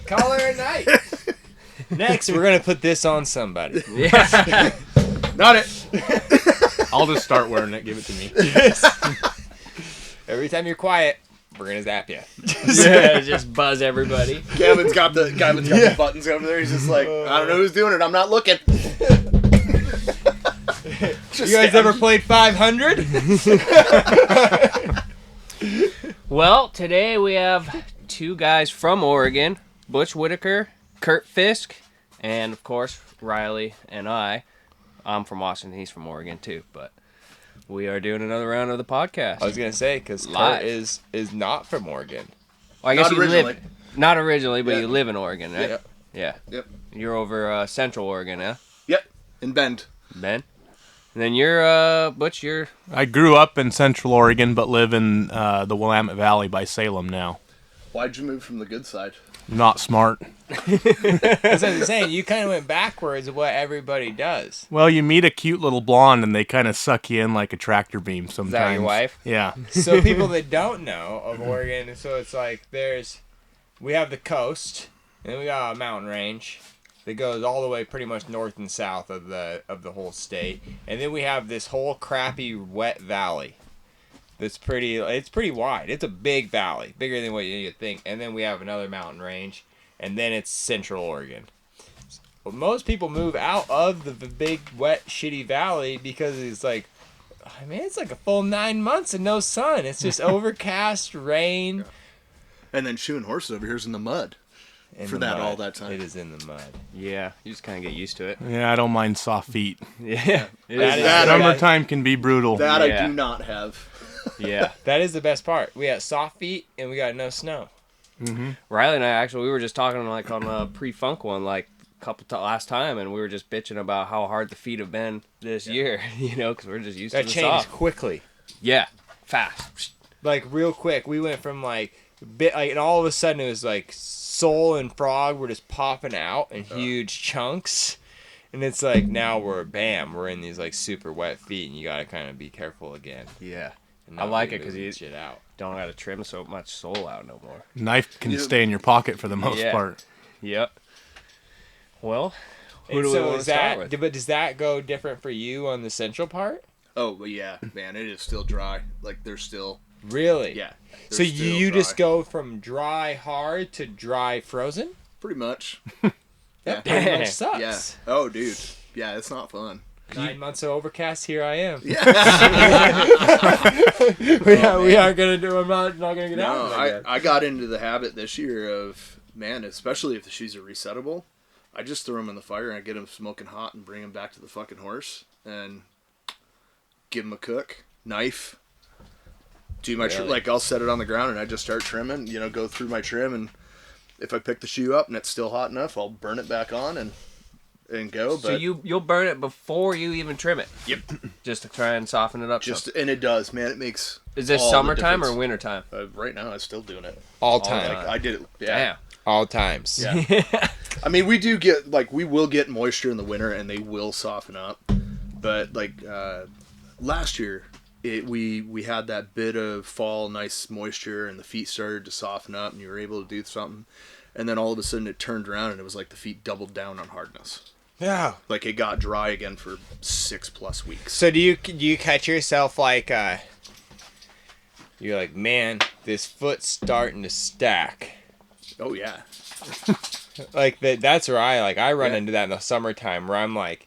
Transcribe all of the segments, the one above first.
Call her a night. Next, we're gonna put this on somebody. Yeah. Not it. I'll just start wearing it. Give it to me. Every time you're quiet, we're gonna zap you. Yeah, just buzz everybody. Kevin's got the buttons over there. He's just like, I don't know who's doing it. I'm not looking. You guys ever played 500? Well, today we have two guys from Oregon, Butch Whitaker, Kurt Fisk, and of course Riley and I. I'm from Washington. He's from Oregon too, but we are doing another round of the podcast. I was gonna say because Live. Kurt is not from Oregon. Well, I guess Not you originally. live not originally, but Yeah. you live in Oregon, right? Yeah. Yeah. Yep. You're over Central Oregon, huh? Yep. In Bend. Ben. And then you're Butch. You're I grew up in Central Oregon, but live in the Willamette Valley by Salem now. Why'd you move from the good side? Not smart. That's what I'm saying. You kind of went backwards of what everybody does. Well, you meet a cute little blonde, and they kind of suck you in like a tractor beam sometimes. Is that your wife? Yeah. So people that don't know of Oregon, so it's like we have the coast, and we got a mountain range that goes all the way pretty much north and south of the whole state, and then we have this whole crappy wet valley. It's pretty wide. It's a big valley, bigger than what you'd think. And then we have another mountain range, and then it's Central Oregon. But most people move out of the big, wet, shitty valley because it's like, I mean, it's like a full 9 months and no sun. It's just overcast, rain. And then shoeing horses over here's in the mud. In For the that mud. all that time. It is in the mud. yeah. You just kind of get used to it. Yeah, I don't mind soft feet. Yeah. It That is. is- Summertime can be brutal. That Yeah. I do not have. Yeah. That is the best part. We got soft feet and we got no snow. Riley and I actually, we were just talking like on a pre-funk one like last time, and we were just bitching about how hard the feet have been this year, because we're just used That to the changed soft. quickly. Yeah, fast. Like real quick. We went from and all of a sudden it was like sole and frog were just popping out in huge chunks. And it's like now we're in these like super wet feet, and you gotta kind of be careful again. Yeah, And I not like be it because moving you shit out. don't got to trim so much sole out no more. Knife can Yeah. stay in your pocket for the most Yeah. part. Yep. Well, who And do we so want to is start that? with? But does that go different for you on the central part? Oh, but yeah, man, it is still dry. Like, they're still, Really? yeah. So they're still you just dry. go from dry hard to dry frozen? Pretty much. That Yeah. pretty much sucks. Yeah. Oh, dude. Yeah, it's not fun. 9 months of overcast, here I am. Yeah. We aren't gonna do. I'm not gonna get out. No, of it again. I got into the habit this year of, man, especially if the shoes are resettable, I just throw them in the fire and I get them smoking hot and bring them back to the fucking horse and give them a cook, knife, do my Really? like I'll set it on the ground and I just start trimming, go through my trim, and if I pick the shoe up and it's still hot enough, I'll burn it back on and go. But So you'll burn it before you even trim it. Yep. Just to try and soften it up. and it does, man. It makes. Is this all the summertime or difference. wintertime? Right now, I'm still doing it. all all time, Like I did it. Yeah. Damn. all times. Yeah. I mean, we will get moisture in the winter and they will soften up. But last year, we had that bit of fall, nice moisture, and the feet started to soften up, and you were able to do something. And then all of a sudden, it turned around, and it was like the feet doubled down on hardness. Yeah. Like it got dry again for 6+ weeks. So do you catch yourself like you're like, man, this foot's starting to stack. Oh yeah, Like that's where I run Yeah. into that in the summertime where I'm like,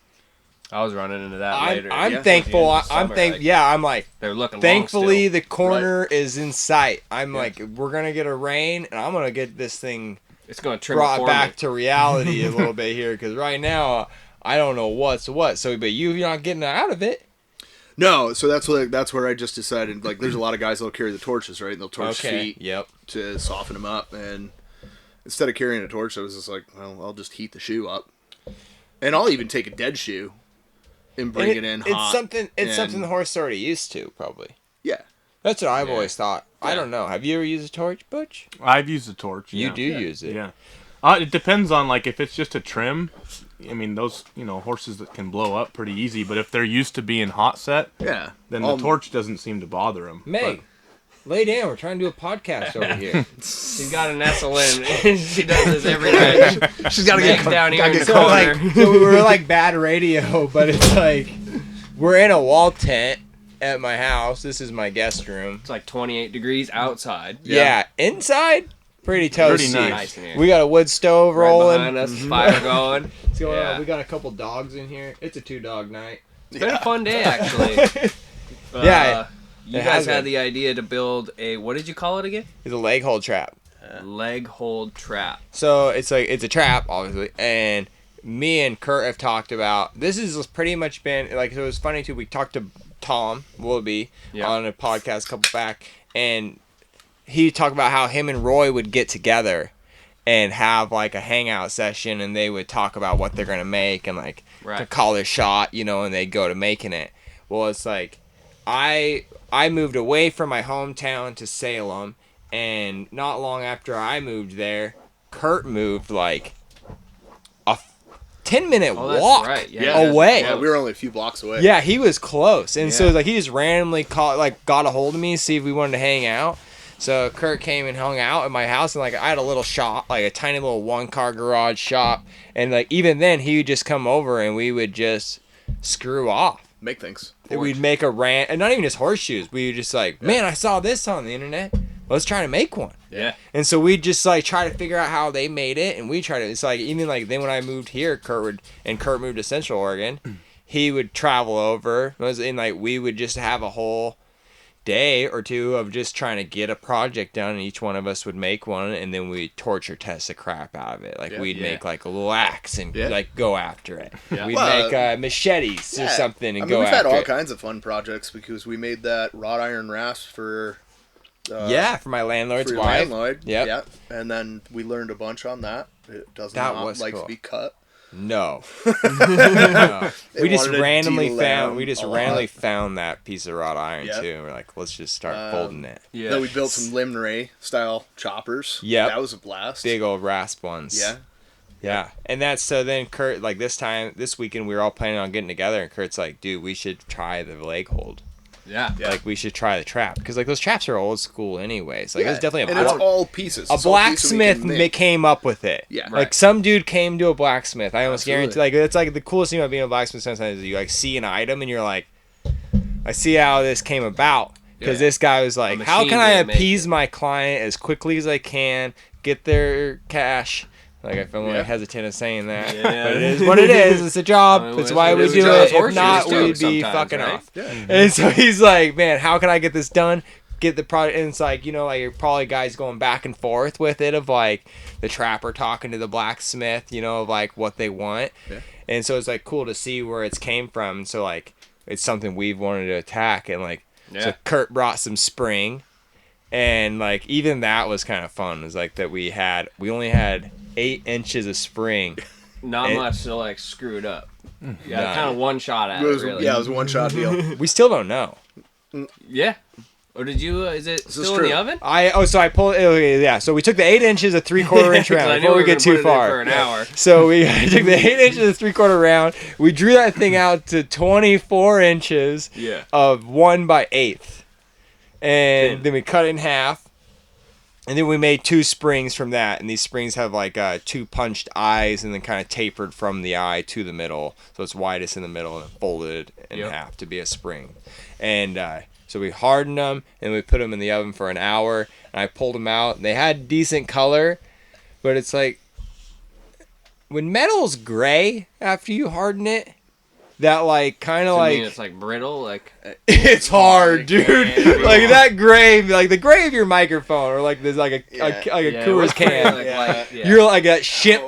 I was running into that later. I'm yeah. thankful. Towards the end of the summer, I'm like. They're looking Thankfully, long the corner is in sight. I'm Yeah. like, we're gonna get a rain, and I'm gonna get this thing still. It's going to trim it brought for back me. to reality a little bit here, because right now I don't know what's what. So, but you're not getting out of it. no. So that's where I just decided. Like, there's a lot of guys that'll carry the torches, right? And they'll torch feet Yep. to soften them up. And instead of carrying a torch, I was just like, well, I'll just heat the shoe up, and I'll even take a dead shoe and bring it in hot. It's something. It's and- something the horse already used to, probably. Yeah. That's what I've Yeah. always thought. I Yeah. don't know. Have you ever used a torch, Butch? I've used a torch. You yeah. do use it. Yeah. It depends on if it's just a trim. I mean, those horses that can blow up pretty easy. But if they're used to being hot set, Yeah. then the torch doesn't seem to bother them. Meg, Lay down. We're trying to do a podcast over here. She's got to nestle in. She does this every night. She's got to get down here in the So, corner. so we're like bad radio, but it's like we're in a wall tent at my house. This is my guest room. It's like 28 degrees outside. Yeah, inside, pretty toasty. Pretty Nice in here. We got a wood stove Right rolling. behind us, fire going. What's going Yeah. on? We got a couple dogs in here. It's a 2-dog night. It's been a fun day, actually. Yeah, You it guys has had been. the idea to build a, what did you call it again? It's a leg hold trap. Leg hold trap. So it's a trap, obviously, and me and Kurt have talked about this. Has pretty much been like, so it was funny too. We talked to Tom Willoughby on a podcast a couple back, and he talked about how him and Roy would get together and have like a hangout session, and they would talk about what they're gonna make and like to call their shot, and they go to making it. Well, it's like I moved away from my hometown to Salem, and not long after I moved there, Kurt moved like a 10-minute walk away. Yeah, we were only a few blocks away. Yeah, he was close, and so like he just randomly got a hold of me, see if we wanted to hang out. So Kurt came and hung out at my house, and like I had a little shop, like a tiny little 1-car garage shop, and like even then he would just come over and we would just screw off. Make things. We'd make a rant, and not even just horseshoes. We would just like, man, I saw this on the internet. Let's try to make one. Yeah. And so we just like try to figure out how they made it, and we try to. It's like even like then when I moved here, Kurt moved to Central Oregon. He would travel over, and like we would just have a whole day or two of just trying to get a project done, and each one of us would make one, and then we'd torture test the crap out of it. Like we'd make like a little axe and like go after it. Yeah. We'd make machetes or something and go we've after it. had all kinds of fun projects because we made that wrought iron rasp for for my landlord's wife. Yeah, and then we learned a bunch on that. It does not like to be cut. No. No. We just wanted to randomly delam found that piece of wrought iron too, and we're like, let's just start folding it. Yeah. Then we built some Lim Ray style choppers. Yep. That was a blast. Big old rasp ones. Yeah. Yeah. And that's so then Kurt, like this weekend we were all planning on getting together, and Kurt's like, dude, we should try the leg hold. Yeah. Like we should try the trap, because like those traps are old school anyways. Like it was definitely and it's all pieces. A blacksmith came up with it. Yeah. Like some dude came to a blacksmith. I almost Absolutely. guarantee. Like it's like the coolest thing about being a blacksmith sometimes is you like see an item and you're like, I see how this came about, because this guy was like, how can I appease my client as quickly as I can, get their cash. Like I feel like hesitant of saying that, but it is what it is. It's a job. It's why we do it. If not, we'd be fucking off. Yeah. And so he's like, man, how can I get this done? Get the product, and it's like, like you're probably guys going back and forth with it of like the trapper talking to the blacksmith, of like what they want. Yeah. And so it's like cool to see where it's came from. And so like it's something we've wanted to attack, and like so Kurt brought some spring, and like even that was kind of fun. It was like that we only had 8 inches of spring. Not much to like screw it up. Yeah, kind of one shot at it, really. Yeah, it was a one-shot deal. We still don't know. Yeah. Or did you? Is it still in the oven? So I pulled. Yeah. So we took the 8 inches of 3/4 inch round before we get too far. For an hour. So we took the 8 inches of 3/4 round. We drew that thing out to 24 inches of 1 by 1/8, and then we cut it in half. And then we made 2 springs from that, and these springs have like 2 punched eyes, and then kind of tapered from the eye to the middle, so it's widest in the middle and folded in half to be a spring. And so we hardened them, and we put them in the oven for an hour, and I pulled them out. And they had decent color, but it's like when metal's gray after you harden it, that like kind of like it's like brittle, like it's hard, dude. Like that gray, like the gray of your microphone, or like there's like a Coors can. You're like a ship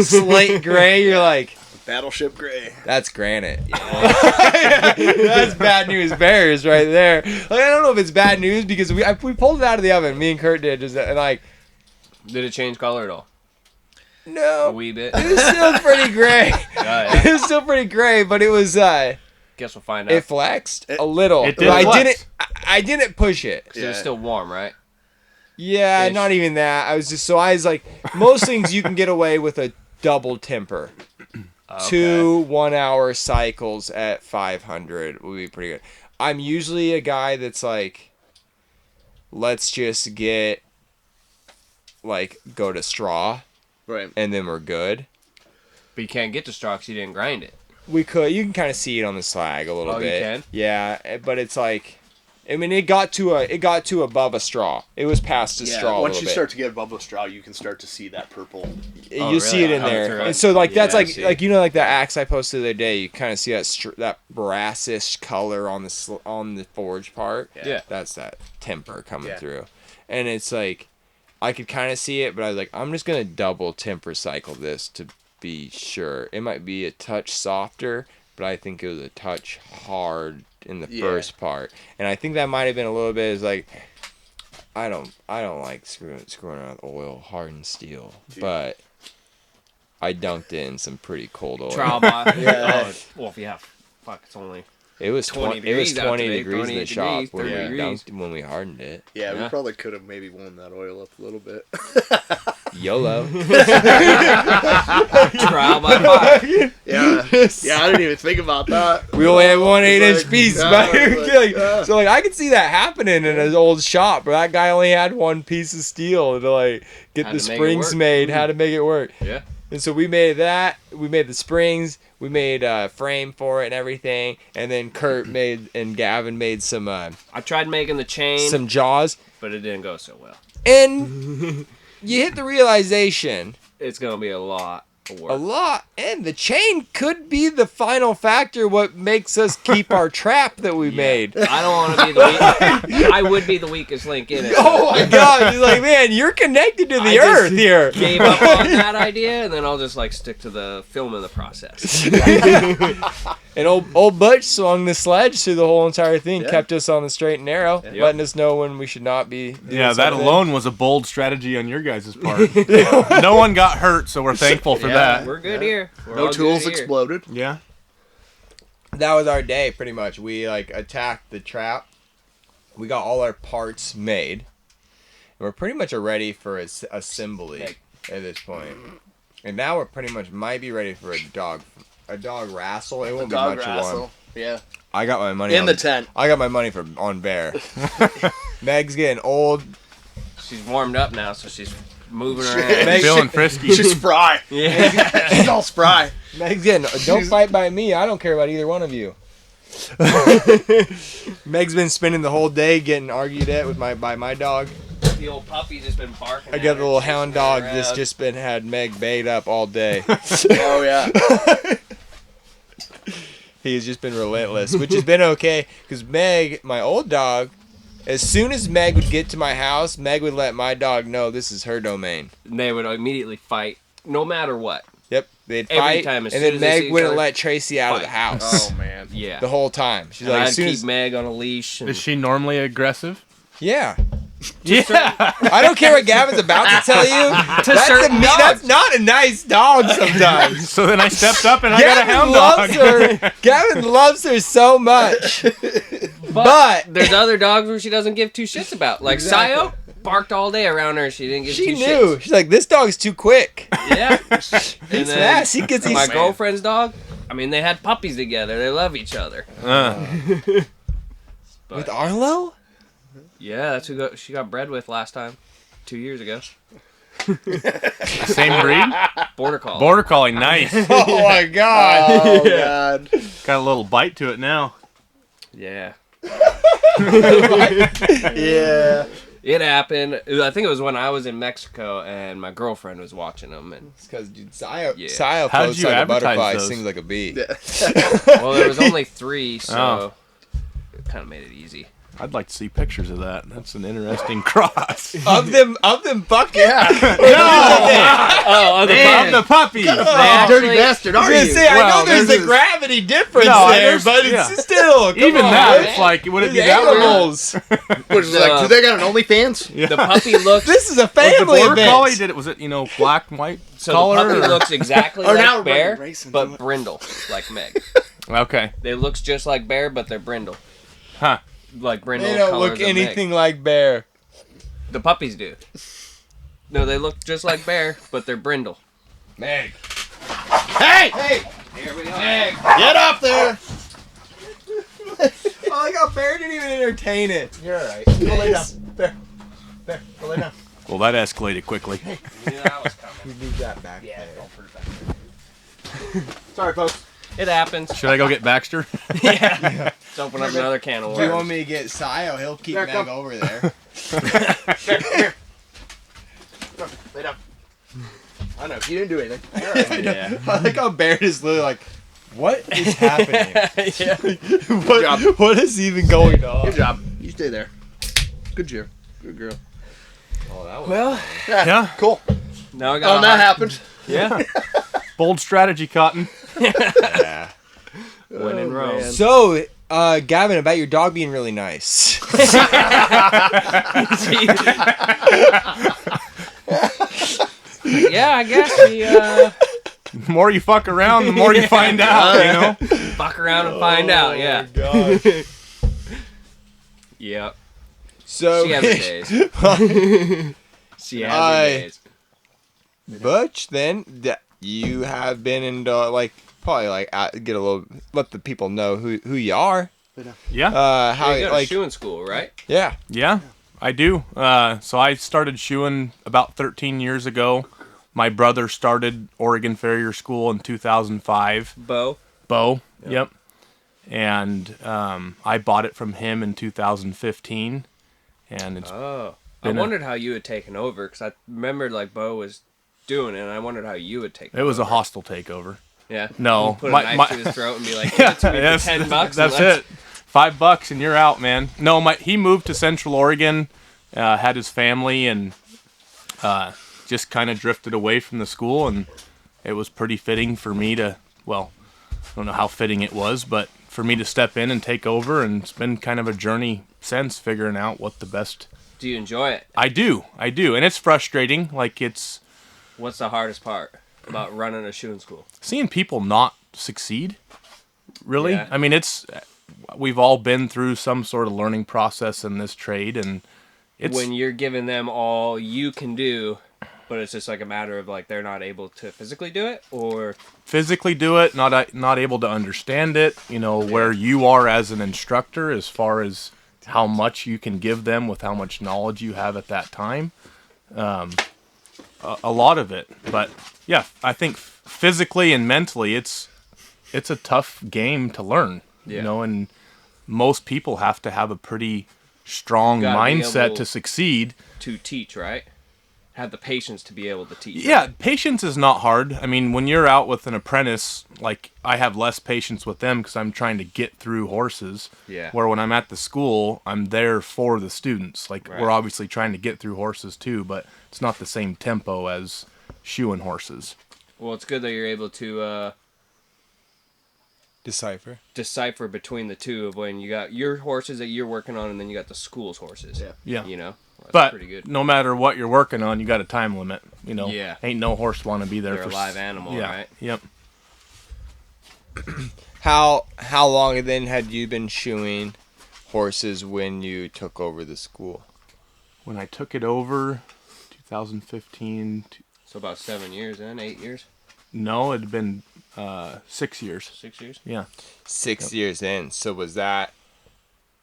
slate gray. You're like Battleship gray. That's granite. That's bad news bears right there. Like I don't know if it's bad news because we pulled it out of the oven. Me and Kurt did, and like, did it change color at all? No, a wee bit. It was still pretty gray. It was still pretty gray, but it was. Guess we'll find out. It flexed a little. It did flex. I didn't push it. Because it was still warm, right? Yeah, not even that. I was like, most things you can get away with a double temper. Okay. 2 1-hour cycles at 500 would be pretty good. I'm usually a guy that's like, let's just go to straw, Right. and then we're good. But you can't get to straw 'cause you didn't grind it. You can kind of see it on the slag a little Oh, you bit. can? Yeah, but it's like, I mean, it got to above a straw. It was past a straw. Once you start to get above a straw, you can start to see that purple. You see it in Coming there, through and it. so like that's Yeah, I like see. like that axe I posted the other day. You kind of see that brassish color on the forge part. Yeah. That's that temper coming Yeah. through, and it's like I could kind of see it, but I was like, I'm just gonna double temper cycle this to be sure. It might be a touch softer, but I think it was a touch hard in the first part, and I think that might have been a little bit is like. I don't like screwing around with oil, hardened steel, but I dunked it in some pretty cold oil. Trial by. Yeah. Well, if you have, fuck, it's only. It was 20 it was degrees out 20 today, degrees in 28 the shop degrees, when 30 we degrees. dunked when we hardened it. Yeah, Yeah. we probably could have maybe warmed that oil up a little bit. YOLO. Trial by fire. Yeah, I didn't even think about that. We only had one 8-inch like, piece, yeah, but it's like, so like I could see that happening in his old shop, but that guy only had one piece of steel to like get Had the to make it springs work. made, how to make it work. Yeah. And so we made that. We made the springs. We made a frame for it and everything. And then Kurt and Gavin made some I tried making the chain, some jaws. but it didn't go so well. And you hit the realization It's gonna be a lot of work. a lot, and the chain could be the final factor what makes us keep our trap that we made. I don't want to be the weak. I would be the weakest link in it. Oh my god, he's like, man, you're connected to the I just earth here. Gave up on that idea, and then I'll just like stick to the film in the process. And old Butch swung the sledge through the whole entire thing, Yeah. kept us on the straight and narrow, Yep. letting us know when we should not be doing Yeah, that something. alone was a bold strategy on your guys' part. No one got hurt, so we're thankful for that. We're good here. We're No all tools good here. exploded. Yeah. That was our day, pretty much. We like attacked the trap. We got all our parts made. And we're pretty much ready for assembly at this point. And now we're pretty much might be ready for a dog wrestle. It won't be much of one. Yeah. I got my money In on the tent. I got my money on Bear. Meg's getting old. She's warmed up now, so she's moving Shit. around. Meg- Feeling frisky. She's spry. Yeah. She's all spry. Meg's getting. Don't fight by me. I don't care about either one of you. Meg's been spending the whole day getting argued at by my dog. The old puppy just been barking. I at got her, the little chasing hound her dog around. that's just been had Meg bayed up all day. Oh yeah. He's just been relentless, which has been okay because Meg, my old dog, as soon as Meg would get to my house, Meg would let my dog know this is her domain. And they would immediately fight, no matter what. Yep, they'd Every fight, time, as and soon then as they see Meg each wouldn't other, let Tracy out of the fight. house Oh man. Yeah. the whole time. She's And like, I'd as soon keep as Meg on a leash. And Is she normally aggressive? yeah. Yeah. I don't care what Gavin's about to tell you. certain That's not a nice dog sometimes. So then I stepped up and I got a Gavin hound loves dog. her. Gavin loves her so much. But there's other dogs where she doesn't give two shits about. Like Exactly. Sayo barked all day around her. She didn't give she two knew. shits. She's like, this dog's too quick. Yeah. He's And then fast. He gets my these. girlfriend's dog. I mean, they had puppies together. They love each other. With Arlo? Yeah, that's who she got bred with last time, 2 years ago. Same breed? Border collie. Border collie, nice. Oh my god. Oh god. Got a little bite to it now. Yeah. Yeah. It happened. I think it was when I was in Mexico and my girlfriend was watching them. And It's because, dude, Sayo Yeah. How'd floats you like a advertise butterfly, those? sings like a bee. well, there was only 3, so Oh. it kind of made it easy. I'd like to see pictures of that. That's an interesting cross. Of them buckets? Oh, Of the puppies. Dirty bastard, I was are gonna you? say, I know Well, there's there's a gravity difference No, there, there's- but yeah. it's still, come Even on, that, man. it's like, would it be These that weird? animals. Which is like, do they got an OnlyFans? The puppy looks. This is a Was the family border event. collie, was it, black and white So color? the puppy or- looks exactly Or now like we're Bear, running racing, but do it. brindle, like Meg. Okay. They looks just like Bear, but they're brindle. Huh. Like brindle They don't colors look of Meg. anything like Bear. The puppies do. No, they look just like Bear, but they're brindle. Meg. Hey! Hey, Here we go. Meg. Get up there! I like how Bear didn't even entertain it. You're alright. Go lay down. There. Go lay down. Well, that escalated quickly. Yeah, that was coming. You leave that back Yeah, there. I'll put it back there. Sorry, folks. It happens. Should I go get Baxter? Yeah. Let's open up another can of Do you worms. want me to get Sio? He'll keep There, Meg come. over there. Here. Come, lay down. I know. You didn't do anything. You're all right. Yeah. I like how Barrett is literally like, what is happening? Yeah. job. What is even going on? Good job. You stay there. Good job. Good girl. Oh, that was Well, Yeah. Cool. now I got Oh, that happened. Yeah. Bold strategy, Cotton. yeah. when in Oh, Rome. man. So, Gavin, about your dog being really nice. Yeah, I guess we The more you fuck around, the more you find out, you know? fuck around and find out. Yeah. Gosh. Yep. So, She has her days. She has her days. Butch, then you have been into probably get a little, let the people know who you are. Yeah. How You go to like shoeing school, right? yeah. Yeah, I do. So I started shoeing about 13 years ago. My brother started Oregon Farrier School in 2005. Bo. Yep. And I bought it from him in 2015. And it's Oh. I been wondered how you had taken over because I remembered like Bo was doing it, and I wondered how you would take it was a over. hostile takeover. Yeah. No, You put a my- knife my- to his throat and be like, give it to me for $10. That's it. $5 and you're out, man. No, he moved to Central Oregon, had his family, and just kind of drifted away from the school. And it was pretty fitting for me to, well, I don't know how fitting it was, but for me to step in and take over. And it's been kind of a journey since figuring out what the best. Do you enjoy it? I do, and it's frustrating. Like it's What's the hardest part about running a shoeing school? seeing people not succeed. Really, Yeah. I mean, we've all been through some sort of learning process in this trade, and it's When you're giving them all you can do, but it's just like a matter of like they're not able to physically do it, or physically do it, not able to understand it. You know where you are as an instructor, as far as how much you can give them with how much knowledge you have at that time. A lot of it, but yeah, I think physically and mentally, it's a tough game to learn. Yeah. You know, and most people have to have a pretty strong Gotta be mindset able- to succeed. to teach, right? Have the patience to be able to teach. Yeah, right? patience is not hard. I mean, when you're out with an apprentice, like I have less patience with them because I'm trying to get through horses. Yeah. Where when I'm at the school, I'm there for the students. Like Right. we're obviously trying to get through horses too, but it's not the same tempo as shoeing horses. Well, it's good that you're able to Decipher. decipher between the two of when you got your horses that you're working on, and then you got the school's horses. Yeah. Yeah. You know, that's But pretty good. no matter what you're working on, you got a time limit. You know, Yeah. ain't no horse want to be there They're for a live animal, yeah. right? Yep. How long then had you been shoeing horses when you took over the school? When I took it over, 2015. So about 7 years, then 8 years, No, it had been 6 years. 6 years. Yeah. 6 years in. So was that?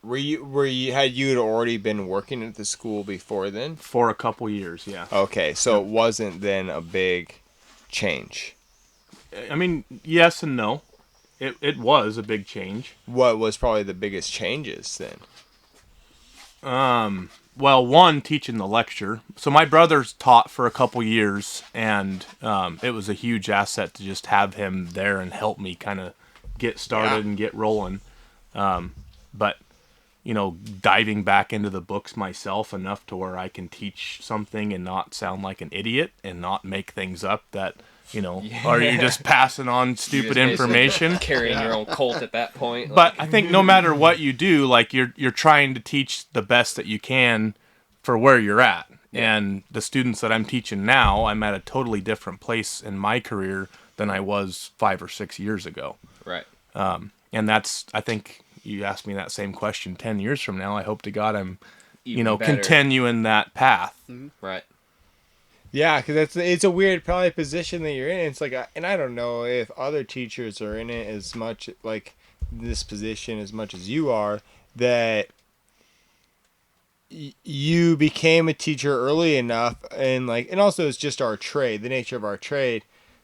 Had you already been working at the school before then? For a couple years, yeah. Okay, so it wasn't then a big change. I mean, yes and no. It was a big change. What was probably the biggest changes then? Well, one, teaching the lecture. So my brother's taught for a couple years, and it was a huge asset to just have him there and help me kind of get started and get rolling. But, you know, diving back into the books myself enough to where I can teach something and not sound like an idiot and not make things up that, you know, or you're just passing on stupid You're just basically information. carrying your own colt at that point. But I think no matter what you do, like you're trying to teach the best that you can for where you're at. And the students that I'm teaching now, I'm at a totally different place in my career than I was 5 or 6 years ago. right. And that's, I think you asked me that same question 10 years from now. I hope to God I'm, Even better. continuing that path. Right. Yeah, because it's a weird probably position that you're in. It's like, and I don't know if other teachers are in it as much like this position as much as you are. That you became a teacher early enough, and also it's just our trade, the nature of our trade.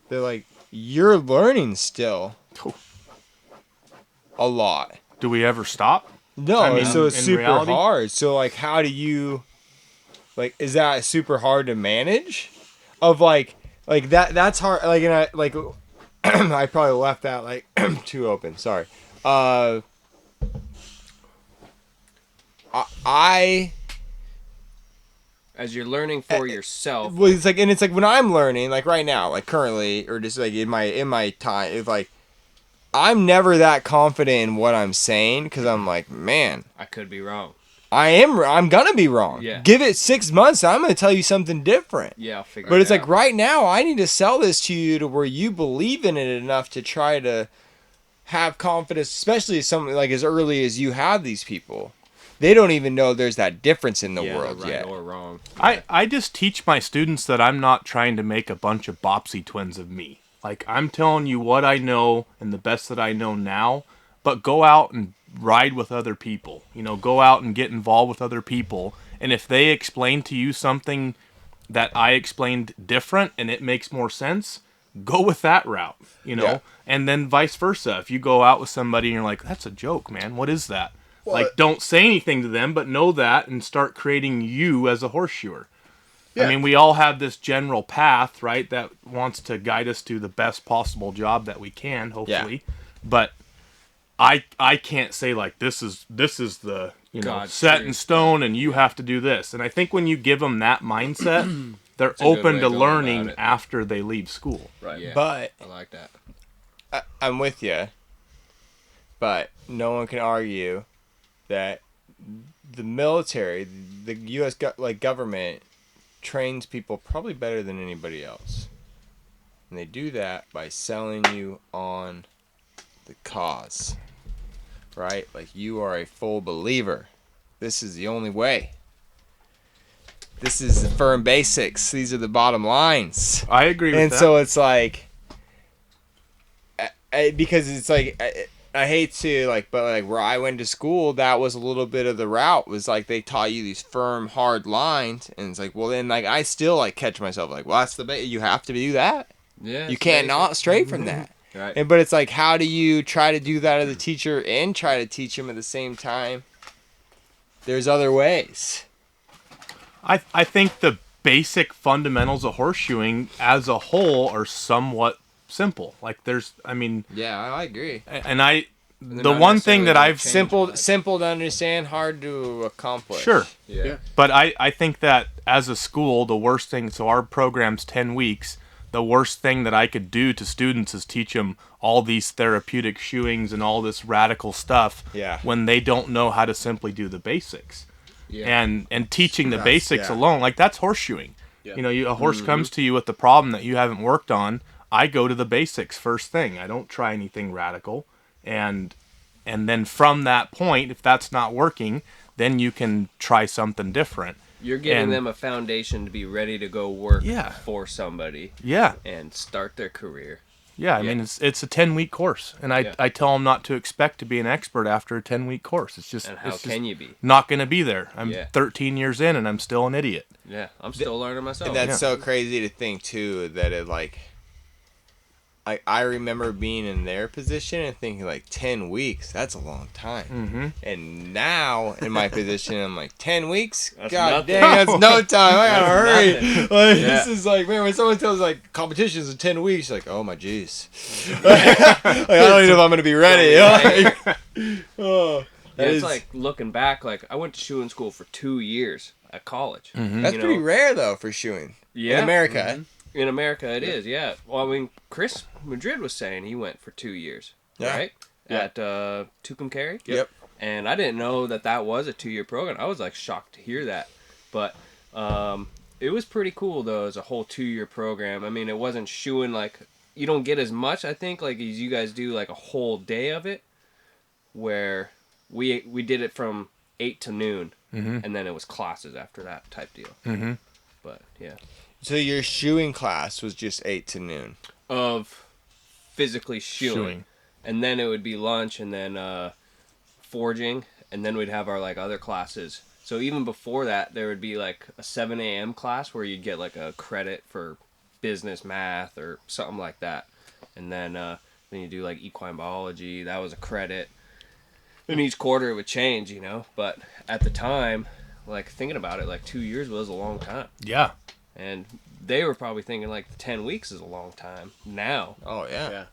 They're like, you're learning still a lot. Do we ever stop? No, I mean, so it's in super reality? hard. So how do you, is that super hard to manage? Of that's hard. And I probably left that too open. Sorry. I As you're learning for yourself. well, it's when I'm learning, right now, currently, or just in my time, if I'm never that confident in what I'm saying, because I'm like, man, I could be wrong. I'm gonna be wrong. Yeah. Give it 6 months, I'm gonna tell you something different. Yeah, I'll figure But it it's out. right now, I need to sell this to you to where you believe in it enough to try to have confidence, especially something as early as you have these people. They don't even know there's that difference in the world right yet. or wrong. I just teach my students that I'm not trying to make a bunch of Bopsy twins of me. I'm telling you what I know and the best that I know now, but go out and ride with other people. Go out and get involved with other people. And if they explain to you something that I explained different and it makes more sense, go with that route, Yeah. And then vice versa. If you go out with somebody and you're like, that's a joke, man. What is that? Well, Don't say anything to them, but know that and start creating you as a horseshoer. Yeah. I mean, we all have this general path, right, that wants to guide us to the best possible job that we can, hopefully. Yeah. But I can't say this is the God's set truth. in stone and you have to do this. And I think when you give them that mindset, they're That's a good open way to of going learning about it. after they leave school. Right. Yeah. But I like that. I'm with you. But no one can argue that the military, the U.S. government, trains people probably better than anybody else. And they do that by selling you on the cause. Right? You are a full believer. This is the only way. This is the firm basics. These are the bottom lines. I agree with that. And so it's because it's I hate to but where I went to school, that was a little bit of the route, was they taught you these firm, hard lines, and it's well then I still catch myself well, that's the you have to do that. Yeah. You can't not stray from that. Right. And but it's how do you try to do that as a teacher and try to teach them at the same time? There's other ways. I think the basic fundamentals of horseshoeing as a whole are somewhat simple. Yeah, I agree. And the not one thing necessarily that gonna I've change Simple to understand, hard to accomplish. Sure. Yeah. But I think that as a school, the worst thing, so our program's 10 weeks, the worst thing that I could do to students is teach them all these therapeutic shoeings and all this radical stuff when they don't know how to simply do the basics. Yeah. And teaching the That's- basics yeah. alone, that's horseshoeing. Yeah. A horse comes to you with the problem that you haven't worked on. I go to the basics first thing. I don't try anything radical. And then from that point, if that's not working, then you can try something different. You're giving And- them a foundation to be ready to go work Yeah. for somebody Yeah. and start their career. Yeah, I mean, it's a 10-week course, and I tell them not to expect to be an expert after a 10-week course. It's just And how can you be? not going to be there. I'm Yeah. 13 years in, and I'm still an idiot. Yeah, I'm still learning myself. And that's so crazy to think too that it I remember being in their position and thinking 10 weeks, that's a long time. Mm-hmm. And now in my position, I'm 10 weeks? That's God nothing. dang, that's no time. I gotta hurry. nothing. This is man, when someone tells competitions in 10 weeks, oh my jeez. I don't even know if I'm gonna be ready. Oh, that It's is- looking back, I went to shoeing school for 2 years at college. that's you pretty know. rare though for shoeing. Yeah. In America. In America, it is, yeah. Well, I mean, Chris Madrid was saying he went for 2 years, Yeah. right? Yeah. At Tucumcari. Yep. And I didn't know that was a 2-year program. I was shocked to hear that. But it was pretty cool though, as a whole 2-year program. I mean, it wasn't shoeing you don't get as much, I think, as you guys do a whole day of it, where we did it from 8 to noon, and then it was classes after that type deal. Mm-hmm. But yeah. So your shoeing class was just 8 to noon. Of physically shoeing. And then it would be lunch, and then forging, and then we'd have our other classes So even before that, there would be like a 7 a.m. class where you'd get like a credit for business math or something like that. And then you do like equine biology. That was a credit. And each quarter it would change, But at the time, like thinking about it, like 2 years was a long time. Yeah. And they were probably thinking like 10 weeks is a long time now. Oh, yeah.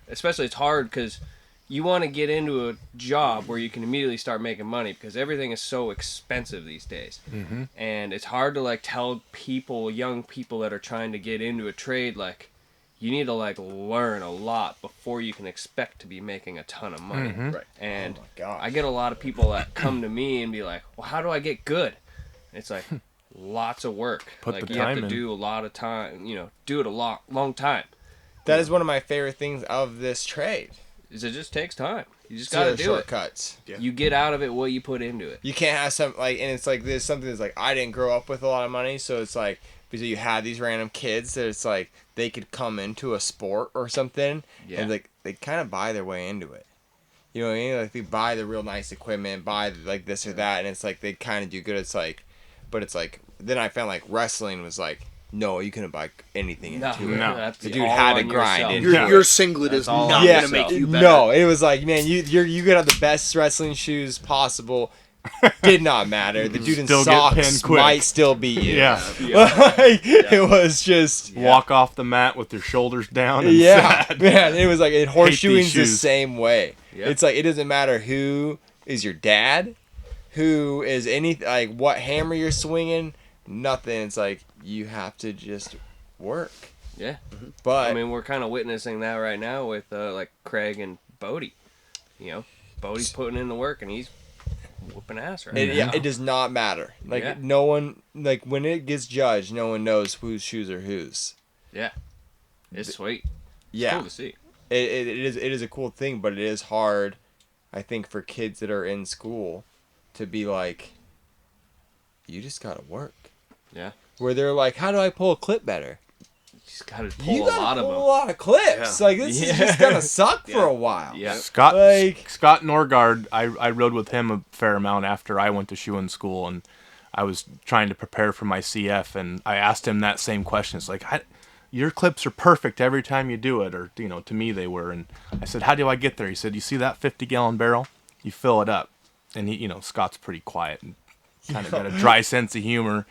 Especially it's hard because you want to get into a job where you can immediately start making money because everything is so expensive these days. Mm-hmm. And it's hard to like tell young people that are trying to get into a trade, like you need to like learn a lot before you can expect to be making a ton of money. Mm-hmm. Right. And Oh my gosh. I get a lot of people that come to me and be like, well, how do I get good? And it's like lots of work. Put like the you have time to in. do a lot of time, do it a long time. That is one of my favorite things of this trade. Is it just takes time. You just got to do shortcuts. Yeah. You get out of it what you put into it. You can't have and it's like there's something that's like I didn't grow up with a lot of money, so it's like because you have these random kids that it's like they could come into a sport or something, and like they kind of buy their way into it. You know what I mean? Like they buy the real nice equipment, buy like this or that, and it's like they kind of do good. It's like, but it's like then I found like wrestling was like. No, you couldn't buy anything into it. No. That's The dude all had to on grind yourself. into Your singlet That's is all not on going to yourself. make you better. No, it was like, man, you could have the best wrestling shoes possible. Did not matter. The dude in Still get socks pinned quick. might still beat you. Yeah. Like, it was just Walk off the mat with your shoulders down and yeah, sad. man. It was like horseshoeing's the shoes. same way. Yeah. It's like it doesn't matter who is your dad, who is like what hammer you're swinging. Nothing. It's like you have to just work. Yeah. But I mean, we're kind of witnessing that right now with like Craig and Bodie. Bodie's putting in the work and he's whooping ass right now. it does not matter. Like Yeah. no one like when it gets judged, no one knows whose shoes are whose. Yeah. It's sweet. Yeah. Cool to see. It is a cool thing, but it is hard, I think, for kids that are in school to be like, you just gotta work. Yeah. Where they're like, how do I pull a clip better? You just got to pull You a gotta lot of pull them. a lot of clips. Yeah. Like this is just gonna suck for a while. Yeah. Scott Like- Scott Norgard, I rode with him a fair amount after I went to shoeing school, and I was trying to prepare for my CF, and I asked him that same question. It's like, your clips are perfect every time you do it, or to me they were. And I said, how do I get there? He said, you see that 50-gallon barrel? You fill it up. And he, Scott's pretty quiet and kind of got a dry sense of humor.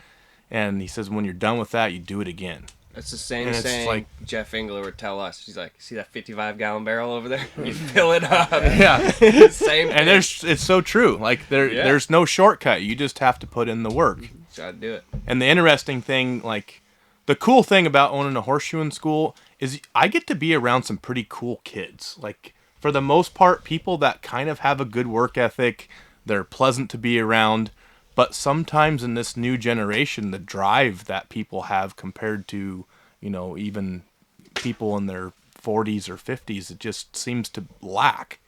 And he says, when you're done with that, you do it again. It's the same And it's saying like- Jeff Engler would tell us. He's like, see that 55-gallon barrel over there? You fill it up. Yeah. Same thing. And it's so true. Like there's no shortcut. You just have to put in the work. Gotta do it. And the interesting thing, like the cool thing about owning a horseshoeing school is I get to be around some pretty cool kids. Like for the most part, people that kind of have a good work ethic, they're pleasant to be around. But sometimes in this new generation, the drive that people have compared to, even people in their 40s or 50s, it just seems to lack.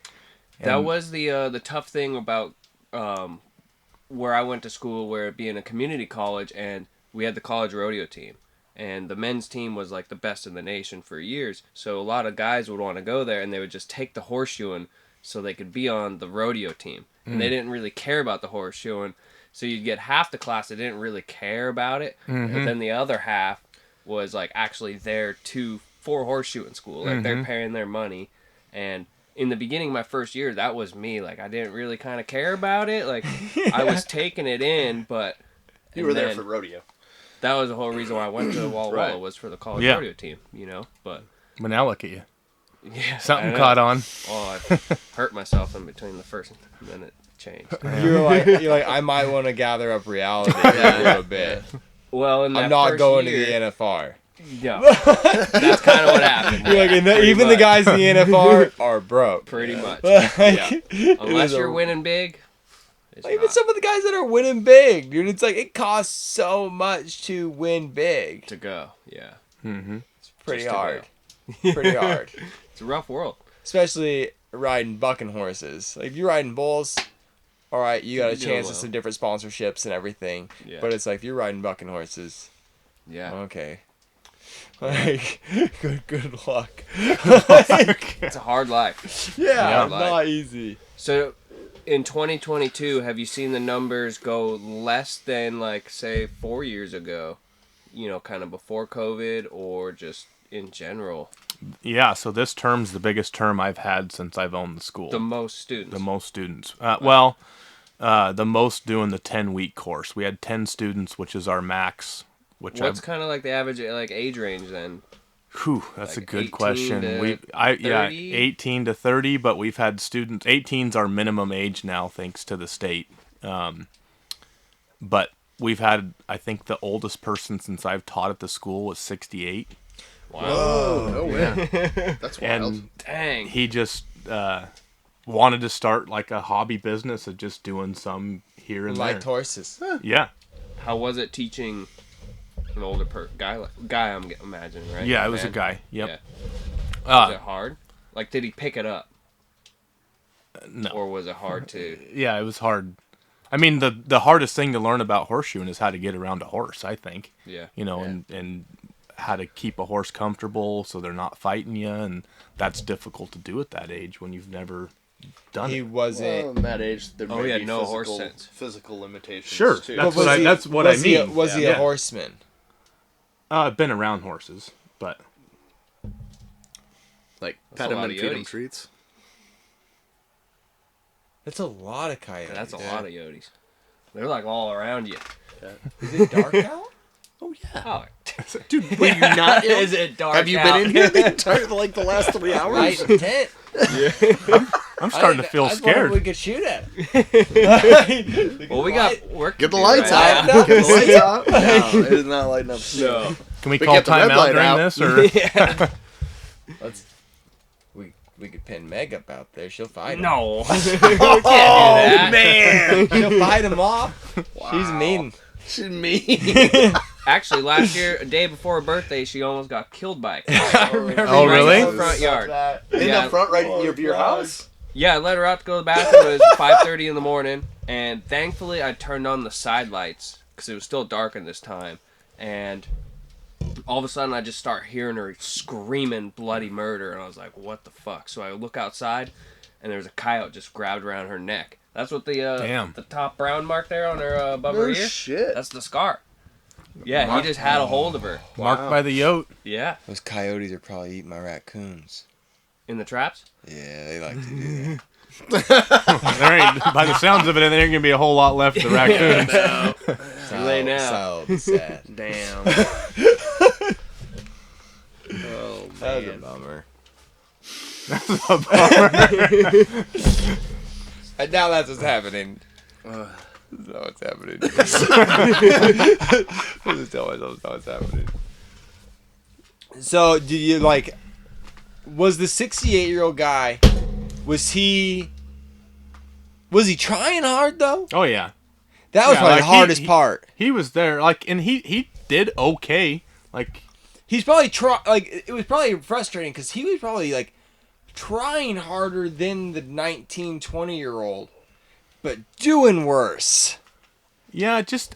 That And- was the tough thing about where I went to school, where it being a community college, and we had the college rodeo team. And the men's team was like the best in the nation for years. So a lot of guys would want to go there, and they would just take the horseshoeing so they could be on the rodeo team. And they didn't really care about the horseshoeing. So you'd get half the class that didn't really care about it, but then the other half was like actually there for horseshoeing school. Like they're paying their money. And in the beginning, my first year, that was me. Like I didn't really kind of care about it. Like I was taking it in, but You were there for rodeo. that was the whole reason why I went to Walla Walla Right. was for the college Yeah. rodeo team. But But now look at you. yeah, Something I know. caught on. Oh, I hurt myself in between the first and then it changed. You're like, I might want to gather up reality a little bit. Well, in that I'm not first going year, to the NFR. Yeah, that's kind of what happened. You're like, Pretty even the much. guys in the NFR are broke. Pretty much. Like, Unless you're winning big. It's Even not some of the guys that are winning big, dude. It's like it costs so much to win big. to go. Yeah, It's pretty just to hard. Pretty hard. it's a rough world. Especially riding bucking horses. Like if you're riding bulls, all right, you got a You do chance well. at some different sponsorships and everything. Yeah. But it's like if you're riding bucking horses, Yeah, okay. Like good luck. it's a hard life. Yeah, Yeah. not easy. So, in 2022, have you seen the numbers go less than, like, say, 4 years ago? You know, kind of before COVID, or just in general? Yeah, so this term's the biggest term I've had since I've owned the school. The most students. The most students. The most doing the 10-week course. We had 10 students, which is our max. What's kind of like the average like age range then? Whew, that's like a good 18 question. to 18 to 30, but we've had students. 18's our minimum age now, thanks to the state. But we've had, I think, the oldest person since I've taught at the school was 68. Wow. Whoa, no way. That's wild. And Dang. he just wanted to start like a hobby business of just doing some here and Liked there. horses. Yeah. How was it teaching an older guy? I'm imagining, right? Yeah, it was a guy. Yep. Yeah. Was it hard? Like, did he pick it up? No. Or was it hard to? Yeah, it was hard. I mean, the hardest thing to learn about horseshoeing is how to get around a horse, I think. Yeah. You know, and how to keep a horse comfortable so they're not fighting you, and that's difficult to do at that age when you've never done He it. wasn't. Well, in that age, there Oh, may yeah, be no physical, horse sense. physical limitations. Sure, too. that's But what I was he mean. was he Yeah. a horseman? I've been around horses, but like That's pet a him lot and of feed him Yotes. treats. That's a lot of coyotes. That's a lot of Yotes. They're like all around you. Is it dark out? Oh yeah, Oh, dude. Were you not? is it dark? Have you out? been in here the entire the last 3 hours? Light the tent. I'm starting to feel I was wondering scared. if we could shoot at him. Well, we got work. Get the to do lights right out. now. Get the lights out. No, it is not lighting up. No. Can we We call kept the red time out light during out. this, or Yeah. Let's. We could pin Meg up out there. She'll fight him. No. We can't do that. man, She'll fight him off. She's mean. she's mean. Actually, last year, a day before her birthday, she almost got killed by a cow. Oh, really? Right in the front yard. In Yeah. the front, right of your house. Yeah, I let her out to go to the bathroom. It was 5:30 in the morning, and thankfully I turned on the side lights because it was still dark in this time. And all of a sudden, I just start hearing her screaming bloody murder, and I was like, "What the fuck?" So I look outside, and there's a coyote just grabbed around her neck. That's what Damn. the top brown mark there on her above No her ear. shit. That's the scar. Yeah, he just had a hold of her. marked by the yote? Yeah, Those coyotes are probably eating my raccoons. in the traps. Yeah, they like to do that. There ain't, by the sounds of it, there ain't gonna be a whole lot left of the raccoons. Too late now. So sad. Damn. Oh That was a man. bummer. Bummer. And now that's what's happening. That's not what's happening. I'll just tell myself it's not what's happening. So, do you like? Was the 68-year-old guy? Was he trying hard though? Oh yeah, That was Yeah, probably like, the hardest part. he was there, like, and he did okay. Like, He's probably it was probably frustrating because he was probably like trying harder than the 19, 20-year-old, but doing worse. yeah, it just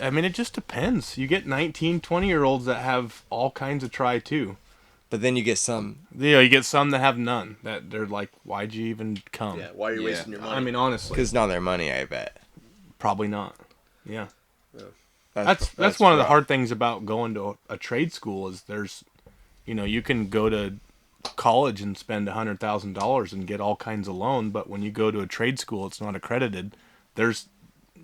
depends. You get 19, 20-year-olds that have all kinds of try too. But then you get some. You know, you get some that have none. That they're like, why'd you even come? Yeah. Why are you Yeah. wasting your money? I mean, honestly, Because not their money, I bet. probably not. Yeah. That's one of the rough. hard things about going to a trade school is there's, you know, you can go to college and spend $100,000 and get all kinds of loan, but when you go to a trade school, it's not accredited. There's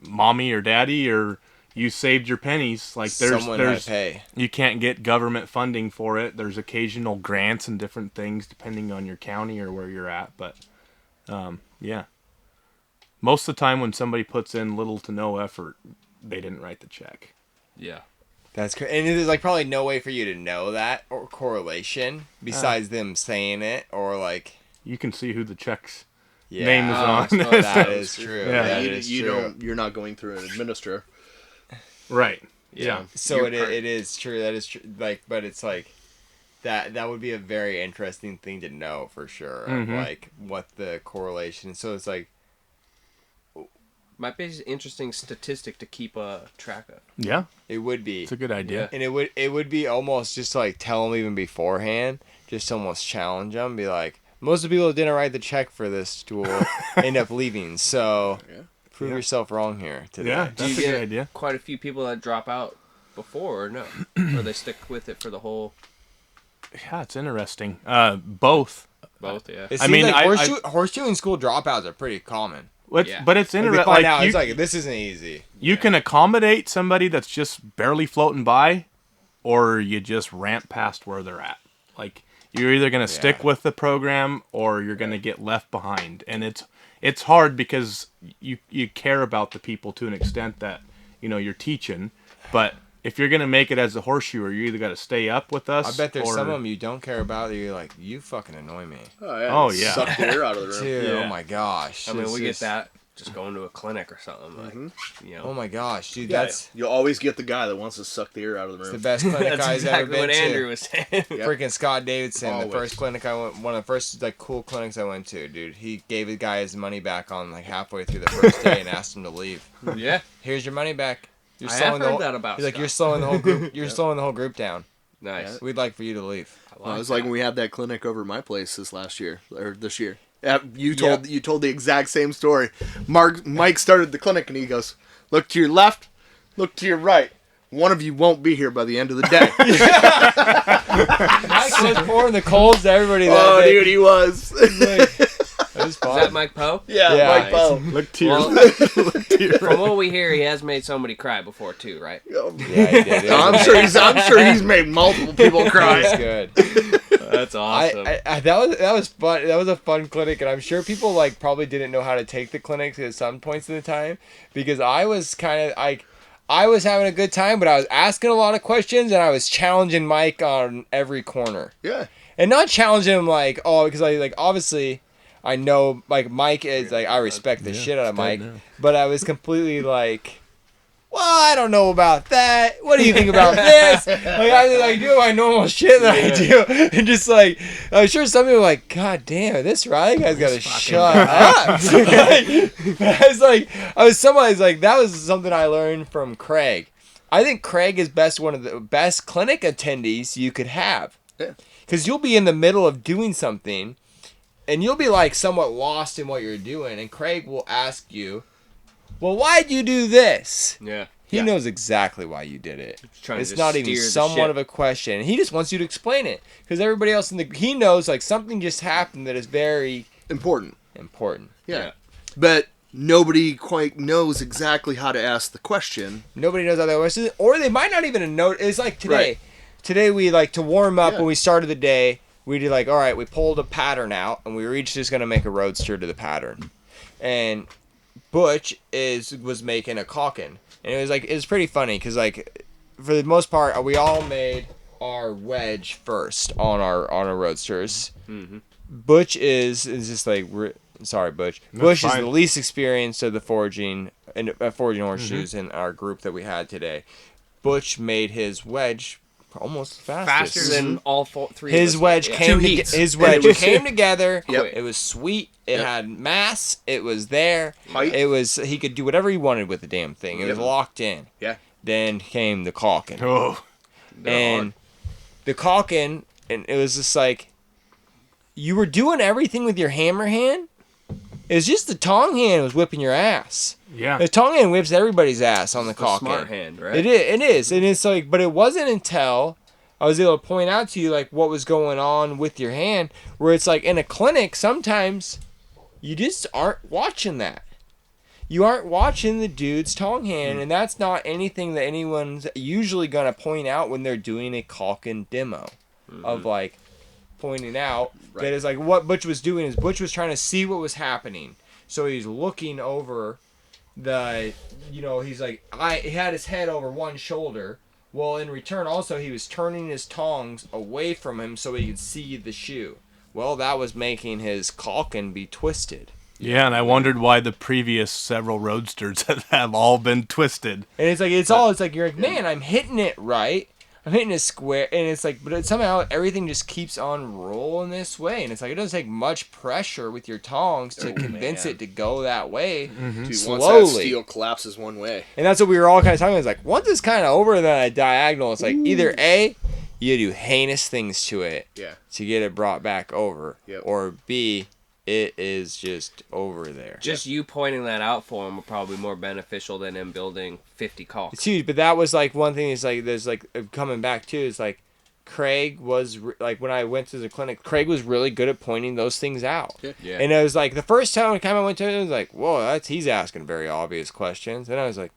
mommy or daddy or you saved your pennies. Like Someone had there's to pay. you can't get government funding for it. There's occasional grants and different things depending on your county or where you're at, but yeah. Most of the time when somebody puts in little to no effort, they didn't write the check. Yeah. That's crazy. And there's like probably no way for you to know that or correlation besides them saying it or like. You can see who the check's Yeah, name is on. That is true. Yeah. That you, is you true. don't. You're not going through an administrator. Right. Yeah. So You're it is true. That is true. Like, but it's like that would be a very interesting thing to know for sure. Of Mhm. like what the correlation. So it's like Might be an interesting statistic to keep a track of. Yeah. it would be. It's a good idea. And it would be almost just like tell them even beforehand, just almost challenge them, be like, most of the people that didn't write the check for this tool end up leaving. So prove yourself wrong here today. Yeah, Do you that's a get good idea. quite a few people that drop out before, or no? Or they stick with it for the whole... Yeah, it's interesting. Both. Both, yeah. It I seems mean, like horseshoeing school dropouts are pretty common. Yeah. But it's Like, we interesting. find out it's like this isn't easy. You can accommodate somebody that's just barely floating by, or you just ramp past where they're at. Like, you're either going to stick with the program or you're going to get left behind. And it's hard because you care about the people to an extent that, you're teaching. But if you're going to make it as a horseshoer, you either got to stay up with us. I bet there's or... some of them you don't care about that you're like, you fucking annoy me. Oh, yeah. Suck the air out of the room. Dude, Yeah. oh my gosh. I mean, It's we get just- that just going to a clinic or something. Like, Oh my gosh, dude, Yeah, that's you'll always get the guy that wants to suck the air out of the the room. best clinic that's I've exactly ever been what to. Andrew was saying. Freaking Scott Davidson, Always. the first clinic I went, one of the first like cool clinics I went to, dude. He gave the guy his money back on like halfway through the first day and asked him to leave. Yeah. Here's your money back. You're I have slowing the heard whole, that about He's like, Scott. you're slowing the whole group. You're slowing the whole group down. Nice. We'd like for you to leave. Well, it was like when we had that clinic over at my place this year. You told the exact same story. Mike started the clinic and he goes, "Look to your left, look to your right. One of you won't be here by the end of the day." Mike was pouring the colds to everybody that day. Dude, he was. It was fun. Is that Mike Poe? Yeah, Yeah. Mike Poe. Look to your Well, from what we hear, he has made somebody cry before too, right? Yeah, he did. It I'm was sure he's made multiple people cry. good. That's awesome. That was fun. That was a fun clinic, and I'm sure people like probably didn't know how to take the clinic at some points in the time because I was kind of like I was having a good time, but I was asking a lot of questions and I was challenging Mike on every corner, Yeah. and not challenging him like because I like obviously I know like Mike is like I respect the shit out of Mike, but I was completely like. Well, I don't know about that. What do you think about this? Like, I do my normal shit that I do. And just like, I'm sure some people are like, God damn, this Riley guy's got to shut up. Somebody's like, that was something I learned from Craig. I think Craig is one of the best clinic attendees you could have. Yeah. Because you'll be in the middle of doing something and you'll be like somewhat lost in what you're doing. And Craig will ask you, well, why'd you do this? yeah. He knows exactly why you did it. trying to It's just not even steer the somewhat ship. of a question. He just wants you to explain it. Because everybody else he knows like something just happened that is very Important. important. Yeah. But nobody quite knows exactly how to ask the question. Nobody knows how that works. Or they might not even know. It's like today. Right. Today we like to warm up Yeah. when we started the day. We did like, all right, we pulled a pattern out and we were each just going to make a roadster to the pattern. And Butch was making a caulking, and it was pretty funny because like for the most part we all made our wedge first on our roadsters. Mm-hmm. Butch is just like sorry Butch. Butch is fine. the least experienced of the forging horseshoes in our group that we had today. Butch made his wedge almost Faster than all three. his of us. wedge Yeah. came. Two heats. His And wedge it was- came together. Yep. It was sweet. It Yep. had mass. It was there. Height. It was. He could do whatever he wanted with the damn thing. It was Yep. locked in. Yeah. Then came the caulking, Oh, and the caulking, and it was just like you were doing everything with your hammer hand. It was just the tong hand was whipping your ass. yeah. The tong hand whips everybody's ass on the The caulking. smart hand, right? It is, and it's like, but it wasn't until I was able to point out to you like what was going on with your hand, where it's like in a clinic sometimes you just aren't watching that. You aren't watching the dude's tong hand, and that's not anything that anyone's usually gonna point out when they're doing a caulking demo, of like pointing out that is like what Butch was doing is Butch was trying to see what was happening, so he's looking over he's like he had his head over one shoulder. Well, in return, also, he was turning his tongs away from him so he could see the shoe. Well, that was making his caulking be twisted. Yeah, and I wondered why the previous several roadsters have all been twisted. And it's like, you're like, man, I'm hitting it right. I'm hitting it square. And it's like, but somehow everything just keeps on rolling this way. And it's like, it doesn't take much pressure with your tongs to convince it to go that way Dude, slowly. once that steel collapses one way. And that's what we were all kind of talking about. It's like, once it's kind of over the diagonal, it's like either A, you do heinous things to it Yeah. to get it brought back over. Yep. Or B, it is just over there. Just you pointing that out for him were probably more beneficial than him building 50 caulks. It's huge, but that was like one thing. Is like there's like coming back too. Is like Craig was like when I went to the clinic. Craig was really good at pointing those things out. Yeah. And it was like the first time I went to him, it was like, whoa, he's asking very obvious questions. And I was like,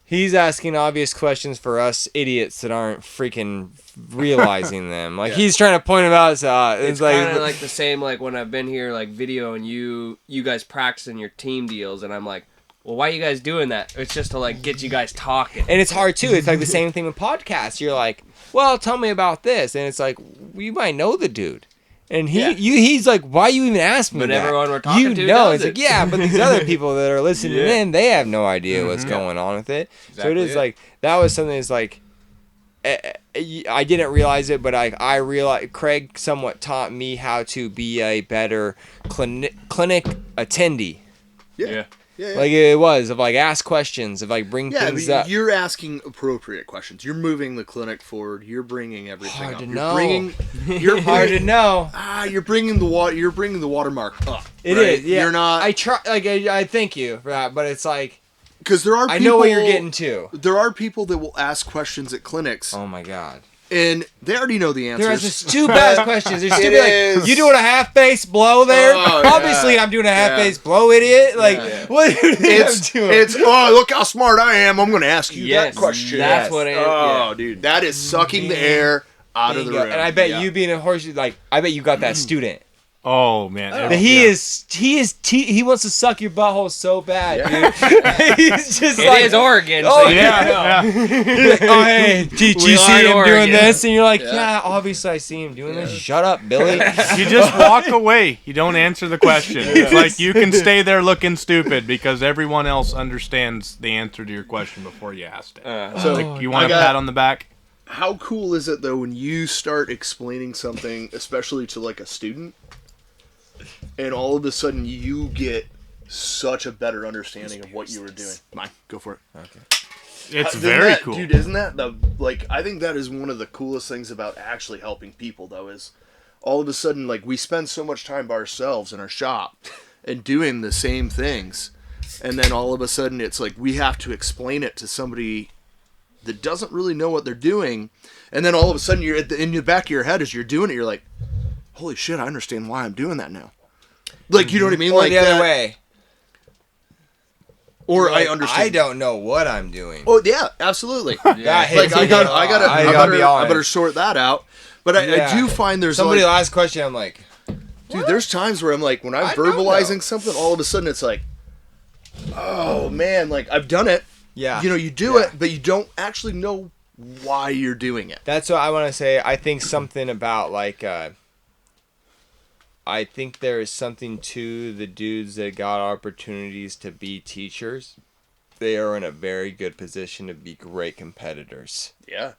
he's asking obvious questions for us idiots that aren't freaking realizing them. Like he's trying to point them out. It's kind of like the same like when I've been here like videoing you guys practicing your team deals, and I'm like, well, why are you guys doing that? It's just to like get you guys talking. And it's hard too. It's like the same thing with podcasts. You're like, well, tell me about this, and it's like you might know the dude. And he's like, why you even ask me But that? everyone we're talking to know, does it's it. like, yeah, but these other people that are listening in, they have no idea what's Mm-hmm. going on with it. Exactly So it is like, that was something that's like, I didn't realize it, but I realized Craig somewhat taught me how to be a better clinic attendee. Yeah. Yeah. Like it was, of like ask questions, of like bring things but up. you're asking appropriate questions. You're moving the clinic forward. You're bringing everything Hard up. to You're know. You're Hard to know. You're bringing the water. You're bringing the watermark up. It right? is. Yeah. You're not. I try. Like I thank you for that, but it's like Because there are. People, I know what you're getting to. There are people that will ask questions at clinics, Oh my god. and they already know the answers. There's just two bad questions. There's It stupid like is. you doing a half face blow there. Oh, Obviously, yeah. I'm doing a half face blow, idiot. Like what do you think I'm doing? It's oh look how smart I am. I'm going to ask you Yes, that question. that's what it is. Oh, dude, that is sucking the air out of the Bingo. room. And I bet you being a horse, like I bet you got that student. Oh man, That he wants to suck your butthole so bad, dude. He's just It like is Oregon. Oh, so you Yeah, know. yeah. He's like, oh hey, did We you see are in him Oregon. doing this? And you're like, yeah, obviously I see him doing this. Shut up, Billy. You just walk away. You don't answer the question. It's like you can stay there looking stupid because everyone else understands the answer to your question before you asked it. So Like, you want I a got- pat on the back? How cool is it though when you start explaining something, especially to like a student, and all of a sudden you get such a better understanding of what you were doing? Mine, go for it. Okay. It's Isn't very that- cool. dude. Isn't that the like? I think that is one of the coolest things about actually helping people, though, is all of a sudden like we spend so much time by ourselves in our shop and doing the same things, and then all of a sudden it's like we have to explain it to somebody that doesn't really know what they're doing, and then all of a sudden you're in the back of your head as you're doing it, you're like, holy shit, I understand why I'm doing that now. Like, you know what I mean? Or Like the other that. way. Or Like, I understand. I don't know what I'm doing. Oh yeah, absolutely. That Like hits I me got, hard. I got, I I gotta be better, I honest. better sort that out. But I Yeah. do find there's Somebody like, last question. I'm like, dude, there's times where I'm like, when I'm I don't verbalizing know. something, all of a sudden it's like, oh man, like I've done it. yeah. You know, you do it, but you don't actually know why you're doing it. That's what I want to say. I think something about like, I think there is something to the dudes that got opportunities to be teachers. They are in a very good position to be great competitors. Yeah.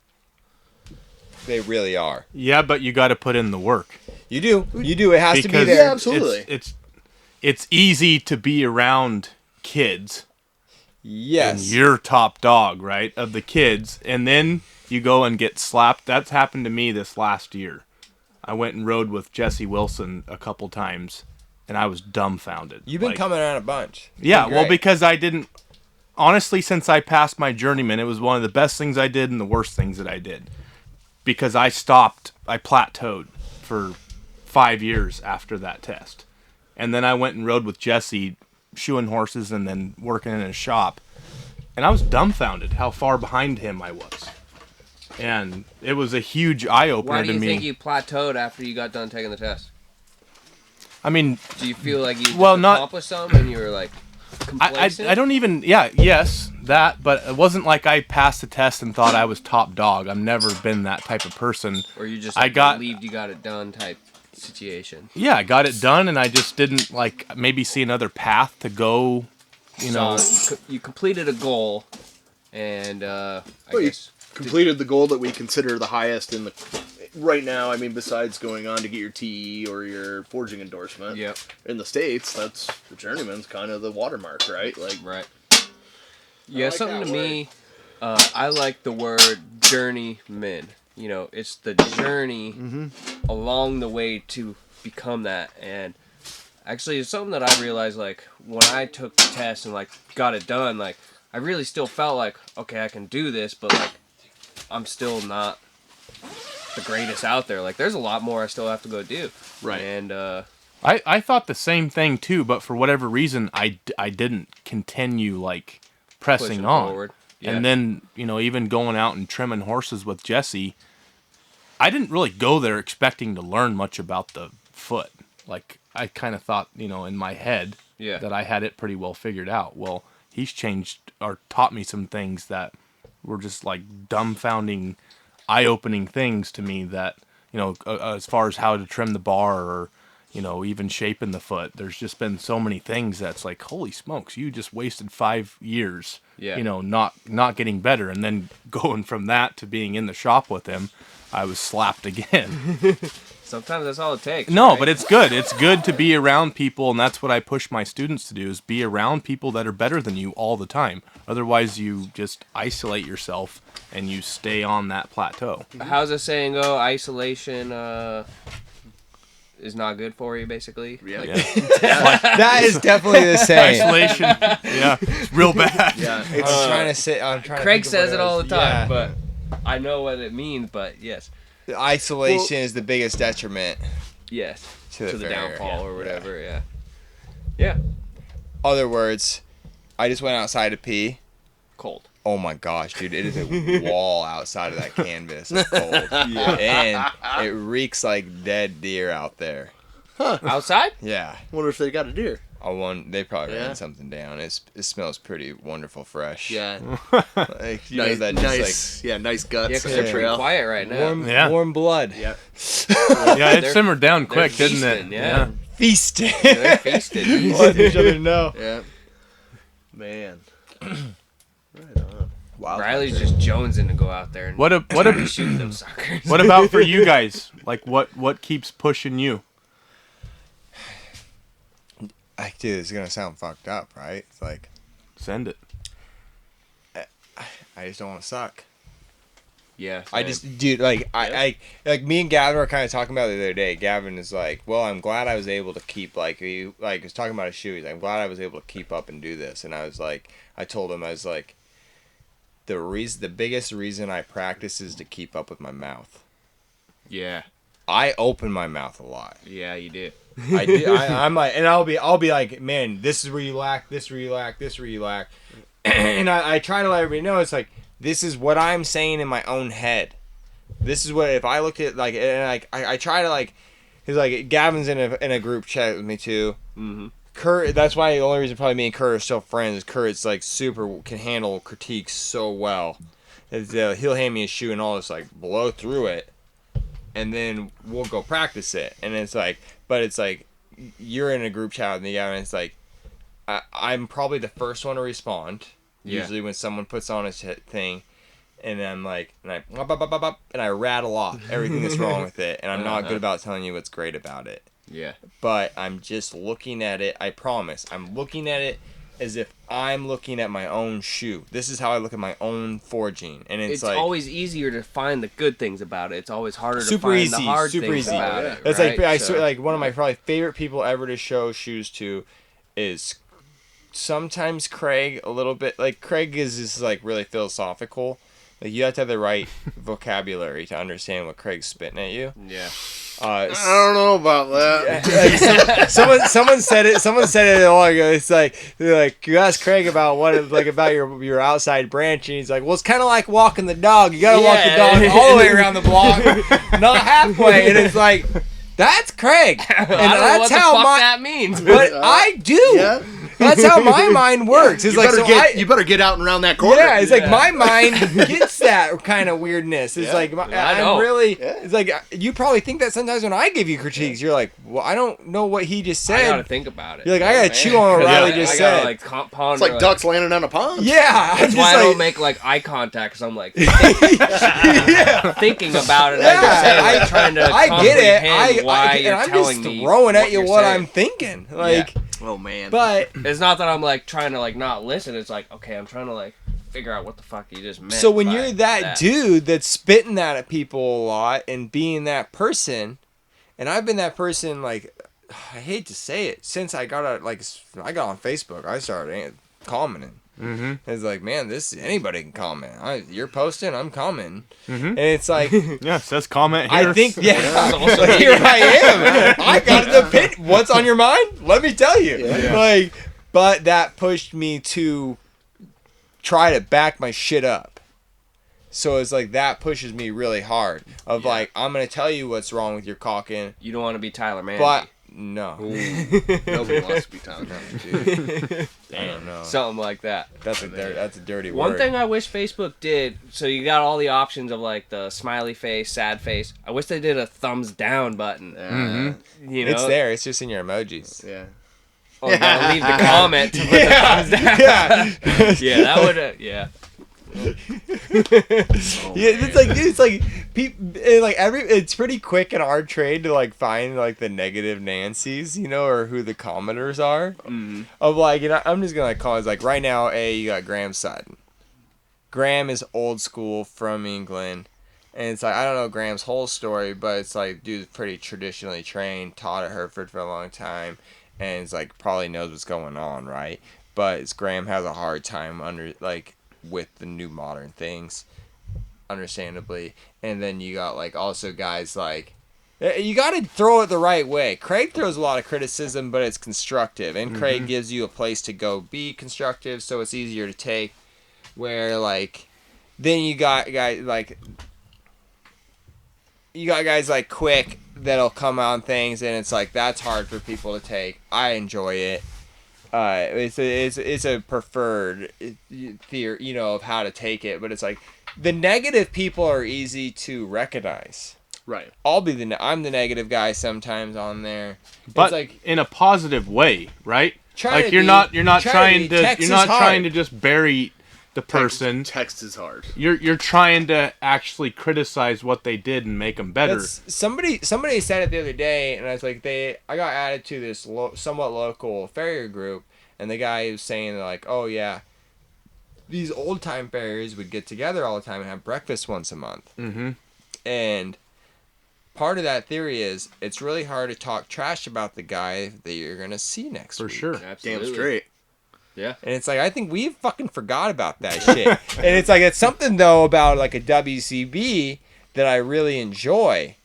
They really are. Yeah, but you got to put in the work. You do. You do. It has to be Because there. Yeah, absolutely. It's easy to be around kids. Yes. And you're top dog, right, of the kids, and then you go and get slapped. That's happened to me this last year. I went and rode with Jesse Wilson a couple times, and I was dumbfounded. You've been Like, coming around a bunch. It's Yeah, been well, great. because I didn't. Honestly, since I passed my journeyman, it was one of the best things I did and the worst things that I did. Because I plateaued for 5 years after that test. And then I went and rode with Jesse, shoeing horses and then working in his shop. And I was dumbfounded how far behind him I was. And it was a huge eye-opener Why to do you me. think you plateaued after you got done taking the test? I mean, Do you feel like you Well, not- accomplished something and you were like complacent? I don't even, yes, that, but it wasn't like I passed the test and thought I was top dog. I've never been that type of person. Or you just I got- believed you got it done type situation? Yeah, I got it done, and I just didn't, like, maybe see another path to go, you know. So you completed a goal, and I Well, you guess completed the goal that we consider the highest in the right now. I mean, besides going on to get your TE or your forging endorsement. Yep. In the States, that's the journeyman's kind of the watermark, right? Like, right. Yeah, like something that to me. I like the word journeyman. you know, it's the journey along the way to become that. And actually, it's something that I realized, like, when I took the test and, like, got it done, like, I really still felt like, okay, I can do this, but, like, I'm still not the greatest out there. Like, there's a lot more I still have to go do. Right. And, I thought the same thing too, but for whatever reason, I didn't continue like pressing pushing on. forward. Yeah. And then, you know, even going out and trimming horses with Jesse, I didn't really go there expecting to learn much about the foot. Like, I kind of thought, you know, in my head that I had it pretty well figured out. Well, he's changed or taught me some things that were just like dumbfounding, eye-opening things to me that, you know, as far as how to trim the bar or, you know, even shaping the foot. There's just been so many things that's like, holy smokes, you just wasted 5 years, you know, not getting better. And then going from that to being in the shop with him, I was slapped again. Sometimes that's all it takes. No, right? but it's good. It's good to be around people, and that's what I push my students to do, is be around people that are better than you all the time. Otherwise, you just isolate yourself, and you stay on that plateau. How's the saying go? Isolation is not good for you, basically. Yeah. Like, That is definitely the same. Isolation, yeah, it's real bad. Yeah. I'm trying Craig to think of says what it all the time, Yeah. but I know what it means. But yes, Isolation is the biggest detriment. yes, To to the the farrier, downfall yeah. or whatever. Yeah. Other words, I just went outside to pee. Cold. Oh my gosh, dude, it is a wall outside of that canvas. It's cold. And it reeks like dead deer out there. Outside? Yeah. Wonder if they got a deer. They probably Yeah. ran something down. It smells pretty wonderful fresh. Yeah. Like, you know, Nice, that just nice. Yeah, nice guts. Yeah, because on they're the pretty trail. quiet right now. warm, Yeah. warm blood. Yeah. Yeah, it They're- simmered down they're quick, didn't it? feasting, yeah. Feasting. They're feasted. Let each other know. Yeah. Man. Right on. Wow. Riley's just jonesing to go out there and be shooting them suckers. What about for you guys? Like, what keeps pushing you? Dude, it's gonna sound fucked up, right? It's like Send it. I just don't want to suck. Yeah. I just, dude, like I like me and Gavin were kind of talking about it the other day. Gavin is like, well, I'm glad I was able to keep he was talking about his shoe. He's like, I'm glad I was able to keep up and do this. And I was like, I told him, I was like, the biggest reason I practice is to keep up with my mouth. Yeah. I open my mouth a lot. Yeah, you do. I do. I'm like, and I'll be like, man, this is where you lack, this where you lack, this where you lack. And I try to let everybody know, it's like, this is what I'm saying in my own head. This is what, if I look at, like, and like, I try to, like, he's like, Gavin's in a group chat with me too. Mm-hmm. Kurt, that's why the only reason probably me and Kurt are still friends is Kurt's like can handle critiques so well. He'll hand me a shoe and I'll just like blow through it, and then we'll go practice it. And it's like, but it's like, you're in a group chat with me, and it's like, I'm probably the first one to respond. Yeah. Usually when someone puts on a thing, and I'm like, and I rattle off everything that's wrong with it, and I'm not good about telling you what's great about it. Yeah. But I'm just looking at it, I promise, I'm looking at it as if I'm looking at my own shoe. This is how I look at my own forging. And it's like, always easier to find the good things about it. It's always harder to super find easy, the hard super things easy. about it. It's right? like, I So- swear, like, one of my probably favorite people ever to show shoes to is sometimes Craig, a little bit. Like, Craig is like really philosophical. Like, you have to have the right vocabulary to understand what Craig's spitting at you. Yeah. I don't know about that. Someone said it. Someone said it a while ago. It's like, they're like, you ask Craig about about your outside branch, and he's like, well, it's kind of like walking the dog. You gotta walk the dog all the way around the block, not halfway. And it's like, that's Craig, and I don't know that's what the how fuck my. that means. But I do. Yeah. That's how my mind works. It's You like, better so you better get out and around that corner. yeah, it's like my mind gets that kind of weirdness. It's Yeah. like I know. I'm really. Yeah. It's like you probably think that sometimes when I give you critiques, you're like, well, I don't know what he just I said. gotta think about it. You're like, I gotta chew on what Riley just I said. gotta, like, ponder. It's like ducks landing on a pond. Yeah, That's why I don't make like eye contact, because I'm like yeah, thinking about it. Yeah, I'm trying to I get it. comprehend why and you're I'm telling just me throwing at you you're what saying. I'm thinking. Like, Oh man. but It's not that I'm like trying to like not listen. It's like, okay, I'm trying to like figure out what the fuck you just meant. So when by you're that dude that's spitting that at people a lot and being that person, and I've been that person, like, I hate to say it, since I got on Facebook, I started commenting. Mm-hmm. It's like, man, anybody can comment. You're posting, I'm commenting. Mm-hmm. And it's like, Yeah, it says comment here. I think, here I am. I got an opinion. What's on your mind? Let me tell you. Yeah. Like, but that pushed me to try to back my shit up. So it's like that pushes me really hard. Of like, I'm gonna tell you what's wrong with your caulking. You don't want to be Tyler Mann. But no, Nobody wants to be Tyler Mann, dude. I don't know. Something like that. That's a dirty word. One thing I wish Facebook did, so you got all the options of like the smiley face, sad face. I wish they did a thumbs down button. You know, It's there. It's just in your emojis. Yeah. Oh, you gotta leave the comment to put the thumbs down. Yeah. Yeah, that would. Yeah. It's like people like it's pretty quick in our trade to like find like the negative Nancy's, you know, or who the commenters are. Mm-hmm. Of like, you know, I'm just gonna like call it like right now. You got Graham's side. Graham is old school from England, and it's like I don't know Graham's whole story, but it's like dude's pretty traditionally trained, taught at Hereford for a long time, and it's like probably knows what's going on, right? But Graham has a hard time with the new modern things, understandably. And then you got like also guys like, you got to throw it the right way. Craig throws a lot of criticism, but it's constructive, and Craig gives you a place to go be constructive, so it's easier to take. Where like then you got guys like Quick that'll come on things, and it's like that's hard for people to take. I enjoy it. It's a preferred theory, you know, of how to take it, but it's like the negative people are easy to recognize. Right. I'm the negative guy sometimes on there, but it's like in a positive way, right? Try Like to you're be- not try to trying be- to text you're is not trying hard. to just bury the person. Text is hard. You're trying to actually criticize what they did and make them better. Somebody said it the other day, and I was like, I got added to this somewhat local farrier group, and the guy was saying like, oh yeah, these old time farriers would get together all the time and have breakfast once a month. Mm-hmm. And part of that theory is it's really hard to talk trash about the guy that you're gonna see next For week. sure. Absolutely. Damn straight. Yeah. And it's like, I think we fucking forgot about that shit. And it's like, it's something though about like a WCB that I really enjoy.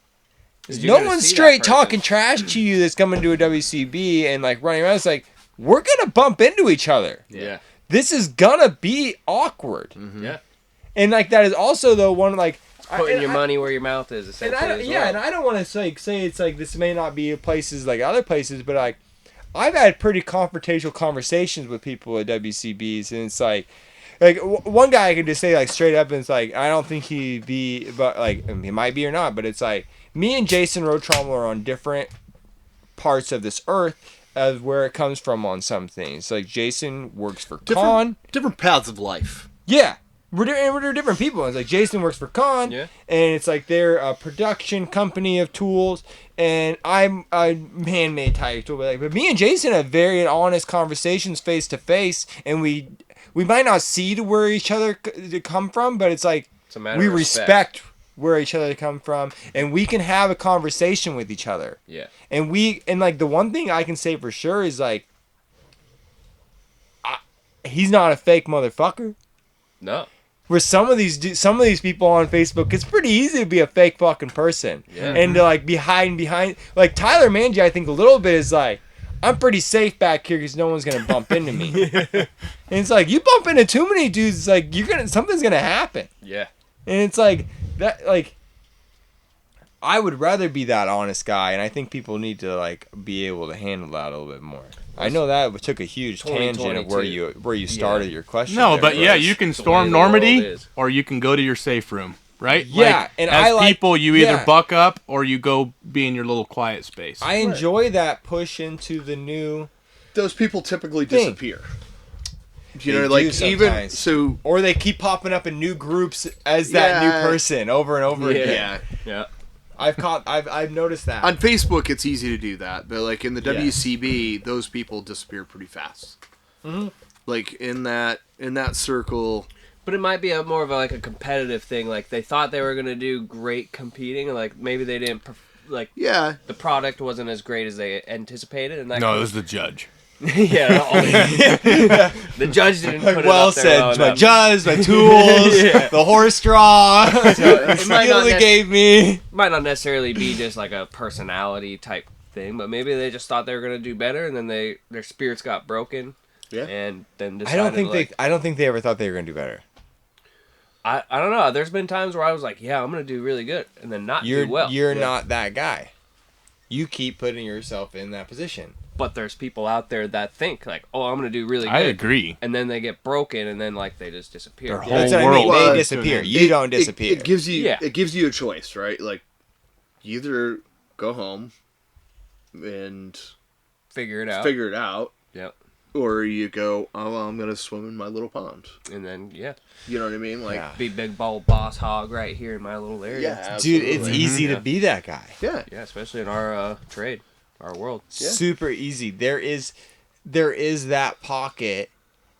You're No gonna one's see that straight person. talking trash to you that's coming to a WCB and like running around. It's like, we're gonna bump into each other. Yeah. This is gonna be awkward. Yeah. And like that is also though one like Putting your money where your mouth is, essentially. and I don't want to say it's like this may not be places like other places, but like I've had pretty confrontational conversations with people at WCBs, and it's like one guy I can just say like straight up, and it's like I don't think he'd be, but like he might be or not, but it's like me and Jason Rotrommel are on different parts of this earth of where it comes from on some things. Like Jason works for Con. Different paths of life. Yeah. We're different people. It's like Jason works for Con, Yeah. and it's like they're a production company of tools, and I'm a handmade tire tool. But me and Jason have very honest conversations face to face, and we might not see to where each other to come from, but it's like It's a matter we of respect where each other come from, and we can have a conversation with each other. Yeah. And like the one thing I can say for sure is like, he's not a fake motherfucker. No. Where some of these people on Facebook, it's pretty easy to be a fake fucking person, Yeah. and to like be hiding behind. Like Tyler Manji, I think a little bit is like, I'm pretty safe back here because no one's gonna bump into me. And it's like you bump into too many dudes, it's like something's gonna happen. Yeah. And it's like that. Like I would rather be that honest guy, and I think people need to like be able to handle that a little bit more. I know that took a huge tangent of where you started your question. No, there, but yeah, Rose. you can the storm way the world Normandy, is. or you can go to your safe room, right? Yeah, Like, and as I like- people, you either yeah. buck up or you go be in your little quiet space. I enjoy that push into the new. Those people typically Thing. disappear. They You know, do like even sometimes. so. Or they keep popping up in new groups as that new Yeah. person over and over Yeah. again. Yeah. I've noticed that. On Facebook, it's easy to do that, but like in the Yes. WCB, those people disappear pretty fast. Mhm. Like in that circle, But it might be more of a competitive thing. Like they thought they were gonna do great competing, and like maybe they didn't. The product wasn't as great as they anticipated, and that. No, it was the judge. Yeah, the judge didn't put it well up there said. low My enough. judge, my tools, the horse straw, the might skill not they gave me. Might not necessarily be just like a personality type thing, but maybe they just thought they were gonna do better, and then their spirits got broken. Yeah. And then decided, I don't think they ever thought they were gonna do better. I don't know. There's been times where I was like, yeah, I'm gonna do really good, and then not do well. You're not that guy. You keep putting yourself in that position. But there's people out there that think like, oh, I'm gonna do really good. I agree. And then they get broken, and then like they just disappear. Their whole That's what I mean. world They is disappear. doing You don't disappear. It gives you Yeah. it gives you a choice, right? Like you either go home and Figure it out. figure it out, Yep. or you go, oh, well, I'm gonna swim in my little pond. And then You know what I mean? Like, Yeah. be big bald boss hog right here in my little area. yeah, Dude, absolutely. it's easy to Yeah. be that guy. Yeah. Yeah, especially in our trade, our world. Yeah. Super easy. There is that pocket,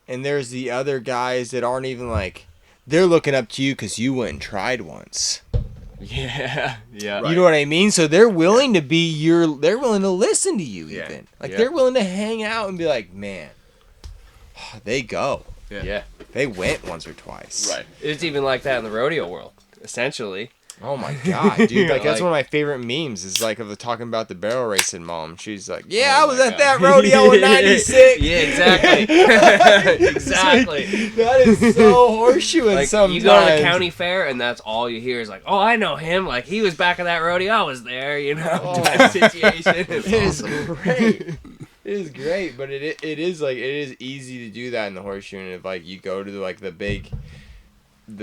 and there's the other guys that aren't even like, they're looking up to you because you went and tried once. Yeah. Yeah. Right. You know what I mean? So they're willing to be they're willing to listen to you Yeah. even. Like Yeah. they're willing to hang out and be like, man, they go. Yeah. They went once or twice. Right. It's even like that in the rodeo world, essentially. Oh my god, dude! Like that's Like- one of my favorite memes. Is like of the talking about the barrel racing mom. She's like, "Yeah, Oh I was my at God. that rodeo in '96." Yeah, exactly. Exactly. That is so horseshoeing. Like sometimes you go to the county fair and that's all you hear is like, "Oh, I know him. Like he was back at that rodeo. I was there." You know, Oh. type situation. It is great. It is great, but it is like it is easy to do that in the horseshoeing. If like you go to the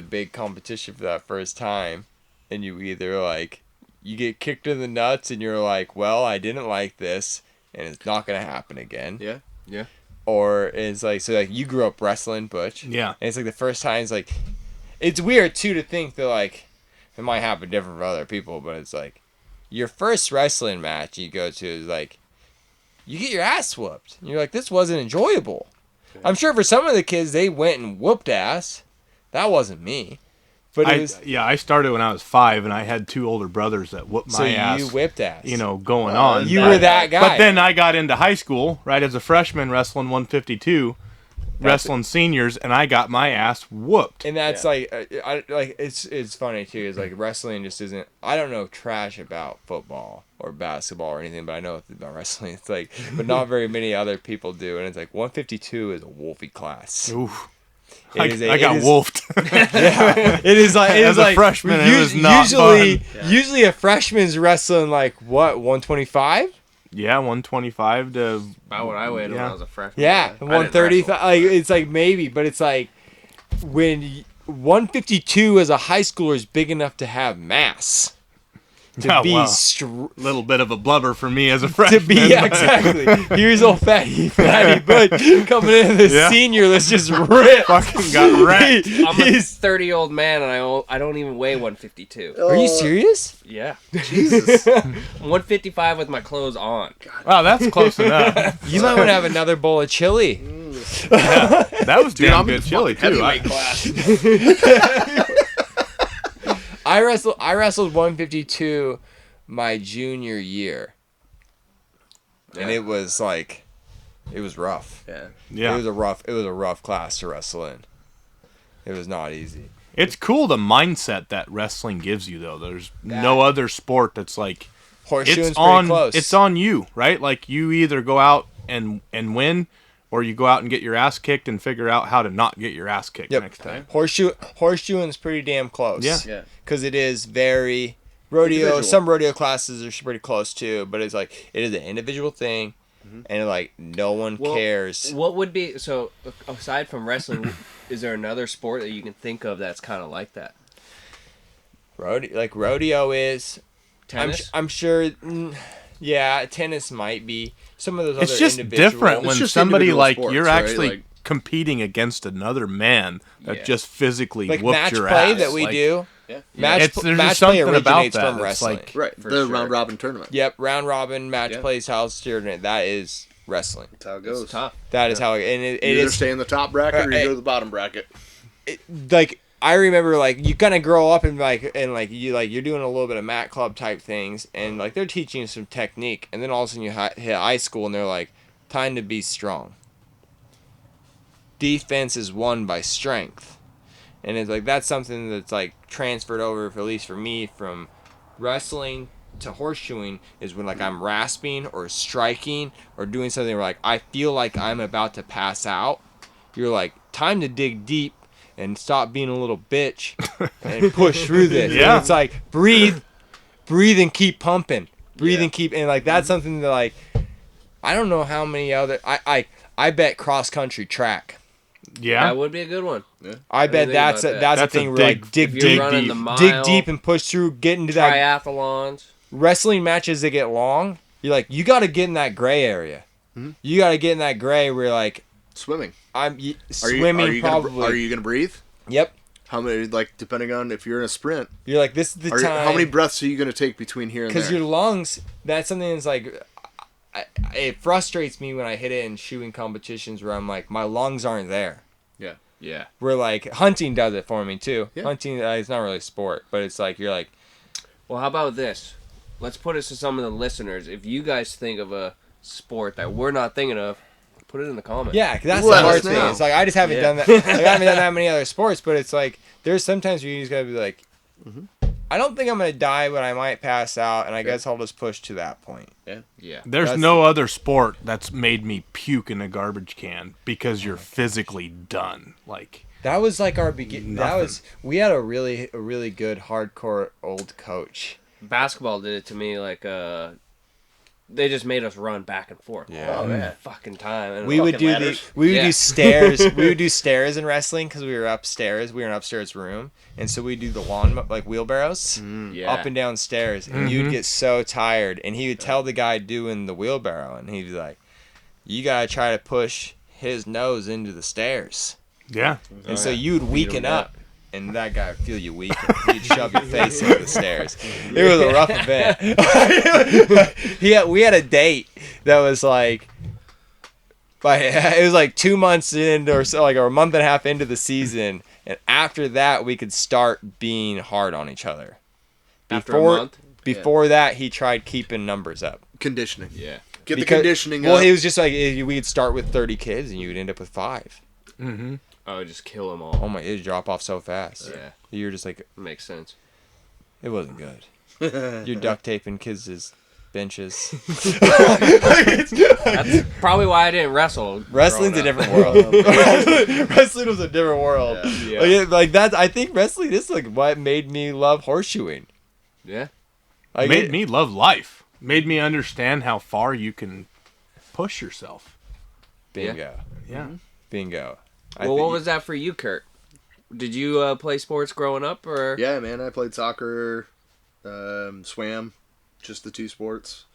big competition for that first time, and you either like you get kicked in the nuts and you're like, well, I didn't like this and it's not gonna happen again. Yeah. Yeah. Or it's like, so like you grew up wrestling, Butch. Yeah. And it's like the first time, it's like, it's weird too to think that like it might happen different for other people, but it's like your first wrestling match you go to is like you get your ass whooped. And you're like, this wasn't enjoyable. I'm sure for some of the kids they went and whooped ass. That wasn't me. But it was, I started when I was 5, and I had 2 older brothers that whooped my so ass. you whipped ass. Going on. You were that guy. But then I got into high school, right, as a freshman wrestling 152, wrestling seniors, and I got my ass whooped. And that's like, it's funny too. Is like wrestling just isn't. I don't know trash about football or basketball or anything, but I know about wrestling. It's like, but not very many other people do. And it's like 152 is a wolfy class. Oof. It is I got wolfed. Yeah, it is like As a freshman, it was not fun. Usually a freshman's wrestling like what 125. Yeah, 125 to... About what I weighed when Yeah. I was a freshman. Yeah, I didn't 135. wrestle. Like it's like maybe, but it's like when 152 as a high schooler is big enough to have mass. To Oh, be wow. Little bit of a blubber for me as a freshman. to be exactly. Here's old fatty Butch coming in as a Yeah. senior. Let's just rip. Fucking got wrecked. I'm a He's- 30-year-old man, and I don't even weigh 152. Are you serious? Yeah, Jesus. 155 with my clothes on. Wow, that's close enough. You might want to have another bowl of chili. That was Dude, damn I'm in good the chili, fucking too. heavyweight class. I wrestled 152 my junior year, and it was like, it was rough. Yeah. Yeah. It was a rough class to wrestle in. It was not easy. It's cool the mindset that wrestling gives you, though. There's no other sport that's like... Horseshoeing's It's pretty on, close. it's on you, right? Like, you either go out and win, or you go out and get your ass kicked and figure out how to not get your ass kicked next time. Horseshoeing's pretty damn close. Yeah. Yeah. Because it is very rodeo. Individual. Some rodeo classes are pretty close too, but it's like it is an individual thing, and like no one cares. What would be so aside from wrestling? Is there another sport that you can think of that's kind of like that? Rodeo is. Tennis. I'm sure. Yeah, tennis might be. Some of those It's other just individual. different It's when just somebody individual like sports, you're right? actually Like- competing against another man that Yeah. just physically like whooped match your play ass. that we Like, do. Yeah. Match there's play just something about originates that. from It's wrestling. like- Right. For The sure. round robin tournament. Yep, round robin match Yeah. plays house tournament. That is wrestling. That's how it It's goes. tough. That is how it You either is. stay in the top bracket or you Hey. go to the bottom bracket. like I remember like you kind of grow up and you're doing a little bit of mat club type things and like they're teaching you some technique and then all of a sudden you hit high school and they're like time to be strong. Defense is won by strength, and it's like that's something that's like transferred over, at least for me, from wrestling to horseshoeing is when like I'm rasping or striking or doing something where like I feel like I'm about to pass out. You're like time to dig deep and stop being a little bitch and push through this. Yeah. And it's like breathe and keep pumping. And like that's something that like I don't know how many other I bet cross country track. Yeah. That would be a good one. Yeah. I bet that's a thing where like dig deep, dig deep and push through, get into that triathlons. Wrestling matches that get long. You're like you got to get in that gray area. Mm-hmm. You got to get in that gray where like swimming. Swimming probably. Are you gonna breathe? Yep. How many, like, depending on if you're in a sprint, you're like, this is the time. How many breaths are you gonna take between here and there? Because your lungs, that's something that's like, it frustrates me when I hit it in shooting competitions where I'm like, my lungs aren't there. Yeah. Yeah. Where like hunting does it for me too. Yeah. Hunting, it's not really a sport, but it's like you're like. Well, how about this? Let's put it to some of the listeners. If you guys think of a sport that we're not thinking of, put it in the comments. Yeah, cause that's Let the hard us thing. know. It's like I just haven't done that. Like, I haven't done that many other sports, but it's like there's sometimes where you just gotta be like, I don't think I'm gonna die, but I might pass out, and I guess I'll just push to that point. Yeah. There's no other sport that's made me puke in a garbage can because you're physically done. Like that was like our beginning. We had a really good hardcore old coach. Basketball did it to me like they just made us run back and forth. Yeah. all the fucking time. And We would do Yeah. stairs. We would do stairs in wrestling because we were upstairs. We were in an upstairs room, and so we do the lawn like wheelbarrows up and down stairs, and you'd get so tired. And he would tell the guy doing the wheelbarrow, and he'd be like, "You gotta try to push his nose into the stairs." yeah. And so you'd weaken up, and that guy would feel you weaken. He'd shove your face into the stairs. It was a rough event. We had a date that was like, it was like 2 months into or so, like or a month and a half into the season, and after that we could start being hard on each other. After a month? Before that, he tried keeping numbers up. Conditioning. Yeah. Get the conditioning Well, up. he was just like, we'd start with 30 kids, and you would end up with 5. Mm-hmm. Oh, just kill them all. Oh my, it'd drop off so fast. Yeah. You're just like, Makes sense. it wasn't good. You're duct taping kids' benches. That's probably why I didn't wrestle. Wrestling's a growing up. different world. Wrestling was a different world. Yeah. Like that, I think wrestling is like what made me love horseshoeing. Yeah. Like Made me love life. Made me understand how far you can push yourself. Bingo. Yeah. Bingo. Well, what was that for you, Kurt? Did you play sports growing up, or? Yeah, man. I played soccer, swam, just the 2 sports.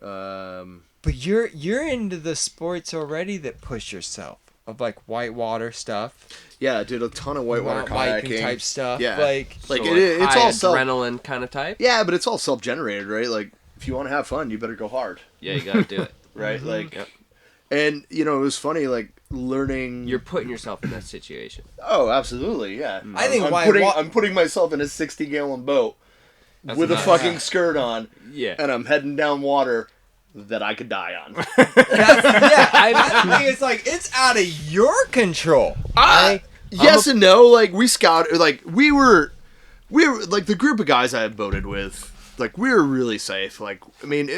But you're into the sports already that push yourself of like whitewater stuff. Yeah, I did a ton of whitewater biking kayaking type stuff. Yeah, Like So, it's high all self. adrenaline kind of type. Yeah, but it's all self-generated, right? Like if you want to have fun, you better go hard, Yeah, you gotta do it. right? Like, Yep. and it was funny, like learning. You're putting yourself in that situation. Oh, absolutely, yeah. I think I'm putting myself in a 60-gallon boat with a nice. fucking skirt on, Yeah. and I'm heading down water that I could die on. I think it's like it's out of your control. Yes and no. Like we scouted, like we were like the group of guys I boated with. Like we were really safe. Like I mean,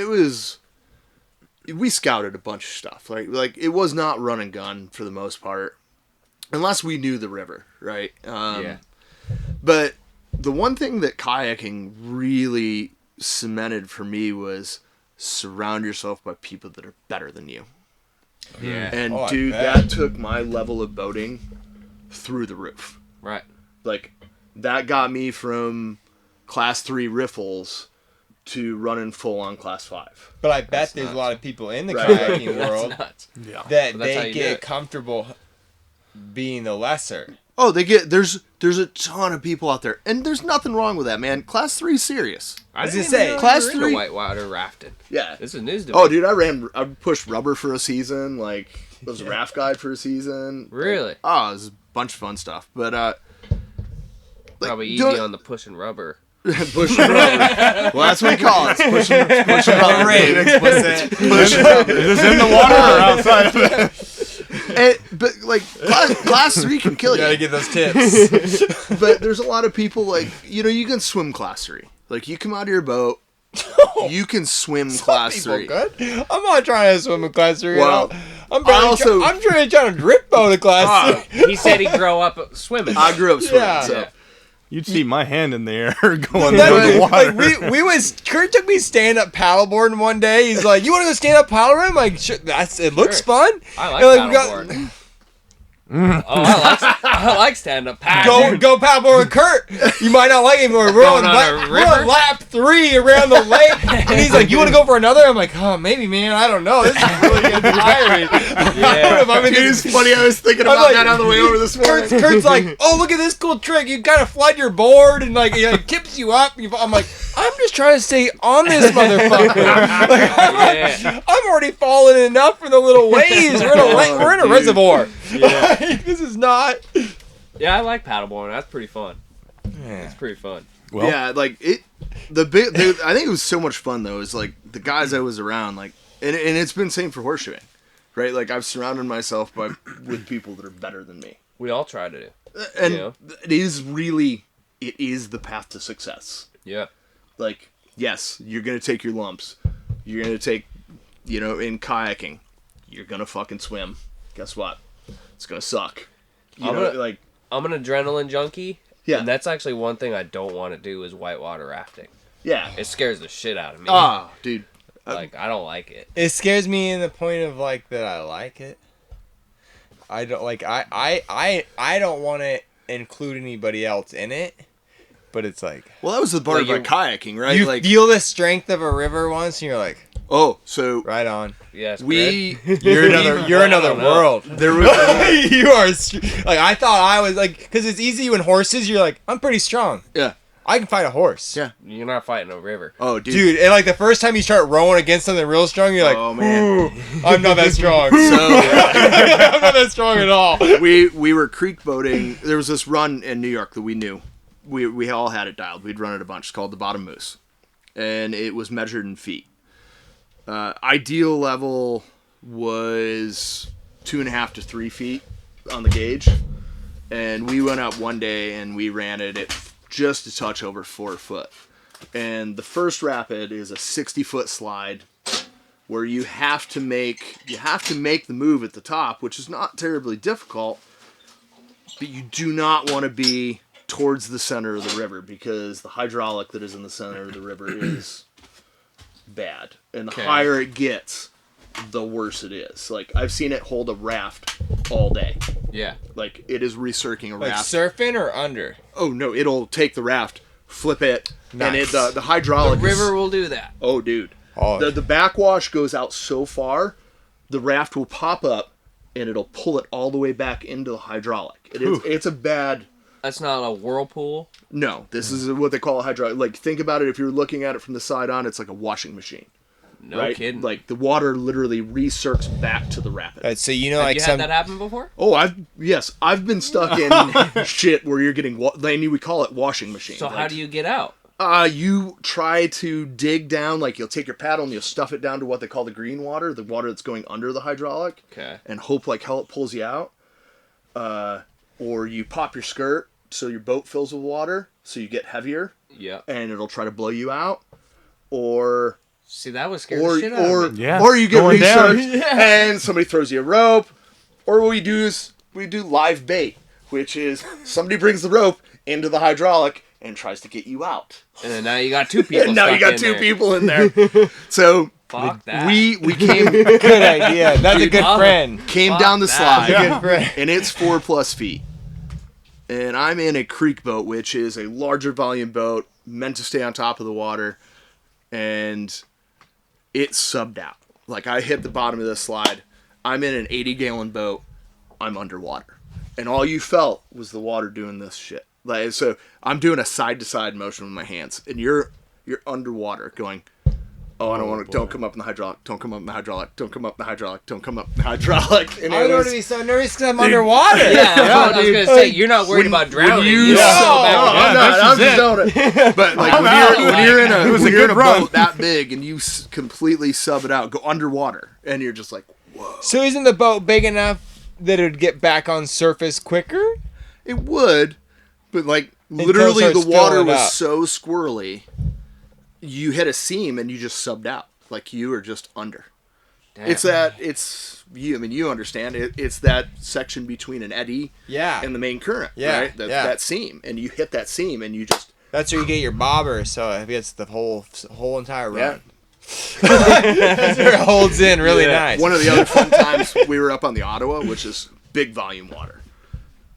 we scouted a bunch of stuff. Like it was not run and gun for the most part, unless we knew the river, right? Yeah. But the one thing that kayaking really cemented for me was surround yourself by people that are better than you. Yeah. And I dude, bet. that took my level of boating through the roof. Right. Like that got me from class 3 riffles to running full on class 5. But I bet there's nuts. a lot of people in the Right. kayaking That's world nuts. Yeah. that But that's how they you do get it. comfortable being the lesser. Oh, there's a ton of people out there, and there's nothing wrong with that, man. Class 3 is serious. I was didn't gonna even say, know class you were into 3 whitewater rafting. Yeah. This is news to Oh, me. dude, I pushed rubber for a season. Like, I was a raft guide for a season. Really? Oh, it was bunch of fun stuff. But Probably easy on the pushing rubber. pushing rubber. Well, that's what we call it. It's pushing rubber. Great, explicit. Pushing rubber. Is this in the water or outside of it? But like class 3 can kill You gotta you. get those tips. But there's a lot of people like you can swim class 3. Like you come out of your boat, you can swim class People 3. good. I'm not trying to swim in class 3 Well, at all. I'm trying to drip boat in class 3. He said he'd grow up swimming. I grew up swimming, Yeah. so You'd see my hand in the air going That- into the water. like Kurt took me stand up paddleboarding one day. He's like, "You want to go stand up paddleboarding?" I'm like, sure, it looks Sure. fun. I like And, we paddleboard. I like stand-up paddling. Go paddleboard with Kurt. You might not like it anymore. We're Going on a we're on river? lap 3 around the lake, and he's like, "You want to go for another?" I'm like, "Oh, maybe, man. I don't know. This is really getting tiring." Yeah. it's funny. I was thinking I'm about like- that on the way over this morning. Kurt's like, "Oh, look at this cool trick. You kind of flood your board and like it kips you up." I'm like, "I'm just trying to stay on this motherfucker. Yeah. I'm already falling enough for the little waves. We're in a dude. Yeah. reservoir. This is not." Yeah, I like paddleboarding. That's pretty fun. Yeah. It's pretty fun. Well, Yeah, like it. I think it was so much fun though. Is like the guys I was around, like, and it's been same for horseshoeing, right? Like I've surrounded myself with people that are better than me, We all try to do. and Yeah. it is the path to success. Yeah. Like, yes, you're gonna take your lumps. You're gonna take, in kayaking, you're gonna fucking swim. Guess what? It's gonna suck. I'm an adrenaline junkie. Yeah. And that's actually one thing I don't want to do is whitewater rafting. yeah. It scares the shit out of me. Dude. Like, I don't like it. It scares me in the point of like that I like it. I don't like I don't want to include anybody else in it, but it's like Well, that was the part Like of you- kayaking, right? you Like, feel the strength of a river once, and you're like, so right on. Yes. we You're another don't know. world. there was You are like I thought I was like because it's easy when horses. You're like I'm pretty strong. yeah. I can fight a horse. Yeah. You're not fighting a river. Oh, dude. Dude, and like the first time you start rowing against something real strong, you're like, Oh, man. "Ooh, I'm not that strong. So I'm not that strong at all." we were creek boating. There was this run in New York that we knew. We all had it dialed. We'd run it a bunch. It's called the Bottom Moose, and it was measured in feet. Ideal level was 2.5 to 3 feet on the gauge, and we went out one day and we ran it at just a touch over 4 foot. And the first rapid is a 60-foot slide where you have to make the move at the top, which is not terribly difficult, but you do not want to be towards the center of the river because the hydraulic that is in the center of the river is bad. And the Okay. higher it gets, the worse it is. Like, I've seen it hold a raft all day. Yeah. Like, it is recircling a Like raft. surfing or under? Oh, no, it'll take the raft, flip it, and Nice. the hydraulic The is- river will do that. Oh, dude. Oh. The backwash goes out so far, the raft will pop up, and it'll pull it all the way back into the hydraulic. It's a bad... That's not a whirlpool. No, this is what they call a hydraulic. Like, think about it. If you're looking at it from the side on, it's like a washing machine. No right? kidding. Like, the water literally recircs back to the rapid. So you know, Have like you some. had that happen before? Oh, I've been stuck in shit where you're getting, we call it washing machine. So how do you get out? You try to dig down, like you'll take your paddle and you'll stuff it down to what they call the green water, the water that's going under the hydraulic. Okay. And hope like hell it pulls you out. Or you pop your skirt so your boat fills with water, so you get heavier, Yeah. and it'll try to blow you out. Or See, that would scare the shit out of me. Yeah, or you get going down. researched and somebody throws you a rope. Or what we do is we do live bait, which is somebody brings the rope into the hydraulic and tries to get you out. And then now you got two people. And now you stuck got in two there. people in there. So Fuck that. we came Good idea. That's a good I'll- friend. came Fuck down the that. slide, Good friend. and it's 4+ feet. And I'm in a creek boat, which is a larger volume boat meant to stay on top of the water, and it's subbed out. Like, I hit the bottom of this slide. I'm in an 80-gallon boat. I'm underwater. And all you felt was the water doing this shit. Like, so I'm doing a side-to-side motion with my hands, and you're underwater going, Oh, I don't want to. Don't come up in the hydraulic. Don't come up in the hydraulic. Don't come up in the hydraulic. Don't come up in the hydraulic. And I would be so nervous because I'm underwater. Yeah, I was gonna say you're not worried about drowning. I'm not. I'm just doing it. But like when you're in a boat that big and you completely sub it out, go underwater, and you're just like, whoa. So isn't the boat big enough that it would get back on surface quicker? It would, but like Until literally it the starts water filling was up. so squirrely. You hit a seam and you just subbed out. Like you were just under. Damn. It's you. I mean, you understand it. It's that section between an eddy and the main current. Yeah, Right. That seam, and you hit that seam, and you just. That's where you get your bobber, so it gets the whole entire run. That's where it holds in really nice. One of the other fun times we were up on the Ottawa, which is big volume water.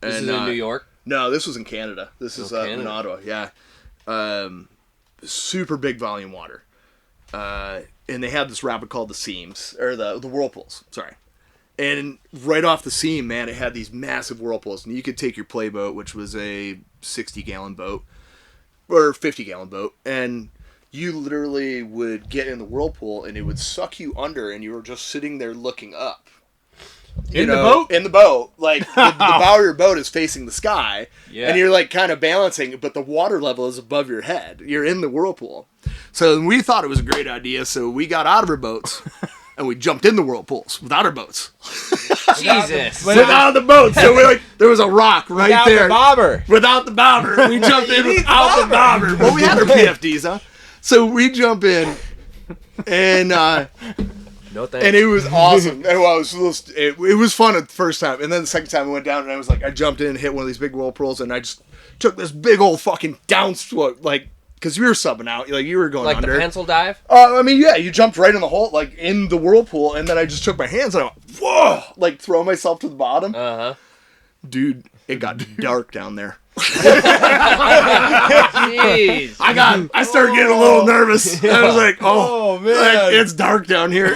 This is in New York? No, this was in Canada. This is in Ottawa. Yeah. Super big volume water. And they had this rapid called the seams, or the whirlpools, sorry. And right off the seam, man, it had these massive whirlpools. And you could take your playboat, which was a 60-gallon boat, or 50-gallon boat, and you literally would get in the whirlpool, and it would suck you under, and you were just sitting there looking up. In the boat? In the boat. Like, the bow of your boat is facing the sky, and you're, like, kind of balancing, but the water level is above your head. You're in the whirlpool. So we thought it was a great idea, so we got out of our boats, and we jumped in the whirlpools without our boats. Jesus. Without the boat. So we there was a rock right Without there. the bobber. Without the bobber. We jumped in without the bobber. Well, we had our PFDs, huh? So we jump in, and No thanks. and it was awesome. And it was fun at the first time, and then the second time we went down, and I was like, I jumped in and hit one of these big whirlpools, and I just took this big old fucking downstroke, like, because we were subbing out, like you were going like under. the pencil dive? I mean, yeah, you jumped right in the hole, like in the whirlpool, and then I just took my hands and I went, whoa, like throw myself to the bottom. Uh-huh. Dude, it got dark down there. Jeez. I started getting a little nervous. I was like, oh man. like, it's dark down here.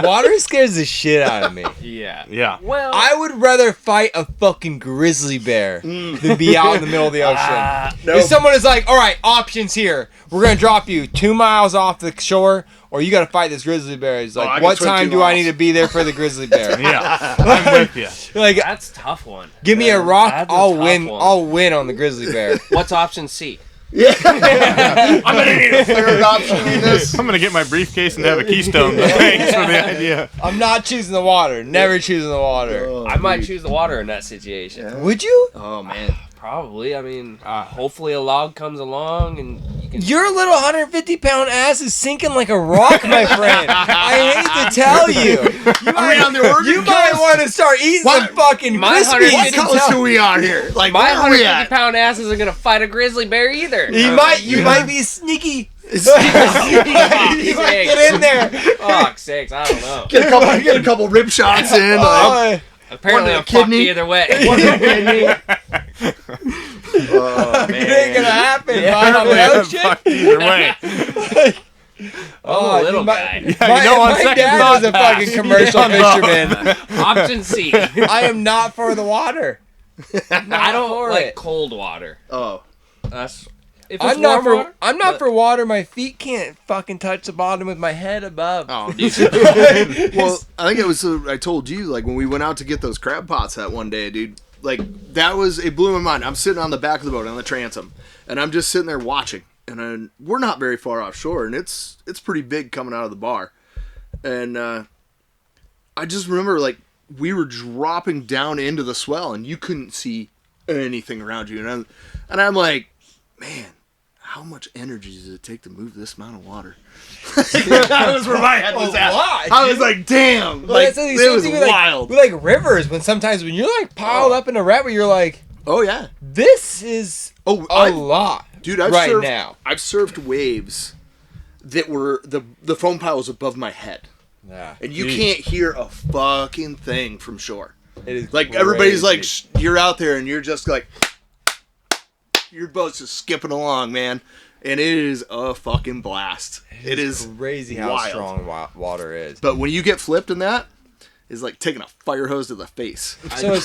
Water scares the shit out of me. Yeah. Yeah. Well, I would rather fight a fucking grizzly bear than be out in the middle of the ocean. Nope. If someone is like, all right, options here. We're going to drop you 2 miles off the shore, or you got to fight this grizzly bear. It's I like, can what swim time 2 do I miles. need to be there for the grizzly bear? Yeah. I'm with you. Like, that's a tough one. give me a rock, That's a I'll tough win. one. I'll win on the grizzly bear. What's option C? Yeah. I'm going to need a third option in this. I'm gonna get my briefcase and have a keystone. Thanks for the idea. I'm not choosing the water. Never choosing the water. I might choose the water in that situation. Would you? Oh, man. Probably. I mean, hopefully a log comes along and you can... Your little 150-pound ass is sinking like a rock, my friend. I hate to tell you. Are we on the Oregon You might coast? want to start eating What? some fucking My Krispies. What coast are we on here? Like, My where are we at? 150-pound ass isn't going to fight a grizzly bear either. You might be sneaky. You Sakes. might get in there. Fuck's sakes, I don't know. Get a couple rib shots in. Like, Apparently One I'm fucked kidney. either way. oh, It ain't gonna happen. Yeah, Right on the ocean. Fuck either way. I'm a little guy. Yeah, you know, on my second dad thought, was a pass. fucking commercial fisherman. Option C. I am not for the water. I don't for like it. cold water. Oh. That's... If it's I'm not warm for water, I'm not for water. My feet can't fucking touch the bottom with my head above. Oh, dude. Well, I think it was. I told you, like, when we went out to get those crab pots that one day, dude. Like, it blew my mind. I'm sitting on the back of the boat on the transom, and I'm just sitting there watching. And we're not very far offshore, and it's pretty big coming out of the bar. And I just remember, like, we were dropping down into the swell, and you couldn't see anything around you. And I'm like, man, how much energy does it take to move this amount of water? That was where my head was at. I was like, damn. Well, Like, that's the it same was thing with, wild. Like, with like rivers, when sometimes when you're like piled up in a river, you're like, Oh, yeah. this is a lot. Dude, I've right surfed, now. I've surfed waves that were, the foam pile was above my head. Yeah. And you can't hear a fucking thing from shore. It is Like, crazy. everybody's like, you're out there and you're just like, your boat's just skipping along, man. And it is a fucking blast. It is crazy how wild. strong water is. But when you get flipped in that, it's like taking a fire hose to the face. So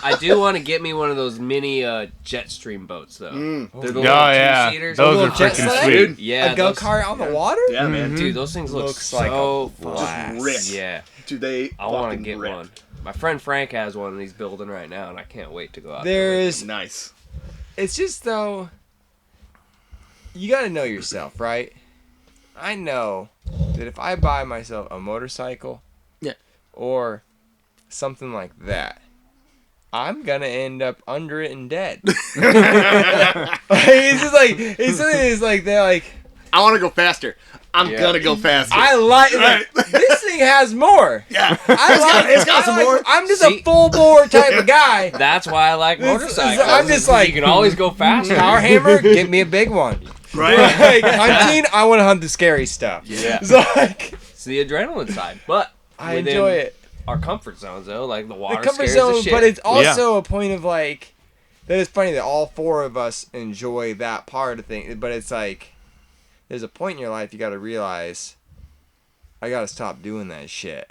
I do want to get me one of those mini jet stream boats though. They're the little yeah. two-seaters. Those are jet freaking sled? sweet. Yeah, A go-kart on the water? Yeah, man. Dude, those things look Looks like so a fun. blast. Just rip. Yeah, Dude, they I want to fucking get rip. one. My friend Frank has one, and he's building right now, and I can't wait to go out There's, Nice. it's just though, you gotta know yourself, right? I know that if I buy myself a motorcycle, or something like that, I'm gonna end up under it and dead. It's just like it's like they're like, I want to go faster. I'm Yeah. gonna go faster. I like this thing has more. yeah. It's got some more. I'm just See? a full bore type of guy. That's why I like motorcycles. I'm just like, you can always go faster. Power hammer, get me a big one. Right. Like, hunting, I want to hunt the scary stuff. Yeah. So like, It's the adrenaline side, but I within enjoy it. Our comfort zones though, like the The water comfort scares the zone, shit. but it's also a point of like, that is funny that all four of us enjoy that part of things. But it's like, there's a point in your life you got to realize, I got to stop doing that shit.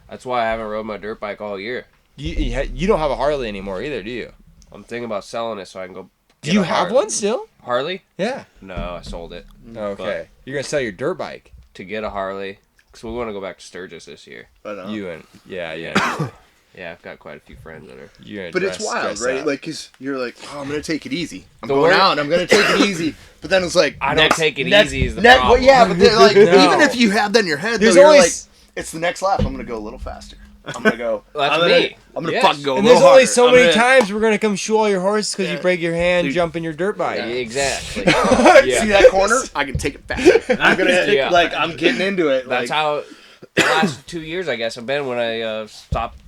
That's why I haven't rode my dirt bike all year. You don't have a Harley anymore either, do you? I'm thinking about selling it so I can go. Do get you a have Harley. one still? Harley? Yeah. No, I sold it. Okay. You're gonna sell your dirt bike. To get a Harley, because we want to go back to Sturgis this year. You and yeah. Yeah, I've got quite a few friends that are. You're gonna But it's dress- wild, dress right? up. Like, cause you're like, oh, I'm gonna take it easy. I'm The going word- out and I'm gonna take it easy. But then it's like, I don't take it easy is the Well, problem. yeah, but then, like, No. even if you have that in your head, There's though, you're only like, s- it's the next lap. I'm gonna go a little faster. I'm gonna go. That's I'm gonna, me. I'm gonna Yes. fucking go a and little there's only harder. so I'm many gonna- times we're gonna come shoe all your horses because you Yeah. break your hand Dude. jumping your dirt bike. Exactly. See that corner? I can take it faster. I'm gonna Yeah. like I'm getting into it. That's like, how the last 2 years, I guess, have been when I stopped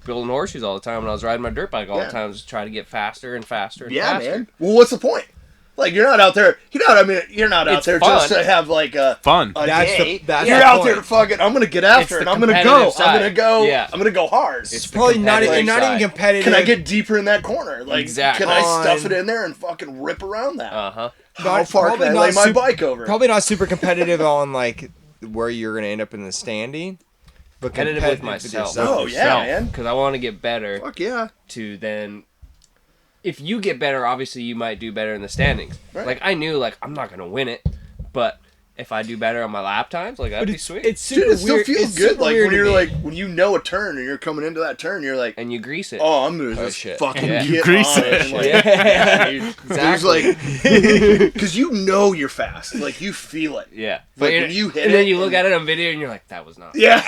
building horseshoes all the time when I was riding my dirt bike all Yeah. the time. Just try to get faster and faster and yeah, faster. man. Well, what's the point? Like, you're not out there. You know what I mean? You're not out It's there fun. just to have like a Fun. That's day. that's You're the out there to point. fucking. I'm gonna get after It's it. the I'm gonna go. competitive I'm gonna side. go. Yeah. I'm gonna go hard. It's the Probably not. You're competitive not even side. competitive. Can I get deeper in that corner? Like, Exactly. can I stuff On- it in there and fucking rip around that? Uh-huh. How not- far probably can I not lay my super- bike over? Probably not super competitive on like where you're gonna end up in the standing, but Competitive with competitive myself. Oh yeah, yourself. man. Because I want to get better Fuck yeah. to then... If you get better, obviously you might do better in the standings. Right. Like, I knew, like, I'm not going to win it, but if I do better on my lap times, like, that'd be sweet. It's super Dude, it still weird. feels It's good. super Like weird when to you're me. like when you know a turn and you're coming into that turn, you're like, and you grease it. oh, I'm gonna just shit. fucking Yeah. get You grease on it. and, like, Yeah. dude. Exactly. There's like, because you know you're fast, like you feel it. Yeah. Like, But when you hit and then it you look and- at it on video and you're like, that was not. Yeah.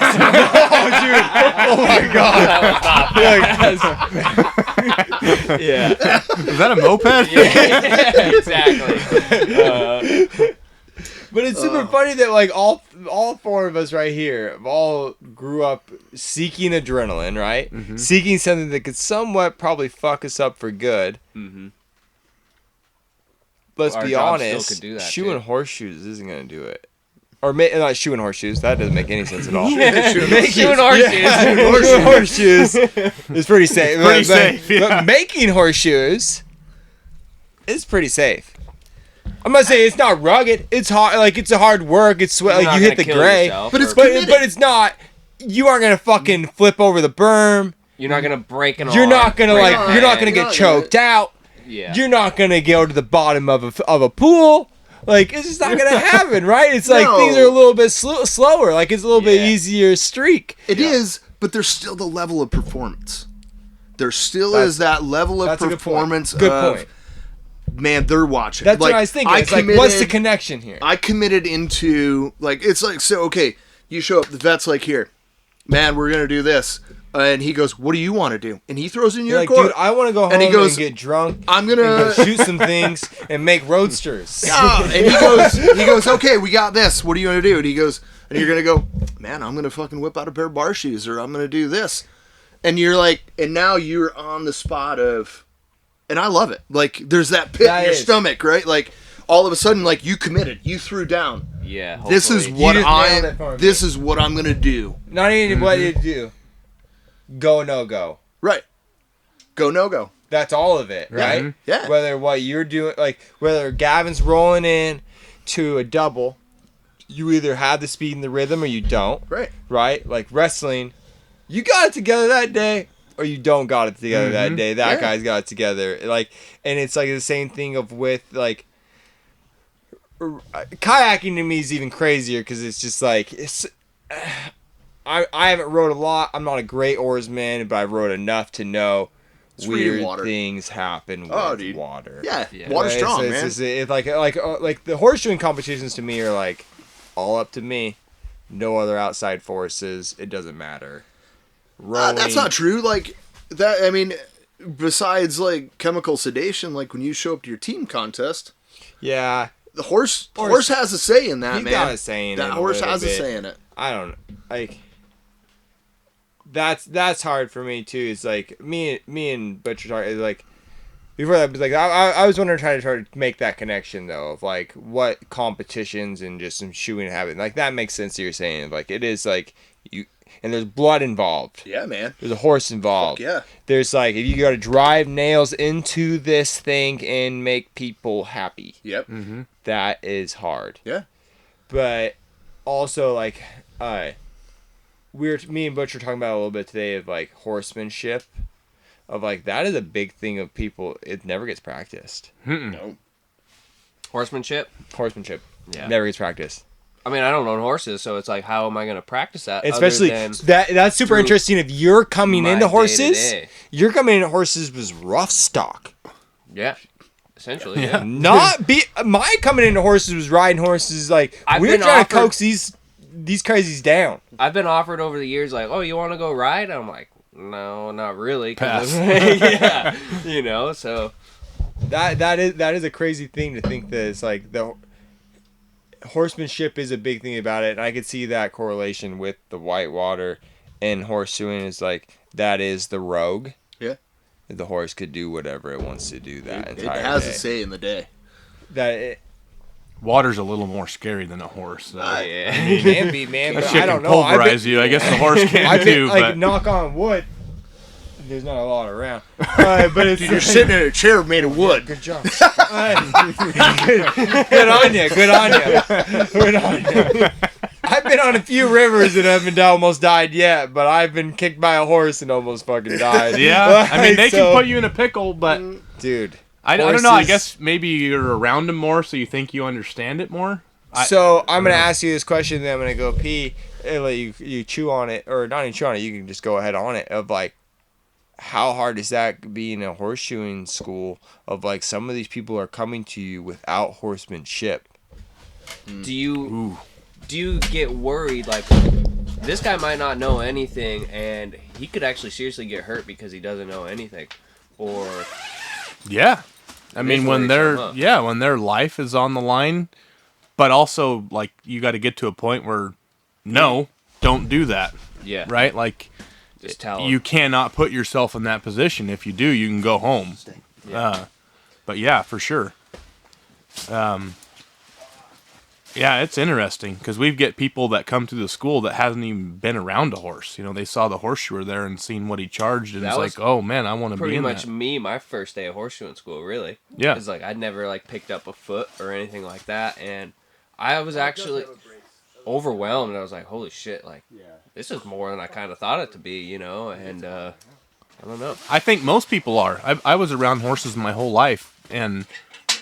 Oh my god! That was not. Yeah. Is that a moped? Yeah, exactly. But it's super funny that like all four of us right here have all grew up seeking adrenaline, right? Seeking something that could somewhat probably fuck us up for good. Mhm. Let's Our be job still honest, could do that, shoeing too. horseshoes isn't gonna do it. Or not shoeing horseshoes. That doesn't make any sense at all. Shoeing horseshoes. Shoeing horseshoes is pretty safe. Pretty safe, yeah. But making horseshoes is pretty safe. I'm not saying it's not rugged. It's hard. Like it's a hard work. It's You're like not you hit gonna the kill gray, yourself But it's or- but committed. it's not. You aren't gonna fucking flip over the berm. You're not gonna break an You're arm, not gonna break like. a You're not leg. gonna You're get not choked out. Yeah. You're not gonna go to the bottom of a pool. Like it's just not gonna happen, right? It's like No. things are a little bit slower. Like it's a little bit Yeah. easier streak. It is, but there's still the level of performance. There still That's- is that level of That's a good point. performance. Good of, point. Man, they're watching. That's like, what I was thinking. It's like, what's the connection here? I committed into like it's like so. Okay, you show up. The vet's like, here, man, we're gonna do this, and he goes, "What do you want to do?" And he throws in You're your like, court. dude, I want to go home And he goes, and get drunk. I'm And go gonna. shoot some things and make roadsters. Ah, and he goes, okay, we got this. What are you gonna do? And he goes, and you're gonna go, man, I'm gonna fucking whip out a pair of bar shoes, or I'm gonna do this. And you're like, and now you're on the spot of, and I love it. Like, there's that pit That in your is. stomach, right? Like, all of a sudden, like you committed, you threw down. Yeah. This is hopefully. what just nailed it for me. this is what I'm gonna do. Not even what you do. Go no go. Right. Go no go. That's all of it, right? Mhm. Yeah. Whether what you're doing, like whether Gavin's rolling in to a double, you either have the speed and the rhythm or you don't, Right. right? Like wrestling, you got it together that day. or you don't got it together that day. That Yeah. guy's got it together. Like, and it's like the same thing of with like kayaking to me is even crazier because it's just like I haven't rowed a lot. I'm not a great oarsman, but I've rowed enough to know It's reading weird water. things happen Oh, with dude. water. Yeah, Yeah. water's It's- strong, it's man. just- it's like the horseshoeing competitions to me are like all up to me. No other outside forces. It doesn't matter. That's not true. Like that. I mean, besides like chemical sedation, like when you show up to your team contest, Yeah, the horse has a say in that, he's man. got a say in it. That a horse little has a bit. say in it. I don't like. That's hard for me too. It's like me and Butch are talking. Like before that, like I was wondering trying to make that connection though of like what competitions and just some shoeing happen. Like that makes sense. That you're saying like it is like you and there's blood involved. Yeah, man. There's a horse involved. Fuck yeah. There's like if you got to drive nails into this thing and make people happy. Yep. That is hard. Yeah. But also like me and Butch were talking about a little bit today of like horsemanship of like that is a big thing of people. It never gets practiced. No. Horsemanship. Horsemanship Yeah. never gets practiced. I mean, I don't own horses, so it's like, how am I going to practice that? Especially other than that's super through interesting. If you're coming my into horses, day-to-day? you're coming into horses with rough stock. Yeah, essentially. Yeah. Not be my coming into horses was riding horses like I've we're been trying offered- to coax these crazies down. I've been offered over the years, like, oh, you want to go ride? I'm like, no, not really. 'cause Pass. yeah, so That is a crazy thing to think that it's like the horsemanship is a big thing about it, and I could see that correlation with the whitewater and horseshoeing is like that is the rogue. Yeah. The horse could do whatever it wants to do that It entire has day. a say in the day. Water's a little more scary than a horse. So. yeah. Can be, man, That but shit I don't can know. pulverize you. I guess the horse can I've been too. like But knock on wood. There's not a lot around, but it's Dude, you're sitting in a chair made of wood. Good job. Good on you. Good on you. Good on you. I've been on a few rivers and haven't almost died yet, but I've been kicked by a horse and almost fucking died. yeah, I mean they So- can put you in a pickle, but dude. I don't know. I horses- guess maybe you're around them more, so you think you understand it more. So I'm gonna ask you this question, then I'm gonna go pee and let you chew on it, or not even chew on it. You can just go ahead on it. Of like, how hard is that being a horseshoeing school? Of like, some of these people are coming to you without horsemanship. Do you Ooh. do you get worried, like, this guy might not know anything, and he could actually seriously get hurt because he doesn't know anything, or Yeah, I It mean is when worrisome, huh? when their life is on the line, but also like you got to get to a point where no, don't do that, yeah, right? Like just tell you him. cannot put yourself in that position. If you do, you can go home. But yeah, for sure. Yeah, it's interesting because we get people that come to the school that hasn't even been around a horse. You know, they saw the horseshoer there and seen what he charged, and That it's was like, oh man, I want to be Pretty in much that. me, my first day of horseshoeing school, really. Yeah. It's like I'd never like picked up a foot or anything like that, and I was actually overwhelmed. I was like, holy shit, like this is more than I kind of thought it to be, and I don't know. I think most people are. I was around horses my whole life, and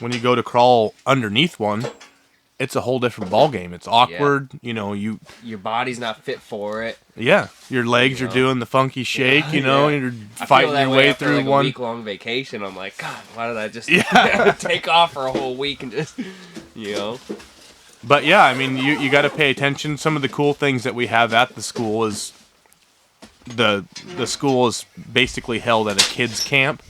when you go to crawl underneath one, it's a whole different ball game. It's awkward, You Your body's not fit for it. your legs are doing the funky shake. You're I fighting feel that your way way after, through like, one. a week-long vacation. I'm like, God, why did I just Yeah. take off for a whole week and just, But yeah, I mean, you got to pay attention. Some of the cool things that we have at the school is the school is basically held at a kids camp.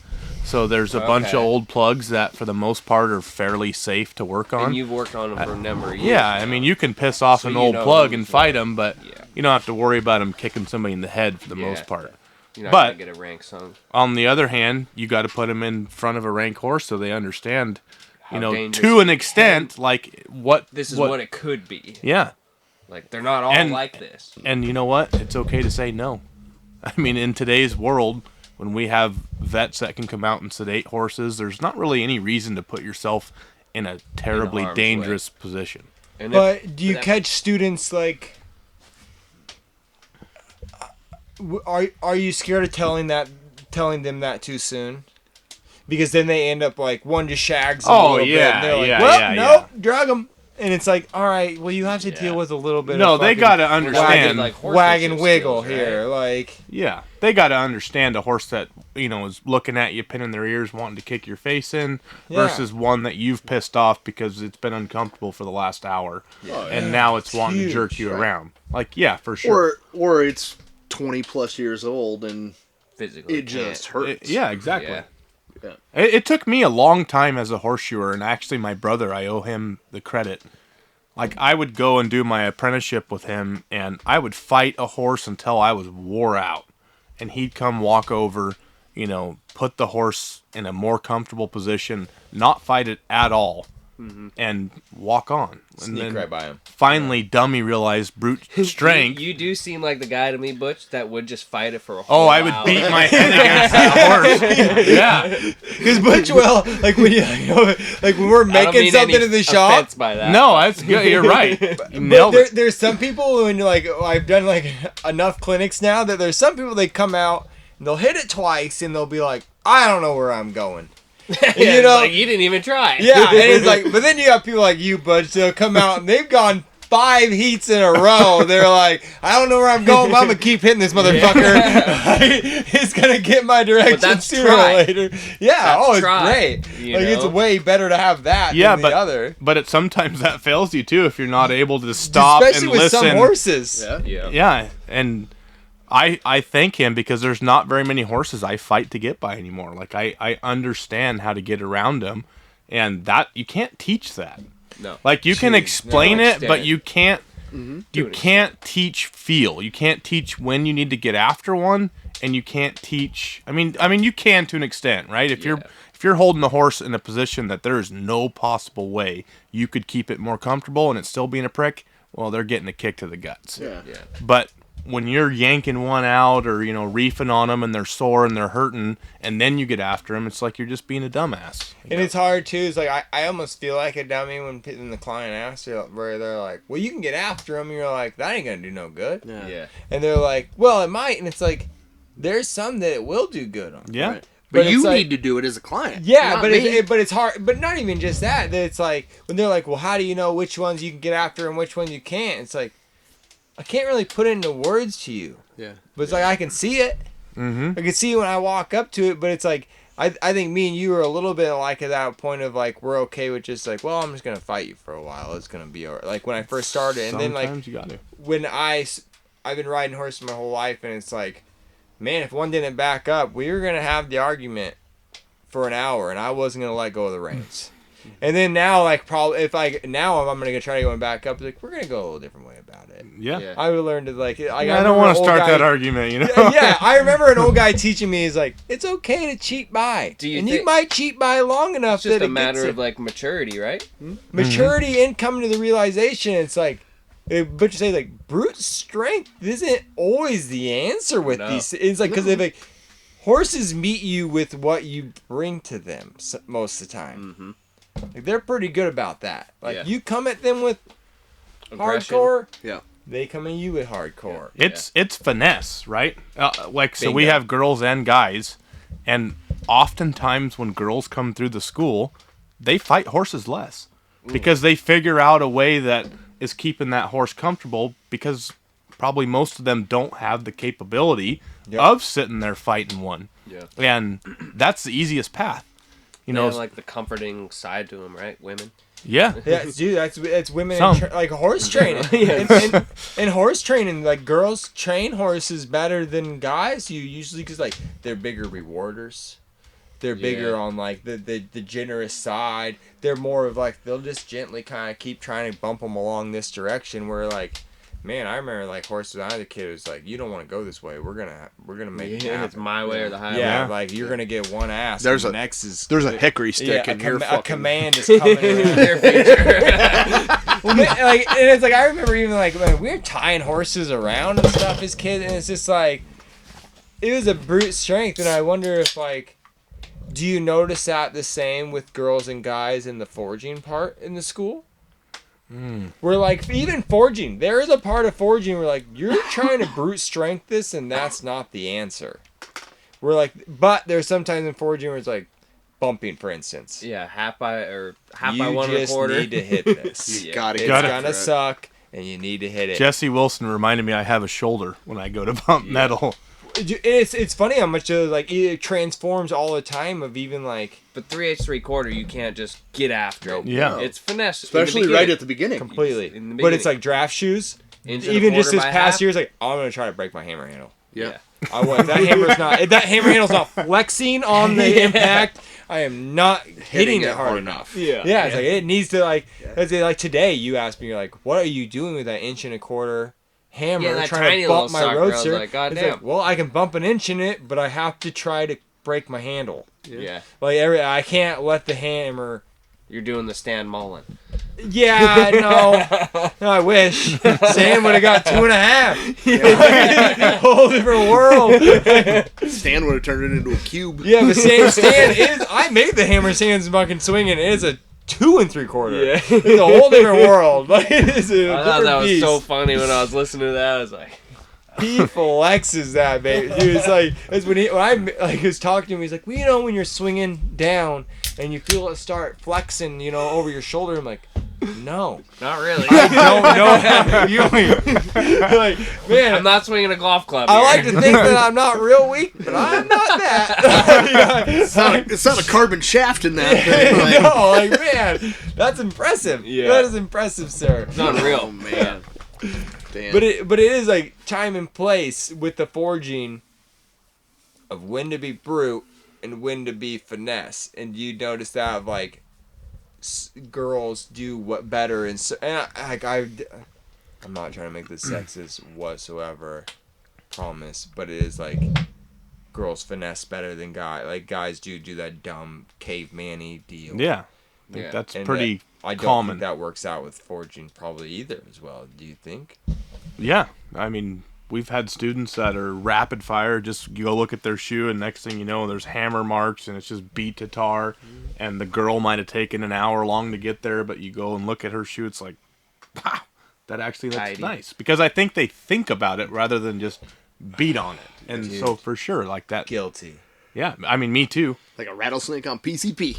So there's a bunch of Okay. old plugs that, for the most part, are fairly safe to work on. And you've worked on them for a number of years. Yeah, I mean, you can piss off So an you old know plug who's and fight what. them, but Yeah. you don't have to worry about them kicking somebody in the head for the Yeah. most part. You're not but- going to get a rank song. On the other hand, you got to put them in front of a rank horse so they understand, How to dangerous an extent, like what This is what it could be. Yeah, Like, they're not all And- like this. and you know what? It's okay to say no. I mean, in today's world, when we have vets that can come out and sedate horses, there's not really any reason to put yourself in a terribly harm's dangerous position. And But do you that- catch students like? Are you scared of telling them that too soon? Because then they end up like one just shags them a little bit, and they're like, well, nope, drug them. And it's like, all right, well, you have to deal with a little bit No, of they got to understand. Wag and wiggle skills, here. right? Like, Yeah, they got to understand a horse that, is looking at you, pinning their ears, wanting to kick your face in, versus one that you've pissed off because it's been uncomfortable for the last hour. Yeah. And now it's wanting to jerk you around. Like, yeah, for sure. Or it's 20 plus years old and Physically, it just hurts. Yeah, exactly. Yeah. Yeah. It took me a long time as a horseshoer, and actually my brother, I owe him the credit. Like, I would go and do my apprenticeship with him, and I would fight a horse until I was wore out. And he'd come walk over, put the horse in a more comfortable position, not fight it at all, and walk on. And sneak right by him. Finally, Dummy realized brute strength. You do seem like the guy to me, Butch, that would just fight it for a whole Oh, I would hour. beat my head against that horse. Yeah. Because Butch will, like when like when we're I don't making mean something any in the shop. offense by that. No, that's good. You're right. You But nailed it. there's some people when like I've done like enough clinics now that there's some people they come out and they'll hit it twice and they'll be like, I don't know where I'm going. Yeah, like, you didn't even try. Yeah, and it's like, but then you got people like you, Butch, they'll come out and they've gone 5 heats in a row. They're like, I don't know where I'm going, but I'm gonna keep hitting this motherfucker. It's gonna get my direction that's sooner try. or later. Yeah, That's it's try, great. you Like it's know? way better to have that Yeah, than but the other. but sometimes that fails you too if you're not able to stop Especially and with listen. some horses. Yeah. Yeah. Yeah, and I thank him because there's not very many horses I fight to get by anymore. Like I understand how to get around them, and that you can't teach that. No. Like you can Jeez, explain no it, but extent. you can't. You can't teach feel. You can't teach when you need to get after one, and you can't teach. I mean, you can to an extent, right? If you're holding the horse in a position that there is no possible way you could keep it more comfortable and it still being a prick, well, they're getting a kick to the guts. Yeah. Yeah. But when you're yanking one out or reefing on them and they're sore and they're hurting, and then you get after them, it's like you're just being a dumbass. And it's hard too. It's like I almost feel like a dummy when the client asks you, where they're like, "Well, you can get after him." And you're like, "That ain't gonna do no good." Yeah. Yeah. And they're like, "Well, it might." And it's like, there's some that it will do good on. Yeah. Right. But you it's like- need to do it as a client. Yeah, not but me. but it's hard. But not even just that. That it's like when they're like, "Well, how do you know which ones you can get after and which ones you can't?" It's like I can't really put it into words to you. Yeah. But it's like I can see it. Mm-hmm. I can see it when I walk up to it. But it's like I think me and you are a little bit like at that point of like we're okay with just like, well, I'm just gonna fight you for a while. It's gonna be alright. Like when I first started, and then like Sometimes you got to. when I've been riding horses my whole life, and it's like, man, if one didn't back up, we were gonna have the argument for an hour, and I wasn't gonna let go of the reins. And then now, like probably if I'm gonna try to go back up, like we're gonna go a little different way about it. Yeah. Yeah. I would learn to like. I don't want to start that argument, Yeah, I remember an old guy teaching me. He's like, it's okay to cheat by, Do you and think- you might cheat by long enough It's just that a it matter gets of like maturity, right? maturity and coming to the realization. It's like, but you say like brute strength isn't always the answer with No. these. It's like because like horses meet you with what you bring to them most of the time. Like they're pretty good about that. Like Yeah. you come at them with Aggression. hardcore, Yeah. they come at you with hardcore. It's finesse, right? So we Bingo. have girls and guys, and oftentimes when girls come through the school, they fight horses less because they figure out a way that is keeping that horse comfortable because probably most of them don't have the capability of sitting there fighting one. Yeah. And that's the easiest path. You They know, have like the comforting side to them, right? Women. yeah. Yeah, dude, it's women Some. in like horse training. And horse training, like girls train horses better than guys. You usually because like they're bigger rewarders. They're bigger Yeah. on like the generous side. They're more of like they'll just gently kind of keep trying to bump them along this direction. Where like, man, I remember like horses when I was a kid. It was like you don't want to go this way. We're gonna make it Yeah, happen. it's my way or the highway. Yeah, Yeah. like you're gonna get one ass. There's and a- the next is There's a hickory stick in your a fucking... command is coming around. Their feature. Well, man, like, and it's like I remember even like when we were tying horses around and stuff as kids, and it's just like it was a brute strength, and I wonder if like, do you notice that the same with girls and guys in the foraging part in the school? We're like, even forging, there is a part of forging where like, you're trying to brute strength this, and that's not the answer. We're like, but there's sometimes in forging where it's like, bumping, for instance. Yeah, half by 1 You just 1/4. need to hit this. You gotta It's get gonna suck, and you need to hit it. Jesse Wilson reminded me I have a shoulder when I go to bump metal. It's funny how much it transforms all the time of even like But 3/8 3/4, you can't just get after it. Yeah. It's finesse. Especially right at the beginning. completely. In the But it's beginning. like draft shoes. Inch and a Even just quarter this by past half. year, it's like I'm gonna try to break my hammer handle. Yeah. I was. If that hammer handle's not flexing on the impact, I am not hitting it hard enough. Yeah, it's like it needs to like. Like today, you asked me, you're like, "What are you doing with that 1 1/4 hammer Yeah, that trying tiny to little bump my sucker?" I was roadster?" like, "God It's damn." like, well, I can bump an inch in it, but I have to try to break my handle. Yeah. Like I can't let the hammer. You're doing the Stan Mullen. Yeah, no, I wish Sam would have got 2.5. Whole different world. Stan would have turned it into a cube. Yeah, but Stan is. I made the hammer Stan's fucking swinging. It is a 2 3/4. Yeah. It's a whole different world. Like it is a I thought different that was beast. so funny when I was listening to that. I was like, He flexes that, baby. Dude, it's like it's when I like was talking to him. He's like, well, you know, when you're swinging down and you feel it start flexing, you know, over your shoulder. I'm like, no, not really. I don't know how you're like, man, I'm not swinging a golf club. I here. like to think that I'm not real weak, but I'm not that. It's not a carbon shaft in that thing. Like, No, like man, that's impressive. Yeah. That is impressive, sir. It's unreal. oh man. Damn. But it is like time and place with the forging of when to be brute and when to be finesse. And you notice that of like girls do what better and I'm not trying to make this sexist whatsoever, promise, but it is like girls finesse better than guys. Like guys do that dumb caveman-y deal. Yeah. I think Yeah. that's And pretty I don't common. think that works out with forging probably either as well. Do you think? Yeah. I mean, we've had students that are rapid fire. Just you go look at their shoe, and next thing you know, there's hammer marks, and it's just beat to tar. And the girl might have taken an hour long to get there, but you go and look at her shoe, it's like, wow, that actually looks Tidy. nice. Because I think they think about it rather than just beat on it. And so for sure, like that. Guilty. Yeah. I mean, me too. like a rattlesnake on PCP.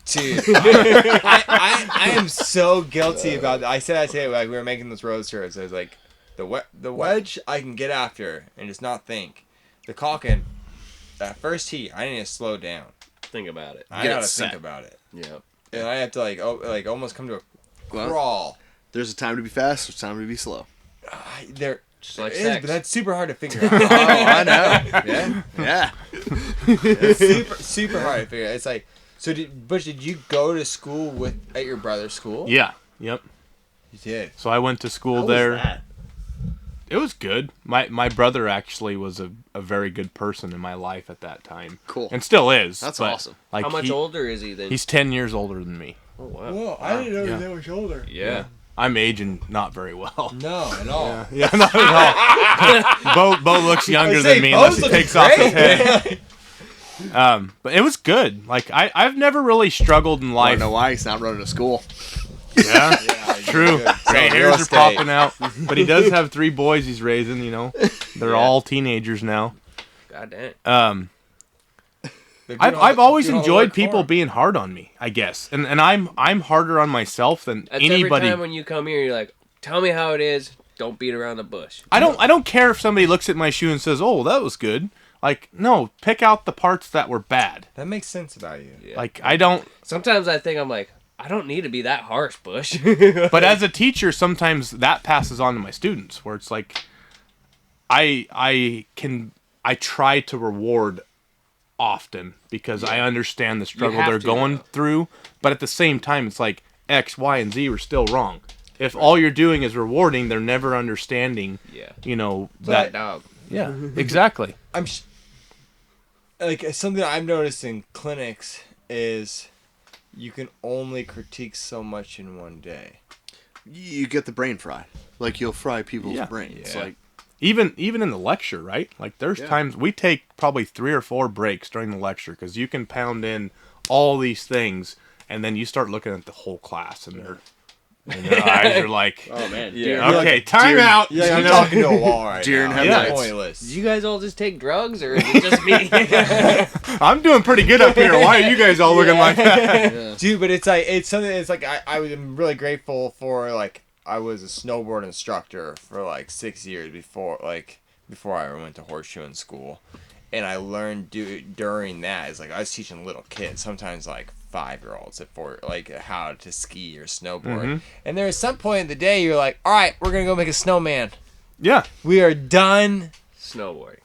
Dude, I am so guilty about that. I said like we were making those roadsters. I was like, the wedge I can get after and just not think. The caulking, that first heat, I need to slow down. Think about it. I Get it gotta set. think about it, Yeah. and I have to like almost come to a Well, crawl. there's a time to be fast. There's a time to be slow. There, Just like it is, sex. but that's super hard to figure out. Oh, I know. Yeah. Yeah. It's super hard to figure out. It's like, so Butch, did you go to school at your brother's school? Yeah. Yep. You did. So I went to school there. It was good. My brother actually was a very good person in my life at that time. Cool. And still is. That's but, awesome. Like How much older is he than? He's 10 years older than me. Oh wow. Whoa, I didn't know Yeah. that was older. Yeah. I'm aging not very well. No, at all. Yeah, not at all. Bo looks younger than me unless he takes off his head. But it was good. Like I've never really struggled in I life. don't know why he's not running to school. Yeah, true. Good. Gray So, real hairs are estate. popping out. But he does have 3 boys he's raising. You know, they're all teenagers now. God damn. I've always enjoyed people being hard on me, I guess, and I'm harder on myself than That's anybody. every time when you come here, you're like, tell me how it is. Don't beat around the bush. I don't care if somebody looks at my shoe and says, "Oh, that was good." Like, no, pick out the parts that were bad. That makes sense about you. Yeah. Like, I don't. Sometimes I think I'm like, I don't need to be that harsh, Bush. But as a teacher, sometimes that passes on to my students, where it's like, I try to reward often because I understand the struggle have they're to, going though. through, but at the same time, it's like X, Y, and Z were still wrong. If all you're doing is rewarding, they're never understanding. Yeah. You know That that. dog. Yeah, exactly. Like something I've noticed in clinics is you can only critique so much in one day. You get the brain fry. Like you'll fry people's Yeah. brains. Yeah. Like Even in the lecture, right? Like there's Yeah. times we take probably 3 or 4 breaks during the lecture because you can pound in all these things, and then you start looking at the whole class, and And their eyes are like, Oh man. Yeah. okay, time out. Yeah, I'm you know? talking to a wall right Deer in now. headlights. It's pointless. Did you guys all just take drugs, or is it just me? I'm doing pretty good up here. Why are you guys all looking like that? Yeah. Dude, but it's something. It's like I was really grateful for. Like, I was a snowboard instructor for like 6 years before I went to horseshoeing school, and I learned during that. It's like I was teaching little kids, sometimes like 5-year-olds how to ski or snowboard. And there was some point in the day you're like, all right, we're gonna go make a snowman. Yeah. We are done Snowboarding.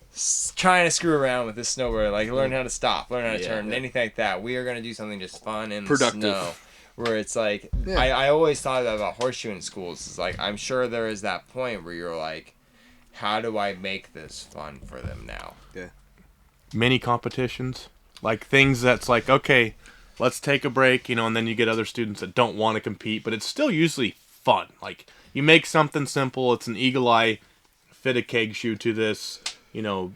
trying to screw around with this snowboard, like learn how to stop, learn how to turn, yeah. anything like that. We are gonna do something just fun and Productive. snow. Where it's like, Yeah. I always thought that about horseshoeing schools. It's like, I'm sure there is that point where you're like, how do I make this fun for them now? Mini competitions, like things that's like, okay, let's take a break, and then you get other students that don't want to compete, but it's still usually fun. Like, you make something simple. It's an eagle eye, fit a keg shoe to this, and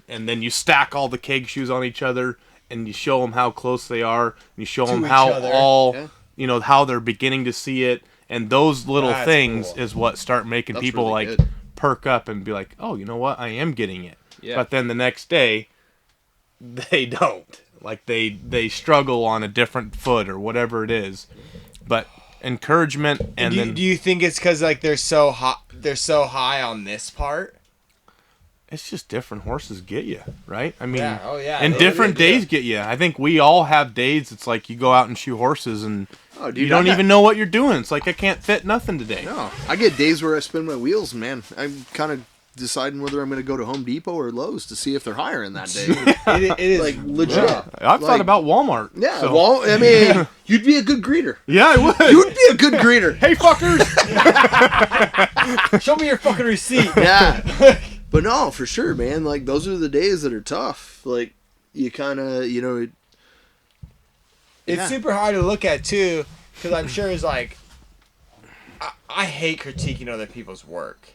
then you stack all the keg shoes on each other, and you show them how close they are, and you show them each how other. how they're beginning to see it, and those little That's things cool. is what start making That's people really like good. perk up and be like, oh, you know what, I am getting it. Yeah. But then the next day, they don't. Like they struggle on a different foot or whatever it is. But encouragement and then Do you think it's because like they're so high on this part? it's just different horses get you, right? I mean, Yeah. Oh yeah. and They- different they- days get you. I think we all have days. It's like you go out and shoe horses and Oh, dude, you don't I got- even know what you're doing. It's like I can't fit nothing today. No, I get days where I spin my wheels, man. I'm kind of deciding whether I'm going to go to Home Depot or Lowe's to see if they're hiring that day. It is Like legit. I've thought about Walmart. Yeah, so- well, I mean, you'd be a good greeter. yeah, I would. You'd be a good greeter. Hey, fuckers! Show me your fucking receipt. Yeah. But no, for sure, man. Like, those are the days that are tough. Like, you kind of, It's Yeah. super hard to look at too, because I'm sure it's like, I hate critiquing other people's work.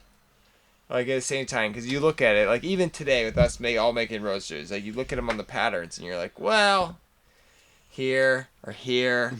Like at the same time, because you look at it, like even today with us all making roasters, like you look at them on the patterns and you're like, well, here or here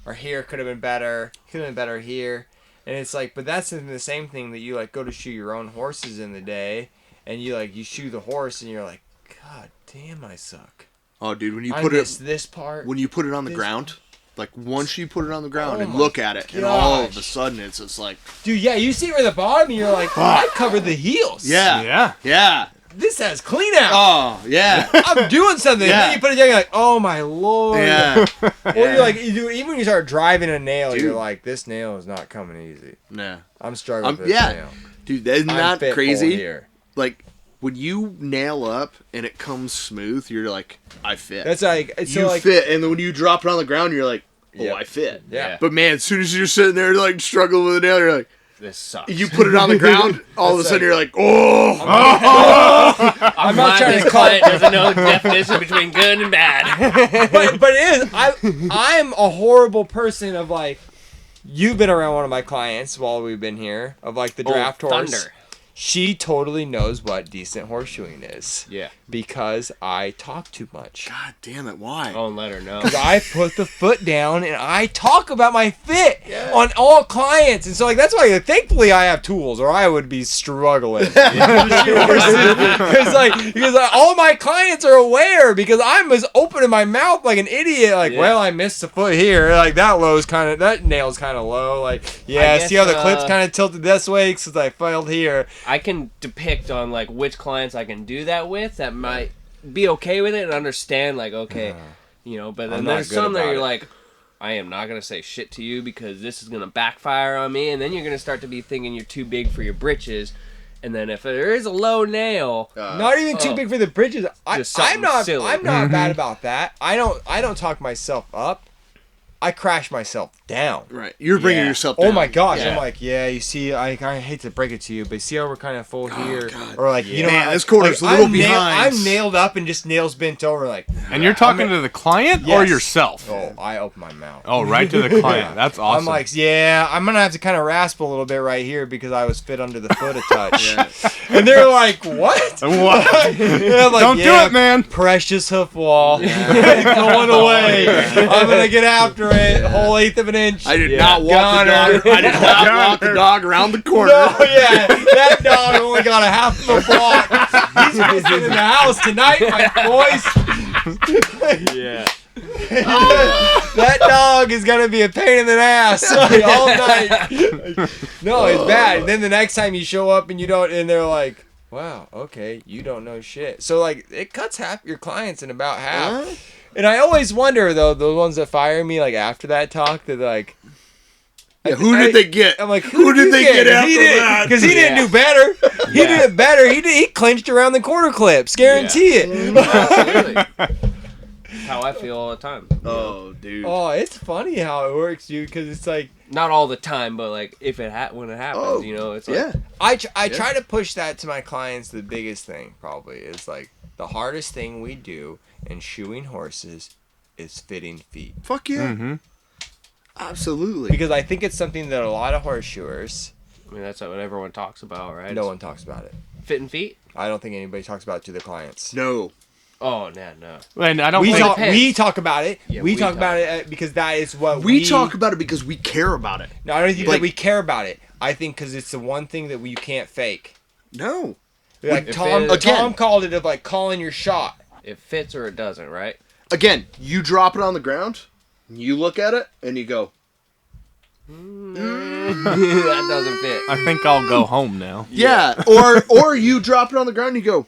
or here could have been better, could have been better here, and it's like, but that's the same thing that you like go to shoe your own horses in the day, and you shoe the horse and you're like, God damn, I suck. oh, dude, when you I put missed it, this part. when you put it on the this- ground, like once you put it on the ground Oh and my look at it, and all of a gosh. sudden it's just like, Dude, yeah, you see it at the bottom and you're like, I covered the heels. yeah, yeah. This has clean out. Oh, yeah. I'm doing something. Yeah. Then you put it down, you're like, oh my lord. Yeah. Or you're like, even when you start driving a nail, Dude. you're like, this nail is not coming easy. Nah. I'm struggling with this Yeah. nail. Dude, isn't I'm that fitful crazy? here. Like, when you nail up and it comes smooth, you're like, I fit. That's like, so you like, fit. And then when you drop it on the ground, you're like, oh, Yeah. I fit. yeah. But man, as soon as you're sitting there, like, struggling with a nail, you're like, This sucks. you put it on the ground, all of a That's sudden like- you're like, oh! I'm not glad trying this to client doesn't know the definition between good and bad. but it is. I'm a horrible person of like, you've been around one of my clients while we've been here, of like the draft horse. Thunder. She totally knows what decent horseshoeing is. Yeah. Because I talk too much. God damn it, why? Oh, and let her know. Because I put the foot down and I talk about my fit on all clients. And so, like, that's why, like, thankfully, I have tools or I would be struggling. Because all my clients are aware because I'm as open in my mouth like an idiot. Like, Yeah. well, I missed a foot here. Like, that nail's kind of low. Like, yeah, guess, see how the clip's kind of tilted this way because I failed here. I can depict on like which clients I can do that with that might be okay with it and understand like okay, but I'm then not there's good some that about you're it. like I am not gonna say shit to you because this is gonna backfire on me and then you're gonna start to be thinking you're too big for your britches and then if there is a low nail Not even too oh. big for the bridges. Just I'm something not. silly. I'm not bad about that. I don't talk myself up. I crash myself down. Right. You're bringing Yeah. yourself down. Oh my gosh! Yeah. I'm like, yeah. You see, I hate to break it to you, but see how we're kind of full here, God. or like, you know, Man, I- this quarter's like, a little I'm behind. I'm nailed up and just nails bent over. Like, And you're talking to the client or Yes. yourself? Oh, I open my mouth. Oh, right to the client. That's awesome. I'm like, yeah, I'm gonna have to kind of rasp a little bit right here because I was fit under the foot a touch. And they're like, what? What? And I'm like, Don't do yeah, it, man. Precious hoof wall. Going away. I'm gonna get after it. Whole eighth of an inch. I did not walk the Goner. dog. I did not walk the dog around the corner. No, yeah, that dog only got a half of a block. He's missing in the house tonight, my boys. Yeah. That dog is gonna be a pain in the ass all night. No, it's bad. Then the next time you show up and you don't, and they're like, "Wow, okay, you don't know shit." So like, it cuts half your clients in about half. And I always wonder though, the ones that fire me like after that talk, that like. Yeah, who did they get? I'm like, who did they get after that? Because he didn't do better. He did it better. He clinched around the quarter clips. Guarantee it. Absolutely. How I feel all the time. Oh, dude. Oh, it's funny how it works, dude. Because it's like Not all the time, but like if it when it happens, you know, it's like, Yeah. I try to push that to my clients. The biggest thing probably is like the hardest thing we do in shoeing horses is fitting feet. Fuck yeah. Mm-hmm. Absolutely. Because I think it's something that a lot of horseshoers, I mean, that's what everyone talks about, right? no one talks about it. Fitting feet? I don't think anybody talks about it to their clients. No. Oh, no. And I don't We think... talk, depends. we talk about it. Yeah, we we talk talk. about it because that is what We talk about it because we care about it. No, I don't think Like- that we care about it. I think because it's the one thing that you can't fake. No. Like If Tom, it- Tom called it of like calling your shot. It fits or it doesn't, right? Again, you drop it on the ground, you look at it, and you go, That doesn't fit. I think I'll go home now. yeah. Or you drop it on the ground and you go,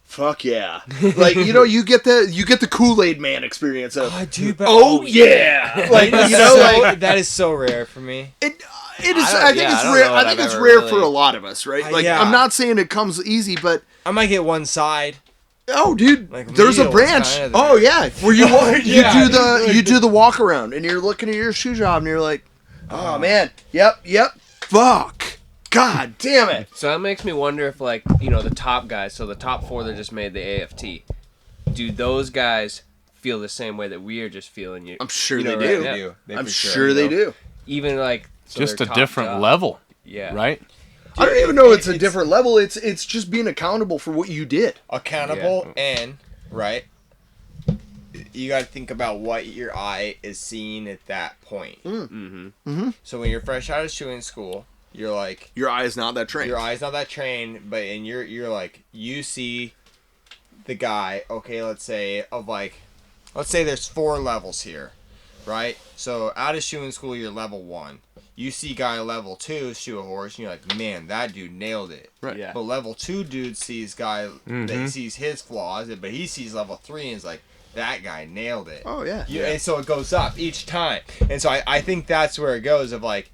fuck yeah. Like, you know, you get the Kool-Aid man experience of, Dude, but oh yeah. Like, you know, like, that is so rare for me. it is. I don't- I think yeah, I it's don't rare. know I that think I've it's ever rare really- for a lot of us, right? Like, yeah. I'm not saying it comes easy, but I might get one side. oh, dude, Like there's a meals, branch. kind of Oh there. yeah, where you Yeah. you do the walk around, and you're looking at your shoe job, and you're like, oh man, yep, fuck, god damn it. So that makes me wonder if, like, you know, the top guys, so the top four that just made the AFT, do those guys feel the same way that we are just feeling? You, I'm sure you they know, do. right now? They I'm for sure you they know. do. Even like so Just their a top different job. level, Yeah. right? I don't even know it's a it's- different level. It's just being accountable for what you did. Accountable and right. You got to think about what your eye is seeing at that point. Mm-hmm. So when you're fresh out of shoeing school, you're like, Your eye is not that trained. your eye's not that trained, but and you're like, you see the guy. Okay, let's say there's 4 levels here, right? So out of shoeing school, you're level 1. You see guy level 2 shoe a horse, and you're like, man, that dude nailed it. Right. Yeah. But level 2 dude sees guy that sees his flaws, but he sees level 3 and is like, that guy nailed it. Oh yeah. And so it goes up each time. And so I think that's where it goes of like,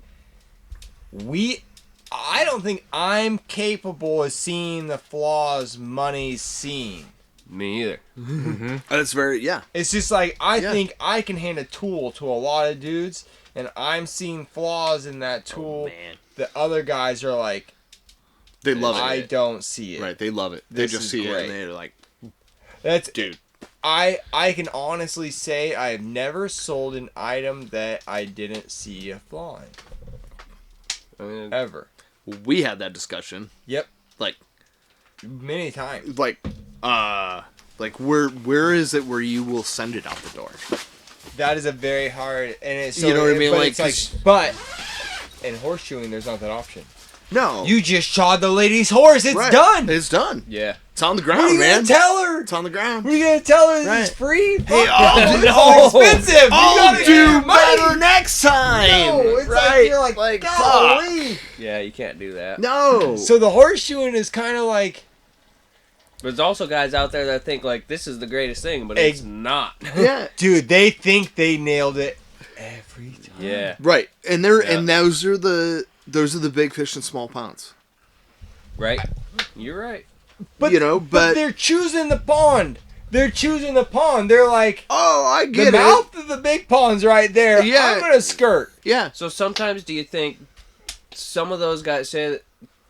I don't think I'm capable of seeing the flaws Money's seen. Me either. That's very yeah. It's just like, I Yeah. think I can hand a tool to a lot of dudes, and I'm seeing flaws in that tool that other guys are like, They love I it. don't see it. Right. They love it. They This just is see it great. and they're like, That's dude. I can honestly say I have never sold an item that I didn't see a flaw in. I mean, Ever. We had that discussion. Yep. Like Many times. like where is it where you will send it out the door? That is a very hard, and it's so, You know what I mean? But Like, it's like, 'cause- but in horseshoeing, there's not that option. No. You just shod the lady's horse. It's Right. done. It's done. yeah. It's on the What are ground, you man. gonna tell her? It's on the ground. What are you gonna tell her? This Right. is free? Hey, Fuck I'll that. do- It's so expensive. You I'll gotta do get your money. better next time. No, it's right? like you're like, fuck. golly. Yeah, you can't do that. No. So the horseshoeing is kind of like, There's also guys out there that think, like, this is the greatest thing, but it's not. yeah. dude, they think they nailed it every time. Yeah. Right. And those are the big fish in small ponds. Right? You're right. But You know, but- they're choosing the pond. They're choosing the pond. They're like, Oh, I the get it. mouth of the big pond's right there. Yeah. I'm gonna skirt. Yeah. So sometimes do you think some of those guys say that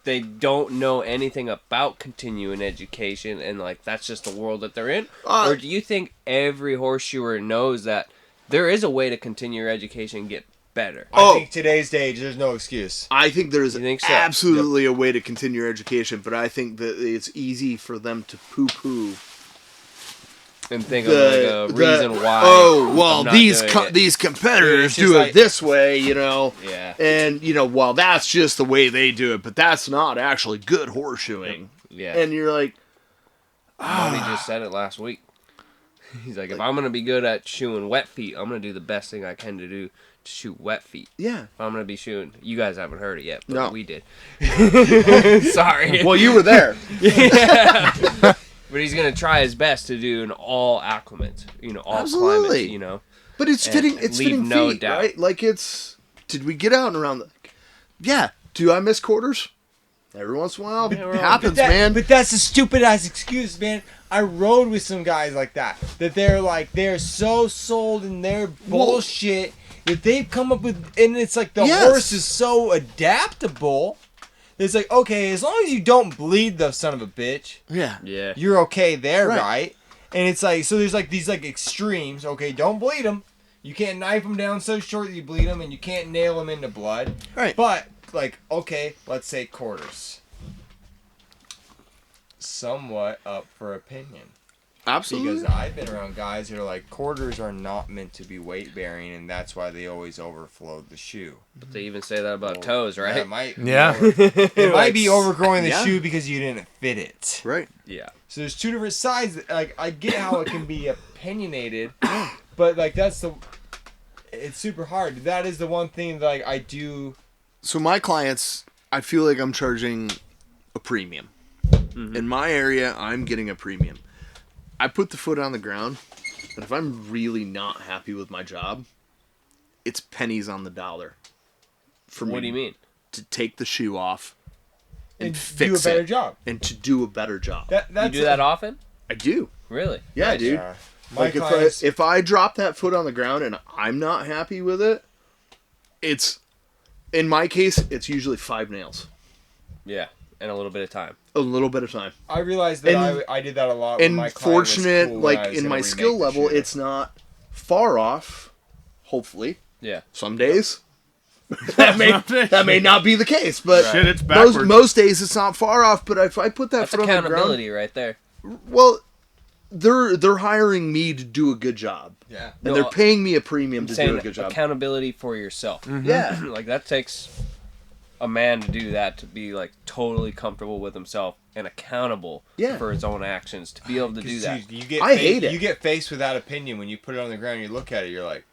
they don't know anything about continuing education, and like that's just the world that they're in? Or do you think every horseshoer knows that there is a way to continue your education and get better? I think today's age, there's no excuse. I think there's think so? absolutely a way to continue your education, but I think that it's easy for them to poo-poo And think of like a reason why. Oh, well, I'm not these doing it. these competitors Yeah, do like, it this way, you know. Yeah. And well, that's just the way they do it, but that's not actually good horseshoeing. Yeah. And you're like, Monty just said it last week. He's like, if I'm gonna be good at shoeing wet feet, I'm gonna do the best thing I can to do to shoot wet feet. yeah. If I'm gonna be shooting, you guys haven't heard it yet, but No. we did. Sorry. Well, you were there. But he's gonna try his best to do in all acclimates, all Absolutely. climates, But it's And fitting. It's leave fitting no feet, doubt. right? Like it's. Did we get out and around? Yeah. Do I miss quarters? Every once in a while, it happens, man. But that's a stupid ass excuse, man. I rode with some guys like that. That they're so sold in their bullshit that they've come up with, and it's like the Yes. horse is so adaptable. It's like, okay, as long as you don't bleed the son of a bitch, Yeah. Yeah. you're okay there, Right. right? And it's like, so there's like these like extremes. Okay, don't bleed them. You can't knife them down so short that you bleed them, and you can't nail them into blood. Right. But like, okay, let's say quarters. Somewhat up for opinion. Absolutely. Because I've been around guys that are like, quarters are not meant to be weight bearing, and that's why they always overflowed the shoe. But they even say that about toes, right? That might Yeah. it might be overgrowing the Yeah. shoe because you didn't fit it. Right. Yeah. So there's two different sides. Like, I get how it can be opinionated, but like it's super hard. That is the one thing that like I do. So my clients, I feel like I'm charging a premium. In my area, I'm getting a premium. I put the foot on the ground, and if I'm really not happy with my job, it's pennies on the dollar for me. What do you mean? To take the shoe off and And fix do a better it, job. and to do a better job. You That's do that often? I do. Really? Yeah, Nice. dude. My Like clients, if I drop that foot on the ground and I'm not happy with it, it's in my case it's usually 5 nails, Yeah. And a little bit of time. a little bit of time. I realized that and- I did that a lot. When And my client was fortunate, cool when I like was in gonna my skill remake the level, shoe. it's not far off. Hopefully, Yeah. some days that may not be the case, but Shit, it's backwards. most days it's not far off. But if I put that That's foot on the ground, accountability right there. well, they're hiring me to do a good job, Yeah. and No, they're paying me a premium to do Saying a good job. accountability for yourself. Yeah, Like that takes a man to do that, to be like totally comfortable with himself and accountable Yeah. for his own actions, to be able to do that. You get I hate it. You get faced with that opinion when you put it on the ground. You look at it. You're like,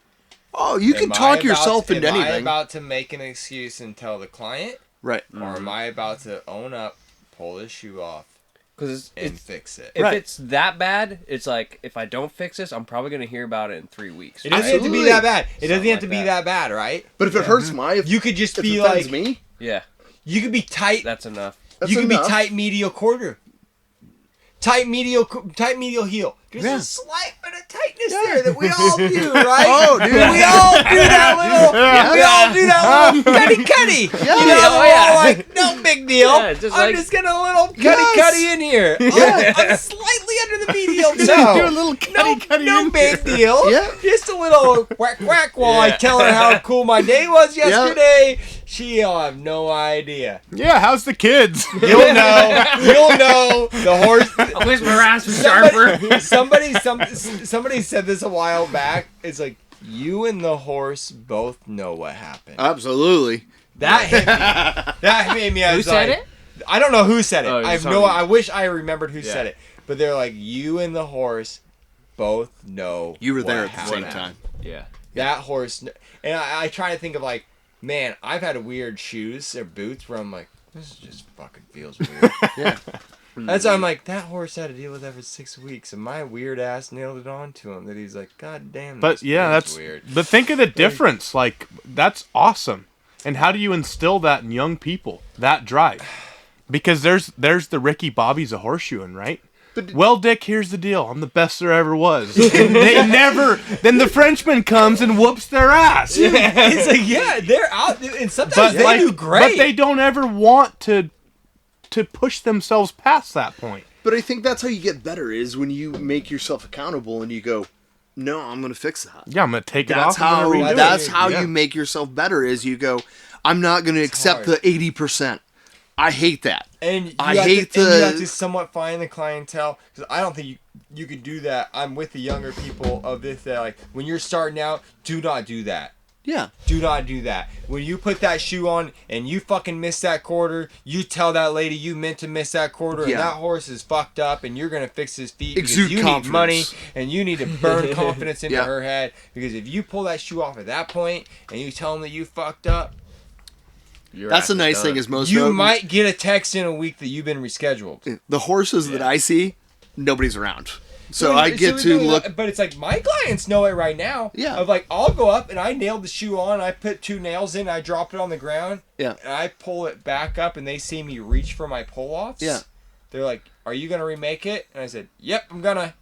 oh, you can am I talk about yourself to- into Am I anything, about to make an excuse and tell the client, right? or am I about to own up, pull this shoe off, Because and fix it? if Right. it's that bad, it's like, if I don't fix this, I'm probably going to hear about it in 3 weeks. It doesn't have to be Absolutely. that bad. It doesn't Something have to like be that. that bad, right? But if it hurts my, You could just if be it offends like, me, Yeah. you could be tight. That's enough. that's You can enough. be tight medial quarter. Tight medial heel. There's Yeah. a slight bit of tightness there that we all do, right? Oh, dude. We all do that little. We all do that little cutty. Yeah. You know, Oh, we're yeah. all like, no big deal. Yeah, just I'm like- just getting a little Yes. cutty in here. Yeah. I'm slightly under the medial Do a toe. little cutty No in big deal. Yeah. Just a little whack while I Yeah. tell her how cool my day was yesterday. She'll have no idea. Yeah, how's the kids? You'll know. You'll know. The horse. I wish my ass was sharper. Somebody said this a while back. It's like, you and the horse both know what happened. Absolutely. That hit me. That made me. I Who was said like- it? I don't know who said it. Oh, I have you're no. talking- I wish I remembered who Yeah. said it. But they're like, you and the horse both know. You were what there at the happened. same time. Yeah. That horse, and I try to think of like, man, I've had weird shoes or boots where I'm like, this just fucking feels weird. Yeah. That's why I'm like, that horse had to deal with that for 6 weeks, and my weird ass nailed it onto him. That he's like, God damn. But this yeah, feels that's weird. But think of the difference. Like, that's awesome. And how do you instill that in young people? That drive. Because there's the Ricky Bobbies of horseshoeing, right? Well, Dick, here's the deal. I'm the best there ever was. And they never. Then the Frenchman comes and whoops their ass. It's like, yeah, they're out, and sometimes they do great. But they don't ever want to to push themselves past that point. But I think that's how you get better, is when you make yourself accountable and you go, no, I'm going to fix that. Yeah, I'm gonna take it That's off. I'm gonna redo that's it. how Yeah. you make yourself better, is you go, I'm not going to accept hard. the 80%. I hate that. And you I have hate to, and you have the- to somewhat find the clientele, because I don't think you could do that. I'm with the younger people of this, that like, when you're starting out, do not do that. Yeah. Do not do that. When you put that shoe on and you fucking miss that quarter, you tell that lady you meant to miss that quarter, and Yeah. that horse is fucked up, and you're gonna fix his feet Exude because you confidence. need money and you need to burn confidence into Yeah. her head. Because if you pull that shoe off at that point and you tell them that you fucked up, That's the nice thing, is most you of might get a text in a week that you've been rescheduled. the horses that I see, nobody's around. So we- I get we to do look. that, but it's like my clients know it right now. Yeah. Of like, I'll go up and I nailed the shoe on. I put 2 nails in. I drop it on the ground. Yeah. And I pull it back up, and they see me reach for my pull offs. Yeah. They're like, "Are you gonna remake it?" And I said, "Yep, I'm gonna."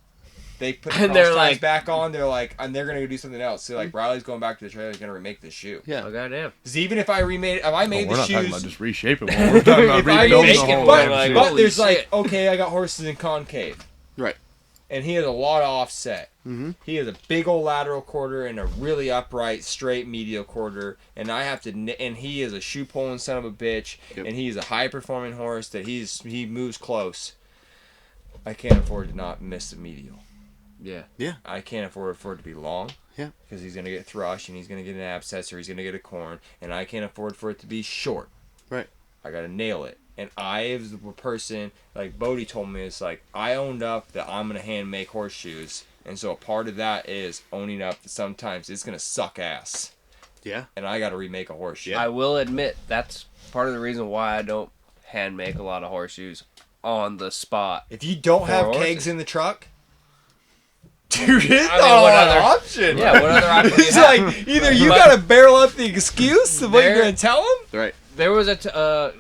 They put the And they're cross ties like- back on. They're like, and they're gonna go do something else. So like, Riley's going back to the trailer. He's gonna remake the shoe. Yeah. Oh, goddamn. Because even if I remade, if I made We're the not talking shoes, about just reshaping one. We're talking about if I rebuilding made the it, whole but, damn like, shit. but holy there's like, shit. okay, I got horses in concave. Right. And he has a lot of offset. Mm-hmm. He has a big old lateral quarter and a really upright, straight medial quarter. And I have to, and he is a shoe pulling son of a bitch. Yep. And he's a high performing horse that he moves close. I can't afford to not miss the medial. Yeah. Yeah. I can't afford for it to be long. Yeah. Because he's gonna get thrush and he's gonna get an abscess or he's gonna get a corn, and I can't afford for it to be short. Right. I gotta nail it. And I, as the person, like Bodie told me, it's like, I owned up that I'm gonna hand make horseshoes. And so a part of that is owning up that sometimes it's gonna suck ass. Yeah. And I gotta remake a horseshoe. I will admit that's part of the reason why I don't hand make a lot of horseshoes on the spot. If you don't have horses. kegs in the truck, dude, it's I mean, not what an other- option. Yeah, what other option do you It's have? like, either you But- gotta barrel up the excuse of what you're There- gonna tell them. Right. There was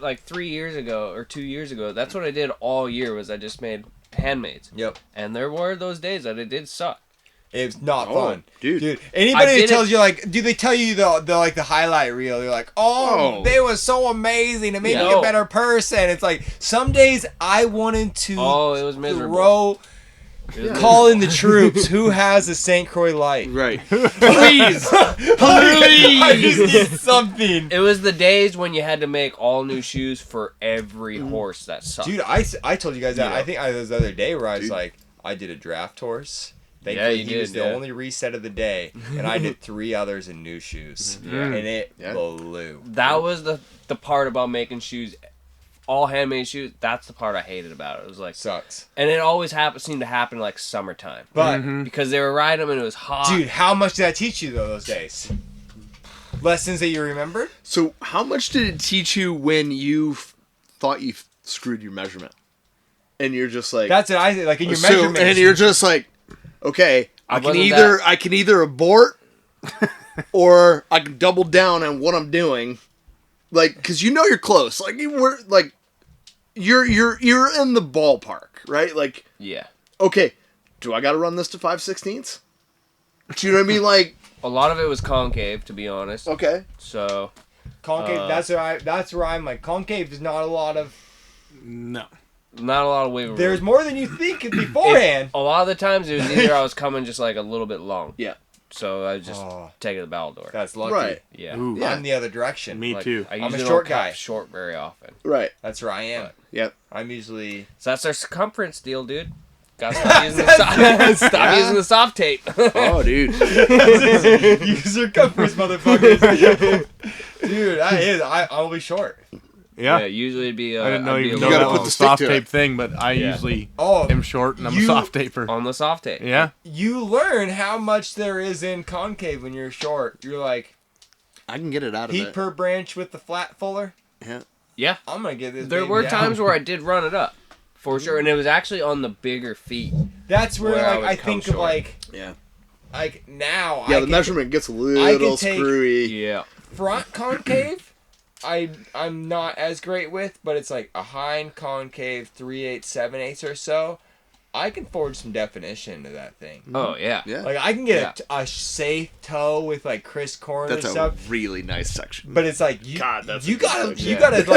like 3 years ago or 2 years ago. That's what I did all year. Was I just made handmaids, Yep. and there were those days that it did suck. It's not Oh, fun, dude. Anybody I who did tells you like, do they tell you the like the highlight reel? They're like, oh, Oh. they were so amazing. It made me No. a better person. It's like some days I wanted to Oh, it was miserable. throw, It was call in the troops. Who has a St. Croix light? Right. Please, I just need something. It was the days when you had to make all new shoes for every horse that sucked. Dude, I told you guys that. Yeah. I think I was the other day where I was Dude. like, I did a draft horse. Yeah, Thankfully, you he was did, the yeah. only reset of the day, and I did 3 others in new shoes, and it Yeah. blew. That was the part about making shoes, all handmade shoes. That's the part I hated about it. It was like, Sucks. and it always seemed to happen like summertime, But because they were riding them and it was hot. dude, how much did that teach you though those days? Lessons that you remembered? So how much did it teach you when you thought you screwed your measurement? And you're just like, That's what I did. Like in your so, measurements. and you're just like, okay, I wasn't can either abort or I can double down on what I'm doing, like, because you know you're close, like we're like, you're in the ballpark, right? Like, Yeah, okay, do I got to run this to 5/16? Do you know what I mean? Like, a lot of it was concave, to be honest. okay, So concave. That's where I'm like concave. There's not a lot of. No. not a lot of wiggle room. There's more than you think beforehand. A lot of the times it was either I was coming just like a little bit long, yeah, so I was just Oh. taking the barrel door. That's lucky. right, Yeah. Ooh. Yeah. I'm the other direction. Me Like, too. I I'm a usually short don't cut guy. short very often. right, That's where I am. yep. I'm usually. So that's our circumference deal, dude. Gotta stop using the soft, stop using the soft tape. Oh, dude, You circumference, motherfuckers. Dude, I'll be short. Yeah. usually it'd be. I didn't know I'd be you a know gotta that little put was the a stick soft to tape it. thing, but I Yeah. usually Oh, am short and I'm a you- soft taper. on the soft tape. Yeah. you learn how much there is in concave when you're short. You're like I can get it out of heat it. per branch with the flat fuller. Yeah, Yeah. I'm gonna get this. There baby were down. times where I did run it up, for sure, and it was actually on the bigger feet. That's where where I like would I come think of short. yeah, like now. yeah. I The can- measurement gets a I little can take- screwy. Yeah. front concave. I'm not as great with, but it's like a hind concave 3/8, 7/8 or so. I can forge some definition into that thing. Oh yeah. Yeah, Like I can get a safe toe with like Chris corner that's and a stuff. really nice section. But it's like you, God, that's you a good gotta section. you Yeah. gotta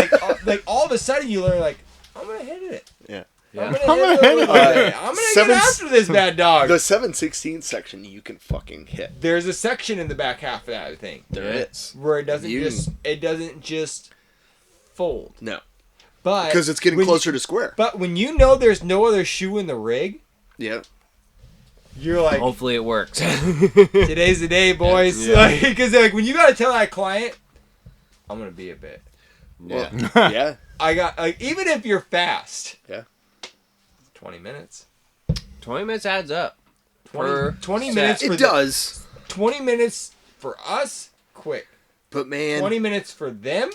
like all of a sudden you learn like I'm gonna hit it. Yeah. Yeah. I'm gonna hit it. I'm gonna get after this bad dog. The 7/16 section you can fucking hit. There's a section in the back half of that thing. There is. Where it doesn't just fold. No. But Because it's getting closer to square. But when you know there's no other shoe in the rig, Yeah. you're like, Hopefully it works. today's the day, boys. Yeah. Because like when you gotta tell that client, I'm gonna be a bit. Yeah. Well, yeah. I got like even if you're fast. Yeah. 20 minutes. 20 minutes adds up. 20 set. minutes. It does. 20 minutes for us, quick. But man, 20 minutes for them,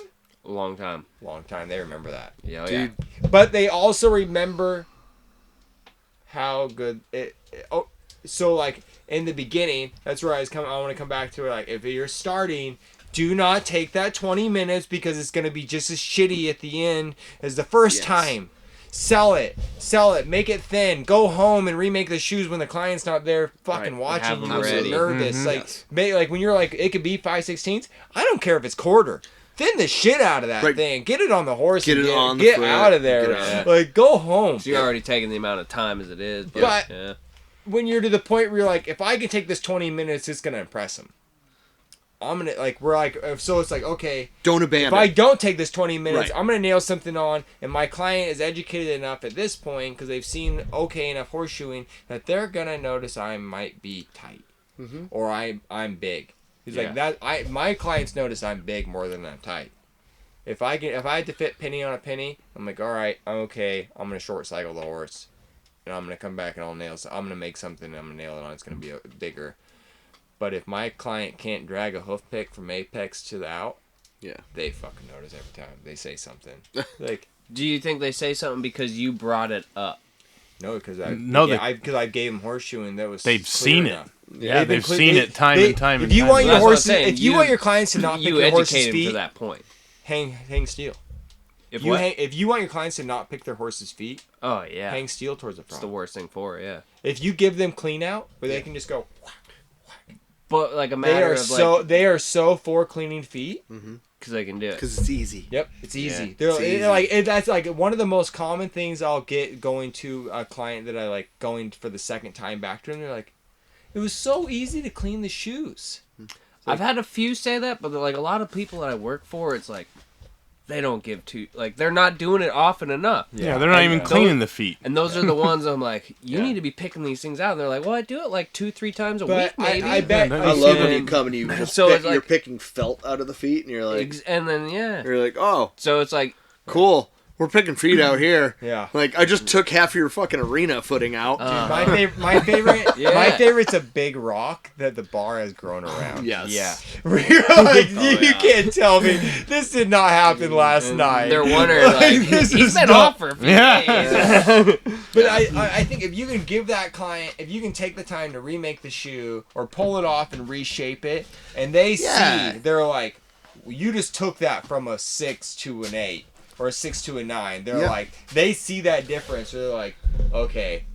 A long time. long time. They remember that. Yeah, dude. But they also remember how good it. Oh, so like in the beginning, that's where I want to come back to it. Like if you're starting, do not take that 20 minutes because it's gonna be just as shitty at the end as the first time. Sell it, make it thin. Go home and remake the shoes when the client's not there, fucking Right. watching Have you. them So ready. nervous, like Yes. like when you're like it could be 5/16. I don't care if it's quarter. Thin the shit out of that Right. thing. Get it on the horse. Get and it on the get foot. out of there. Get out. Like go home. So you're already taking the amount of time as it is. But- yeah. When you're to the point where you're like, if I can take this 20 minutes, it's gonna impress them. I'm gonna like we're like so it's like okay. don't abandon. If I don't take this 20 minutes, Right. I'm going to nail something on, and my client is educated enough at this point because they've seen okay enough horseshoeing that they're going to notice I might be tight or I'm big. He's like that. My clients notice I'm big more than I'm tight. If I had to fit penny on a penny, I'm like, all right, I'm okay. I'm going to short cycle the horse, and I'm going to come back and I'll nail. I'm going to make something. And I'm going to nail it on. It's going to be bigger. But if my client can't drag a hoof pick from apex to the out, Yeah. they fucking notice every time. They say something. Like, Do you think they say something because you brought it up? no, because I gave them horseshoeing that was They've clear seen it. enough. Yeah, been they've cle- seen it time and time If and you time. want your That's what I'm horses, saying. if you want your clients to not pick You your horse's educate them feet, to that point. hang steel. If what? If you want your clients to not pick their horse's feet, Oh yeah. hang steel towards the It's front. the worst thing for it, yeah. If you give them clean out, where they can just go, But like a they matter are of so like they are so for cleaning feet. because they can do it. Because it's easy. Yep, it's easy. Yeah, it's easy. That's like one of the most common things I'll get going to a client that I like going for the second time back to them. They're like, it was so easy to clean the shoes. I've had a few say that, but like a lot of people that I work for, it's like they don't give two. Like they're not doing it often enough. Yeah, they're not even cleaning the feet. And those are the ones I'm like, you need to be picking these things out. And they're like, well, I do it like 2-3 times a But week, maybe. I bet Yeah, I love when And- you come and you just So it's you're like- picking felt out of the feet and you're like, And then you're like, oh, so it's like, cool. We're picking feet out here. Yeah. Like I just took half of your fucking arena footing out. My favorite, Yeah. my favorite's a big rock that the bar has grown around. Yes. yeah. Where you're like, you yeah. can't tell me this did not happen last night. They're wondering like, This he's is been not- off for a few Yeah. days. But I think if you can give that client, if you can take the time to remake the shoe or pull it off and reshape it, and they Yeah. see, they're like, well, you just took that from a 6 to an 8 or a 6 to a 9. They're Yeah. like, they see that difference. They're like, okay,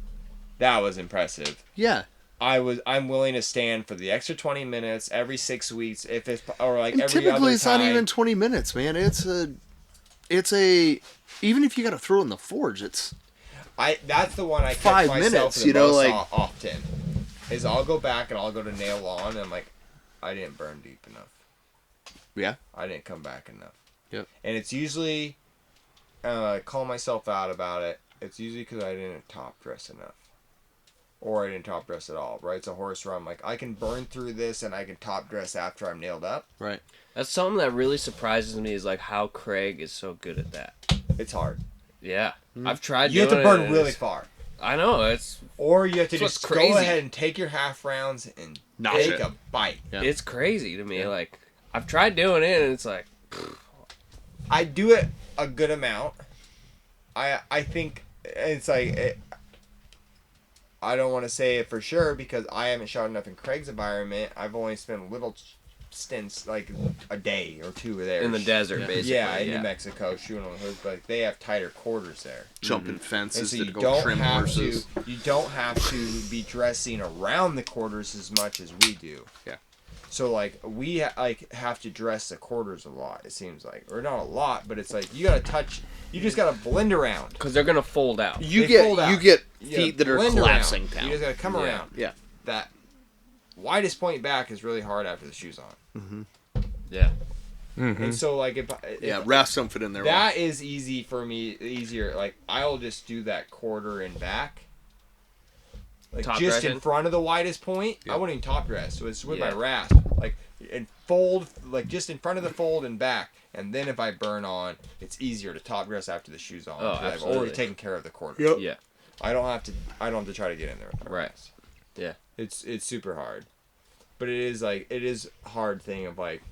that was impressive. Yeah. I'm willing to stand for the extra 20 minutes every 6 weeks if it's or like And every typically other it's time. not even 20 minutes, man. It's a even if you got to throw in the forge, it's That's the one I catch 5 myself minutes, the you know, most like- often. Is I'll go back and I'll go to nail on and I'm like, I didn't burn deep enough. yeah. I didn't come back enough. Yep. And it's usually, I call myself out about it. It's usually because I didn't top dress enough. Or I didn't top dress at all, right? It's a horse where I'm like, I can burn through this and I can top dress after I'm nailed up. Right. That's something that really surprises me is like how Craig is so good at that. It's hard. Yeah. I've tried You have to doing burn it, and really it's- far. I know, it's Or you have to That's just what's crazy. go ahead and take your half rounds and Notch take it. a bite. Yeah. it's crazy to me. Like I've tried doing it and it's like I do it a good amount. I think it's like I don't want to say it for sure because I haven't shot enough in Craig's environment. I've only spent little stints like a day or two there in the desert basically. Yeah, in New Mexico shooting on hoods, but they have tighter quarters there. Jumping And fences so that you go don't trim have horses. to be dressing around the quarters as much as we do. Yeah. So like we have to dress the quarters a lot. It seems like, or not a lot, but it's like you gotta touch. You just gotta blend around. Because they're gonna fold out. You They fold out. get feet You that are gotta blend collapsing around. down. You just gotta come around. Yeah. That widest point back is really hard after the shoes on. Yeah. And so like if Rafts don't fit in there. that is easy for me, easier. Like I'll just do that quarter and back. Like Top just dressing? in front of the widest point. Yep. I wouldn't even top dress. So it's with my Yeah. rasp. Like and fold like just in front of the fold and back. And then if I burn on, it's easier to top dress after the shoes on. Oh, 'cause I've absolutely. already taken care of the quarter. Yep. Yeah. I don't have to try to get in there with my Right. rasp. Yeah. It's super hard. But it is hard thing of like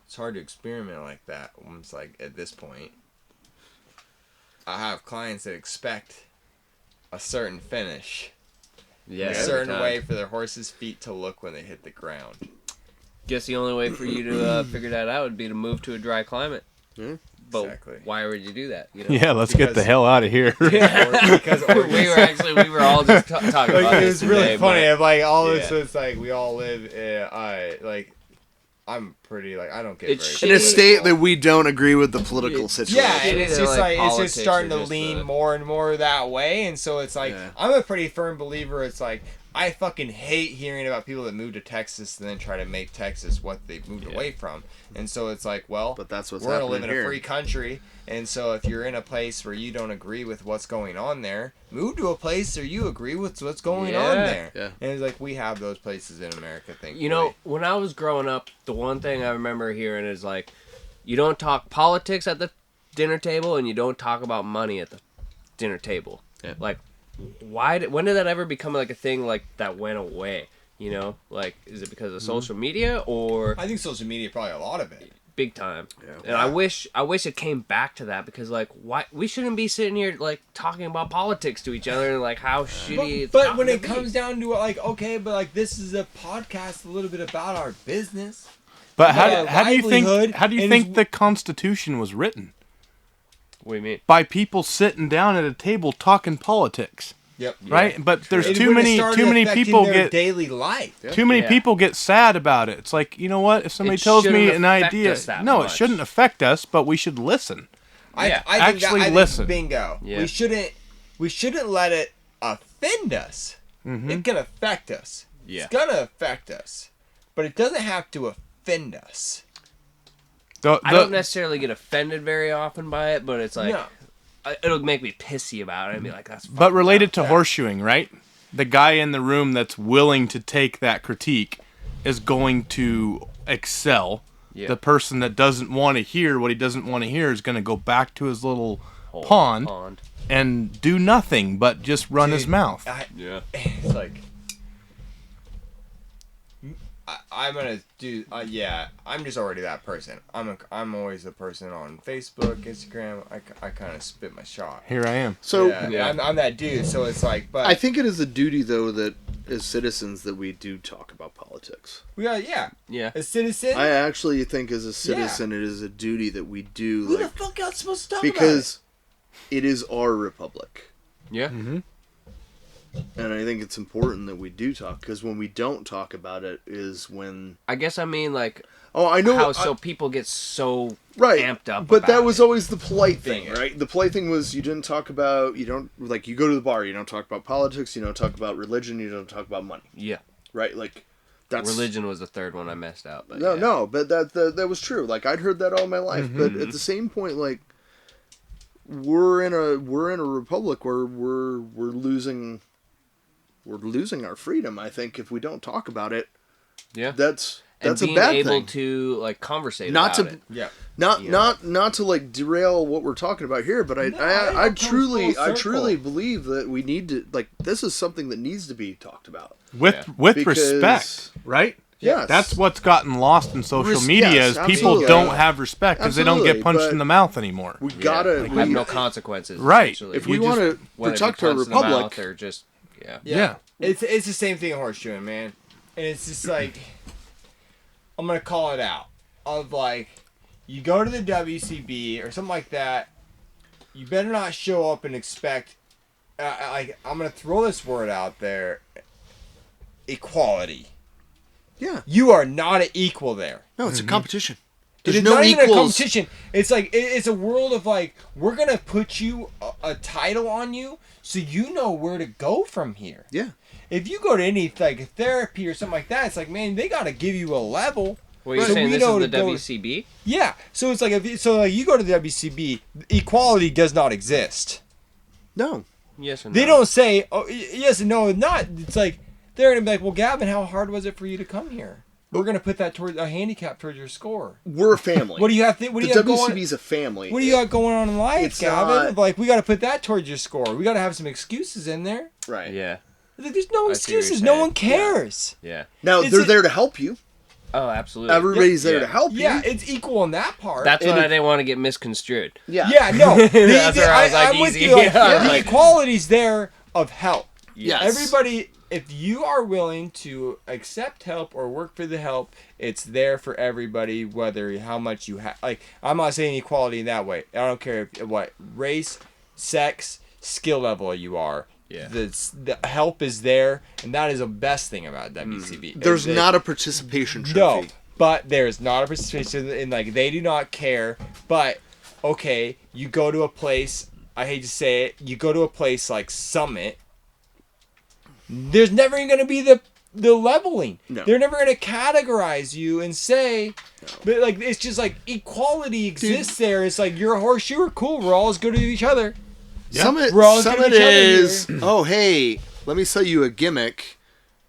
it's hard to experiment like that when it's like at this point. I have clients that expect a certain finish. Yeah. A every certain time. way for their horse's feet to look when they hit the ground. Guess the only way for you to figure that out would be to move to a dry climate. Yeah. But Exactly. why would you do that? You know? Yeah, let's get the Because- hell out of here. Because we were all just talking about like, it this was really today, funny. but- Of like all this, Yeah. so it's like we all live. Like I'm pretty like I don't get It's very. In a shitty. state that we don't agree with the political situation. Yeah, and it's Either, just like, like it's politics just starting or to just lean the- more and more that way, and so it's like Yeah. I'm a pretty firm believer. It's like I fucking hate hearing about people that move to Texas and then try to make Texas what they've moved away from, and so it's like, well, But that's what's we're gonna happening live in here. a free country, and so if you're in a place where you don't agree with what's going on there, move to a place where you agree with what's going on Yeah. there. Yeah. And it's like we have those places in America. Thankfully. You know, when I was growing up, the one thing I remember hearing is like, you don't talk politics at the dinner table, and you don't talk about money at the dinner table. Yeah. Like, when did that ever become like a thing like that went away? You know, like, is it because of social media or I think social media probably a lot of it. big time? Yeah. And I wish it came back to that, because like, why we shouldn't be sitting here like talking about politics to each other and like how shitty it's But when gotten it to be. comes down to it, like, okay, but like this is a podcast a little bit about our business. But Yeah, how do you livelihood, think and the Constitution was written? What do you mean? By people sitting down at a table talking politics, Yep. right? But there's It too would've many started affecting people their get daily life. too many Yeah. people get sad about it. It's like, you know what? If somebody It tells me shouldn't an affect idea, us that no, it much. shouldn't affect us, but we should listen. Yeah. I think Actually I think listen. bingo. Yeah. We shouldn't let it offend us. It can affect us. Yeah. It's gonna affect us, but it doesn't have to offend us. I don't necessarily get offended very often by it, but it's like No. it'll make me pissy about it and be like, that's But related to Yeah. horseshoeing, right? The guy in the room that's willing to take that critique is going to excel. Yeah. The person that doesn't want to hear what he doesn't want to hear is going to go back to his little pond and do nothing but just run his Dude, mouth. Yeah. It's like I'm gonna do. Yeah, I'm just already that person. I'm always the person on Facebook, Instagram. I kind of spit my shot. Here I am. So Yeah. I'm that dude. So it's like, but I think it is a duty, though, that as citizens that we do talk about politics. we got Yeah. a citizen. I actually think as a citizen it is a duty that we do, Who the like, fuck else supposed to talk because it is our republic. Yeah. And I think it's important that we do talk, because when we don't talk about it is when... I guess I mean like I know how so people get so right, amped up but that about was it. always the polite thing, Thing. right? The polite thing was you didn't talk about, you don't, like, you go to the bar, you don't talk about politics, you don't talk about religion, you don't talk about money, Yeah. right? Like, that's... Religion was the third one I messed out. But No, yeah. no, but that was true. Like, I'd heard that all my life, but at the same point, like, we're in a republic where we're losing our freedom. I think if we don't talk about it, Yeah. that's and a being bad able thing. to like conversate Not about to it. Yeah. Not to like derail what we're talking about here, but I it comes truly full I circle. truly believe that we need to, like, this is something that needs to be talked about. With Because- respect, right? Yes. That's what's gotten lost in social media yes, is people absolutely. don't have respect because they don't Absolutely, get punched but in the mouth anymore. We gotta Like, we, have no consequences. Right. essentially. if we you want just- to Whether it be protect our punch in the mouth republic. or just Yeah. It's the same thing in horseshoeing, man. And it's just like I'm gonna call it out. Of like, you go to the WCB or something like that. You better not show up and expect. Like, I'm gonna throw this word out there. equality. Yeah. You are not an equal there. No, it's a competition. It's There's no not even a equals. competition. It's like it's a world of like we're gonna put you a title on you so you know where to go from here. Yeah. If you go to any like therapy or something like that, it's like man, they gotta give you a level. What are you So saying? we This know is the to go- WCB? Yeah. So it's like like you go to the WCB, equality does not exist. No. Yes or no? They don't say yes and no, not. It's like they're gonna be like, well, Gavin, how hard was it for you to come here? We're gonna put that towards a handicap towards your score. We're a family. What do you have? What do The you have WCB going? is a family. What do you got going on in life, It's Gavin? not- Like we got to put that towards your score. We got to have some excuses in there. Right. Yeah. Like, there's no I see what you're excuses. No saying. one cares. Yeah. Now, It's they're a- there to help you. Oh, absolutely. Everybody's there Yeah. to help you. Yeah, it's equal in that part. That's And what I it- didn't want to get misconstrued. Yeah. yeah, no. That's where I was like, I'm with easy. you. Like, Yeah. the equality's there of help. Yes. Everybody, if you are willing to accept help or work for the help, it's there for everybody, whether how much you have. Like, I'm not saying equality in that way. I don't care what race, sex, skill level you are. Yeah. The help is there, and that is the best thing about WCB. There's It- not a participation trophy. no, but there's not a participation, and like they do not care. But okay, you go to a place. I hate to say it. You go to a place like Summit. There's never even going to be the leveling. No. They're never going to categorize you and say. But like it's just like equality exists there. It's like you're a horseshoe or cool. We're all as good as each other. Yeah. Summit, We're all Summit gonna each other is, here. oh, hey, let me sell you a gimmick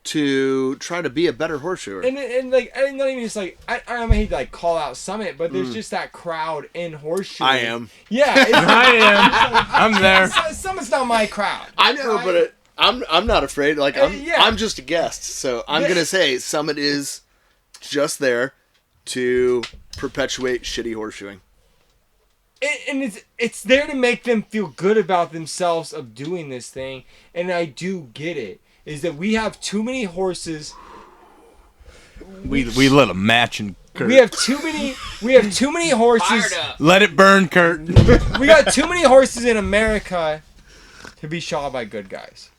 to try to be a better horseshoer. And like I not even just like I hate to like call out Summit, but there's just that crowd in horseshoe. I am. Yeah, it's, I am. I'm there. Summit's not my crowd. I know, right? but I'm not afraid. Like yeah. I'm just a guest, so I'm Yeah. gonna say Summit is just there to perpetuate shitty horseshoeing. And it's there to make them feel good about themselves of doing this thing, and I do get it. Is that we have too many horses. We let them match and Kurt. We have too many horses. Fired up. Let it burn, Kurt. We got too many horses in America to be shot by good guys.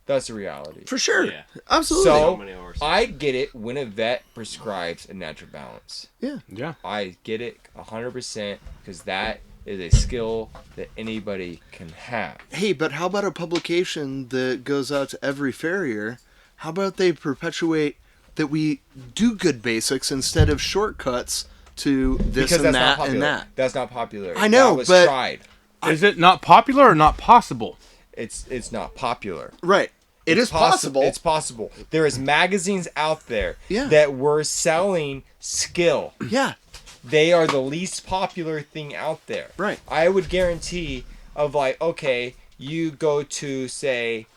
That's the reality. For sure. Yeah. Absolutely. So many horses. I get it when a vet prescribes a natural balance. Yeah. I get it 100% because that is a skill that anybody can have. Hey, but how about a publication that goes out to every farrier? How about they perpetuate that we do good basics instead of shortcuts to this Because and that's not that popular. and that? That's not popular. I know, that was but- tried. Is it not popular or not possible? It's not popular. Right. It is possible. It's possible. There is magazines out there Yeah. that were selling skill. Yeah. They are the least popular thing out there. Right. I would guarantee of like, okay, you go to say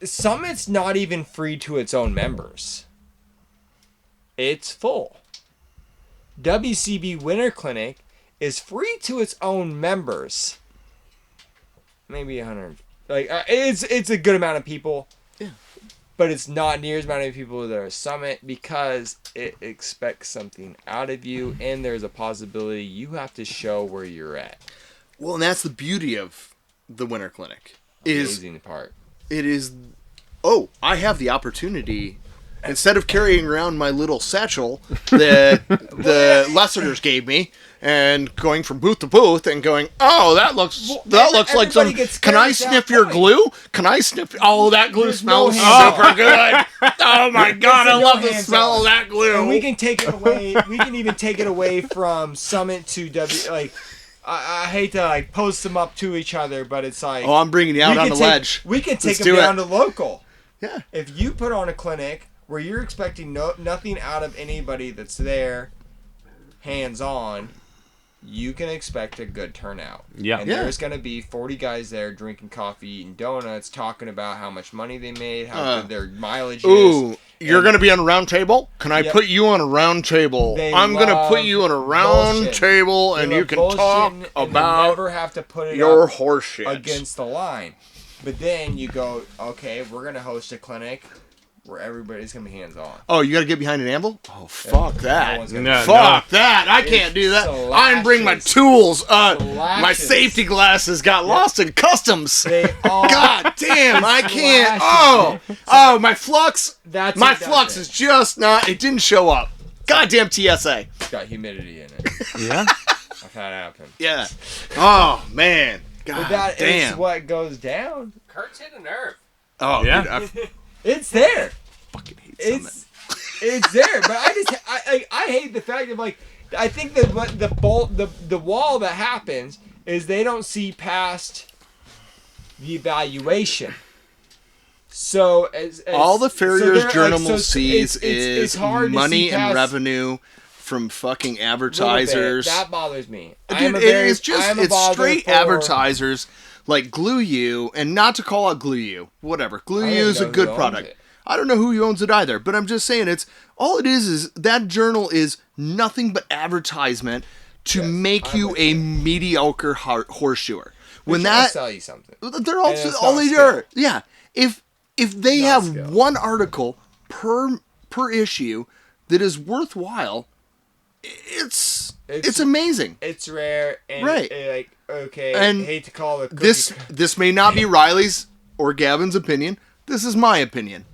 Summit's not even free to its own members. It's full. WCB Winter Clinic is free to its own members. Maybe 100. Like it's a good amount of people. Yeah. But it's not near as many people that are Summit because it expects something out of you, and there's a possibility you have to show where you're at. Well, and that's the beauty of the Winter Clinic. Is Amazing part. it is oh, I have the opportunity instead of carrying around my little satchel that the Lessoners gave me and going from booth to booth and going, oh, that looks like some. everybody gets Can I scared at sniff that your point. glue? Can I sniff? Oh, that glue There's smells no hands super good. Oh my god, I no love the hands smell on. of that glue. And we can take it away. We can even take it away from Summit to W. Like, I hate to like post them up to each other, but it's like. Oh, I'm bringing you out we on can the take- ledge. We can take Let's them do down it. to local. Yeah. If you put on a clinic where you're expecting nothing out of anybody that's there, hands on, you can expect a good turnout. Yeah. And Yeah. there's going to be 40 guys there drinking coffee, eating donuts, talking about how much money they made, how good their mileage is. Ooh, you're And- going to be on a round table? Can I Yep. put you on a round table? They I'm going to love put you on a round bullshit. table and They you love can talk bullshitting, and they about never have to put it your up horse shit. against the line. But then you go, okay, we're going to host a clinic. where everybody's gonna be hands on. Oh, you got to get behind an anvil? Oh, fuck No that. one's gonna No, be- Fuck that. I can't do that. I didn't bring my tools. My Slashes. safety glasses got lost in customs. They all. God damn, I can't. Slashes, Oh, my flux. That's My it, that's flux it. is just not. It didn't show up. Goddamn TSA. It's got humidity in it. Yeah. I've had it happen. Yeah. Oh man. God But that damn. is what goes down. Kurt's hit a nerve. Oh Yeah. dude, I It's there. fucking hate Summit. It's there. But I hate the fact of like I think that what the wall that happens is they don't see past the evaluation. So as All the farrier's they're, journal so sees it's is hard to money see and past revenue from fucking a little bit. advertisers. That bothers me. I Dude, am a very- it's just I am a it's bother straight for- advertisers like Glue You, and not to call out Glue You, whatever. Glue I don't You even is a know who good owns product. it. I don't know who owns it either, but I'm just saying it's all it is that journal is nothing but advertisement to Yes, make I'm you with a mediocre horseshoer. When They're trying that to sell you something. they're And also it's all not they skill. are. Yeah. If they Not have skill. one article per issue that is worthwhile, it's amazing. It's rare and Right. like okay. And I hate to call it This may not be Riley's or Gavin's opinion. This is my opinion.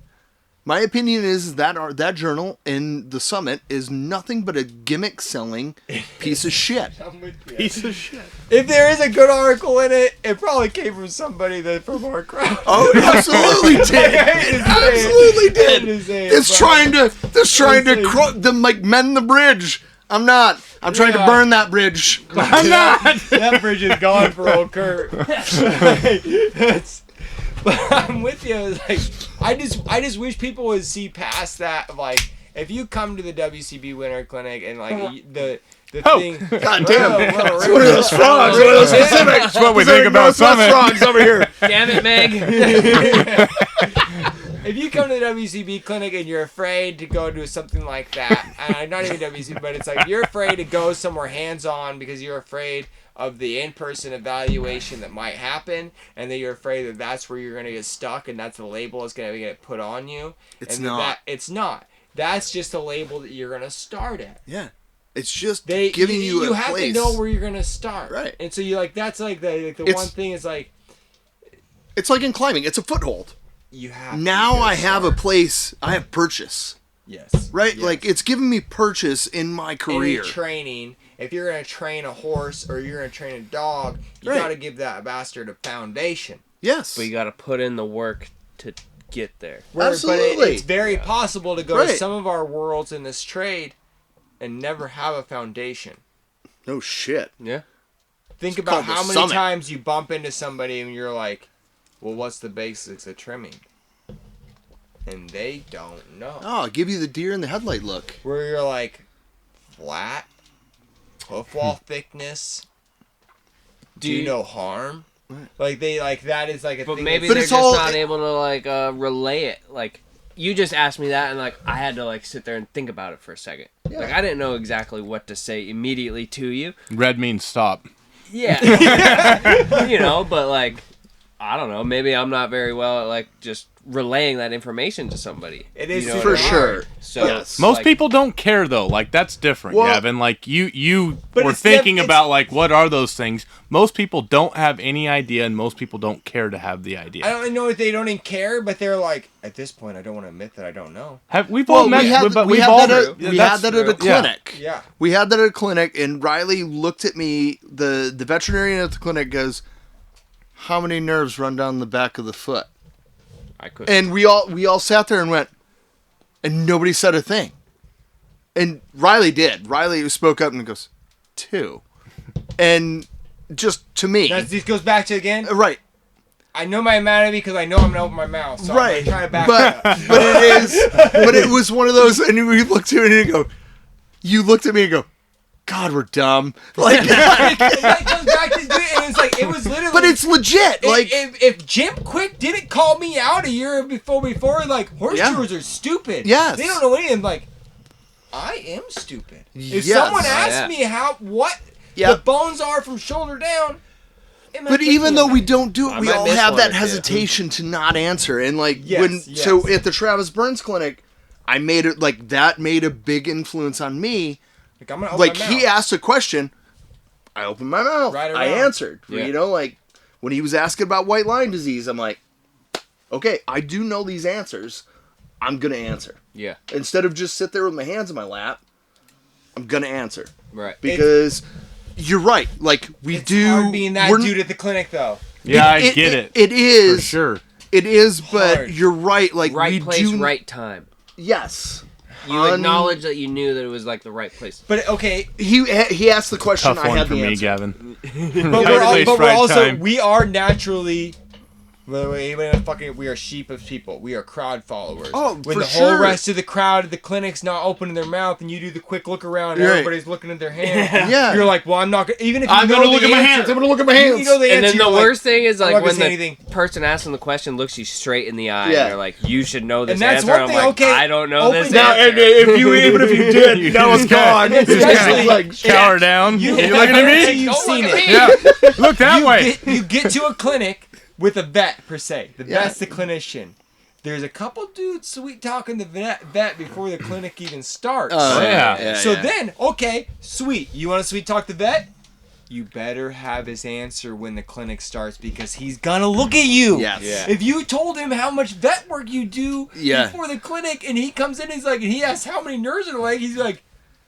My opinion is that that journal in the Summit is nothing but a gimmick selling piece of shit. I'm with you. Piece of shit. If there is a good article in it, it probably came from somebody that from our crowd. Oh, it absolutely did. I hate to It say it. absolutely I hate did. to say it, It's but- trying to It's like- like mend the bridge. I'm not. I'm trying to Yeah. burn that bridge. I'm not. That bridge is gone for old Kurt. But I'm with you. It's like I just wish people would see past that. Of like, if you come to the WCB Winter Clinic and like the Oh. thing. God damn. Whoa, It's one of those frogs. One of those specific. That's what we Pacific think about Northwest Summit. frogs over here. Damn it, Meg. If you come to the WCB clinic and you're afraid to go to something like that, and not even WCB, but it's like you're afraid to go somewhere hands-on because you're afraid of the in-person evaluation that might happen, and then you're afraid that that's where you're going to get stuck, and that's the label that's going to get put on you. It's and not. It's not. That's just a label that you're going to start at. Yeah. It's just They giving you a have place. to know where you're going to start. Right. And so you like that's like the It's- one thing is like It's like in climbing. It's a foothold. you have Now to I have a start. place. I have purchase. Yes. Right? Yes. Like, it's giving me purchase in my career. Any training, if you're going to train a horse or you're going to train a dog, you Right. got to give that bastard a foundation. Yes. But you got to put in the work to get there. Absolutely. But it's very possible to go to Right. some of our worlds in this trade and never have a foundation. No shit. Yeah. Think It's about called the how many Summit. times you bump into somebody and you're like, well, what's the basics of trimming? And they don't know. Oh, I'll give you the deer in the headlight look. Where you're like, flat, hoof wall Hmm. thickness, Do do you- no harm. Like they like that is like a But thing. maybe But they're it's just all- not able to like relay it. Like you just asked me that, and like I had to like sit there and think about it for a second. Yeah. Like I didn't know exactly what to say immediately to you. Red means stop. Yeah. You know, but like I don't know. Maybe I'm not very well at like just relaying that information to somebody. It is You know super what I mean? sure. So Yes. Most like, people don't care though. Like that's different, Well- Gavin. Like you But were it's thinking it's- about like what are those things. Most people don't have any idea, and most people don't care to have the idea. I don't know if they don't even care, but they're like, at this point, I don't want to admit that I don't know. We've Well, all met, but we we've had all that at, we had that at a true. Yeah. clinic. Yeah. We had that at a clinic, and Riley looked at me. The veterinarian at the clinic goes, "How many nerves run down the back of the foot?" I could. And we all sat there and went, and nobody said a thing. And Riley did. Riley spoke up and goes, 2. And just to me, This goes back to again. right, I know my anatomy because I know I'm gonna open my mouth. So right. I'm gonna try to back But it up. but it is. But it was one of those. And we looked at it and you go, you looked at me and go, God, we're dumb. Like, That goes back to and it's like it was literally. but it's legit. Like, if Jim Quick didn't call me out a year before like horseshoers are stupid. Yes. They don't know anything. Like I am stupid. If Yes. someone Oh, asks yeah. me what Yeah. the bones are from shoulder down, But even though we don't do it, we might all miss have one that or two. hesitation to not answer. And like Yes. so at the Travis Burns Clinic, I made it like that made a big influence on me. Like, I'm gonna open Like my he mouth. asked a question, I opened my mouth. Right I around. answered. Yeah. You know, like when he was asking about white line disease, I'm like, okay, I do know these answers. I'm gonna answer. Yeah. Instead of just sit there with my hands in my lap, I'm gonna answer. Right. Because you're right. Like we It's do hard being that we're- dude at the clinic, though. Yeah, I get it. It is For sure. It is, but hard. you're right. Like Right we place, do. right time. Yes. You acknowledge that you knew that it was like the right place. But okay, He asked the question. Tough I one had for the me, answer. Gavin. but Right place, we're right also time. we are naturally. By the way, we are sheep of people. We are crowd followers. Oh, when for the whole sure. rest of the crowd at the clinic's not opening their mouth, and you do the quick look around, and Right. everybody's looking at their hands. Yeah. You're like, well, I'm not. Even if you I'm know gonna the look at my answer, hands. I'm gonna look at my You hands. know the answer. And then the you're like, worst thing is I'm like not when gonna the say anything. person asking the question looks you straight in the eye Yeah. and they're like, "You should know this And that's answer." one I'm thing, like, okay, I don't know open this now, answer. And if you even if you did, that was gone. Especially- like Cower down. You You looking at me? You've Don't seen look at it. me. Yeah. Look that way. You get to a clinic with a vet per se. The Yeah. vet's the clinician. There's a couple dudes sweet talking the vet before the clinic even starts. yeah. So then, okay, sweet. You want to sweet talk the vet? You better have his answer when the clinic starts because he's gonna look at you. Yes. Yeah. If you told him how much vet work you do Yeah. before the clinic, and he comes in, and he asks how many nerves in the leg. He's like,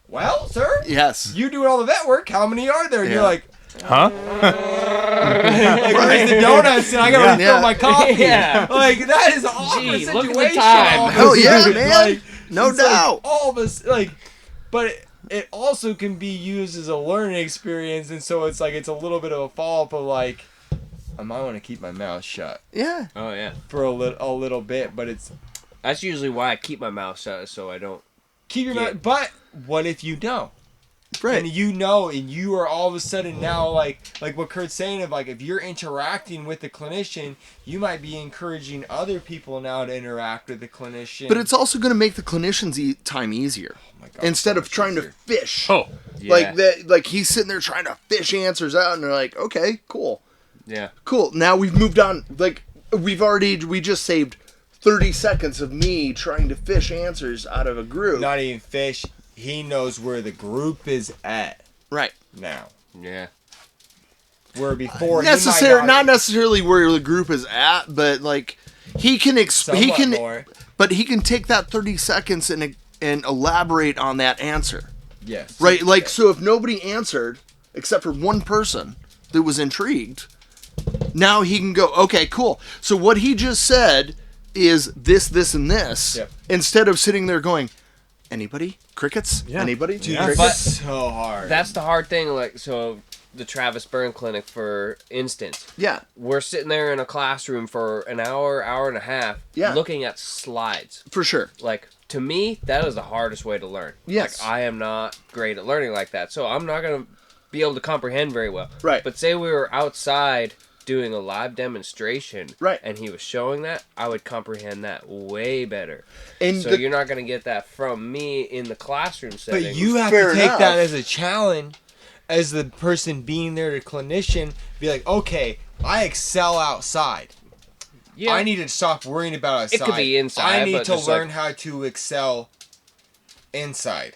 "Well, sir, Yes. you do all the vet work. How many are there?" And Yeah. you're like, Huh? like, where's the donuts? And I gotta refill Yeah. my coffee. Yeah. Like, that is an awkward Gee, situation. look at the time. Hell yeah, man. Like, No it's like doubt. all of us, like, but it also can be used as a learning experience, and so it's like it's a little bit of a follow-up of like, I might want to keep my mouth shut Yeah. Oh yeah, for a little bit, but it's that's usually why I keep my mouth shut so I don't. keep your Yeah. mouth. But what if you know? Right. And you know, and you are all of a sudden now like what Kurt's saying of like if you're interacting with the clinician, you might be encouraging other people now to interact with the clinician. But it's also going to make the clinicians' time easier Oh my God, instead so of much trying easier. to fish. Oh. Yeah. Like that. Like he's sitting there trying to fish answers out, and they're like, "Okay, cool, Yeah. cool." Now we've moved on. Like we just saved 30 seconds of me trying to fish answers out of a group. Not even fish. He knows where the group is at right. now. Yeah. Where before Not necessarily where the group is at, but like he can more. but he can take that 30 seconds and elaborate on that answer. Yes. Right? Like so if nobody answered except for one person that was intrigued, now he can go, "Okay, cool. So what he just said is this, this, and this." Yep. Instead of sitting there going, "Anybody? Crickets? Yeah. Anybody?" Dude, Yeah. it's so hard. That's the hard thing. Like so, the Travis Burn Clinic, for instance, Yeah. we're sitting there in a classroom for an hour and a half, Yeah. looking at slides. For sure. Like to me, that is the hardest way to learn. Yes. Like I am not great at learning like that, so I'm not gonna be able to comprehend very well. Right. But say we were outside doing a live demonstration, Right. and he was showing that, I would comprehend that way better. And So the- you're not gonna get that from me in the classroom setting. But you have Fair to take enough. that as a challenge, as the person being there, the clinician, be like, okay, I excel outside. yeah. I need to stop worrying about outside. It could be inside, I need but to just learn like- how to excel inside.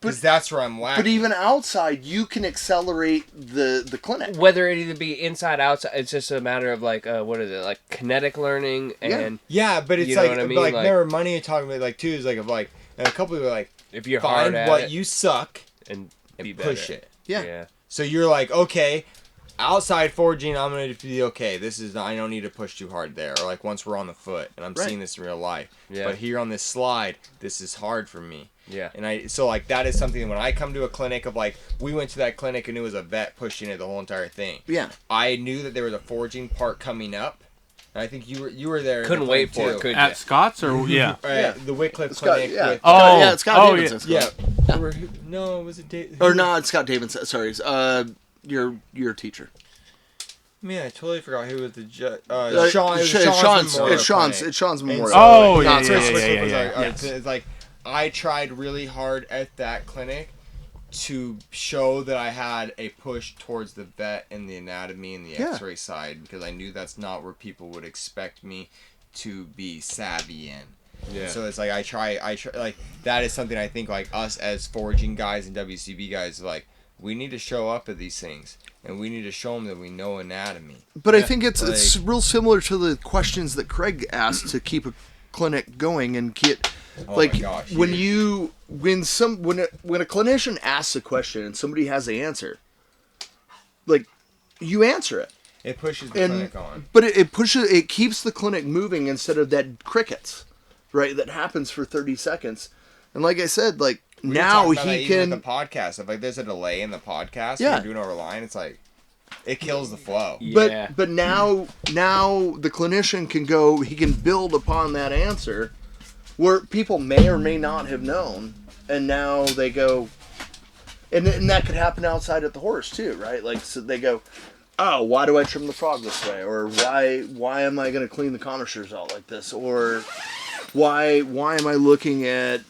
Because that's where I'm lacking. But even outside, you can accelerate the clinic. Whether it either be inside, outside, it's just a matter of like, what is it, like kinetic learning and yeah, but it's You know like, what I mean? like, Like- remember money you're talking about, like, too, is like, of like, and a couple people are like, if you're hard find at what it you suck and be and better. push it. Yeah. Yeah. So you're like, okay, outside forging, I'm gonna be okay. This is I don't need to push too hard there. Or like once we're on the foot, and I'm Right. seeing this in real life. Yeah. But here on this slide, this is hard for me. Yeah. And so like that is something when I come to a clinic of like we went to that clinic and it was a vet pushing it the whole entire thing. Yeah. I knew that there was a forging part coming up. And I think you were there. in Couldn't the wait clinic, for it, too. could At you? Scott's or yeah. Yeah. The Wycliffe Scott, clinic. yeah. With, Oh. Yeah, it's Scott Oh, Davidson's yeah. clinic. No, was it Dave? Or no, it's Scott Davidson. Sorry. Your teacher. Man, I totally forgot who was the judge. Sean. It was Sean's Memorial It's Sean's. Clinic. It's Sean's And memorial. so, Oh, Not yeah, Chris Scott's. Wycliffe was yeah. like, Yes. it's like I tried really hard at that clinic. to show that I had a push towards the vet and the anatomy and the X-ray side, because I knew that's not where people would expect me to be savvy in. Yeah. So it's like I try like that is something I think like us as foraging guys and WCB guys, like we need to show up at these things and we need to show them that we know anatomy. But I think it's real similar to the questions that Craig asked to keep a clinic going and get when a clinician asks a question and somebody has the answer, like you answer it. It pushes the clinic on. But it keeps the clinic moving instead of that crickets, right? That happens for 30 seconds. And like I said, like now he can. With the podcast, if like there's a delay in the podcast, yeah, when you're doing over line, it's like it kills the flow. Yeah. But now the clinician can go. He can build upon that answer, where people may or may not have known, and now they go. And that could happen outside at the horse too, right? Like so they go, oh, why do I trim the frog this way? Or why am I going to clean the conifers out like this? Or why am I looking at,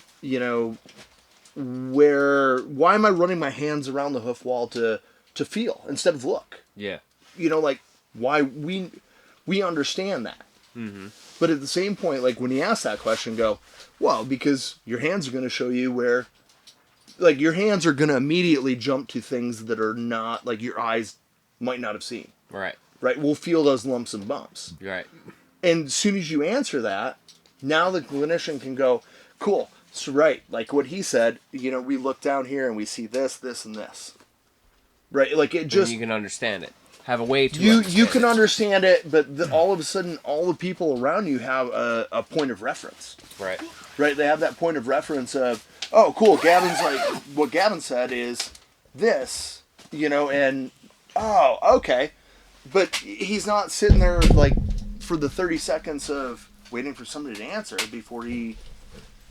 why am I running my hands around the hoof wall to feel instead of look? Yeah. Like why we understand that. Mm-hmm. But at the same point, like when you ask that question, go, well, because your hands are going to show you where, like your hands are going to immediately jump to things that are not, like your eyes might not have seen. Right. Right? We'll feel those lumps and bumps. Right. And as soon as you answer that, now the clinician can go, cool. So right, like what he said, we look down here and we see this, this, and this. Right? Like it just... And you can understand it. Have a way to You can understand it, but all of a sudden, all the people around you have a point of reference. Right. Right? They have that point of reference of, oh, cool, Gavin's like, what Gavin said is this, and... Oh, okay. But he's not sitting there, like, for the 30 seconds of waiting for somebody to answer before he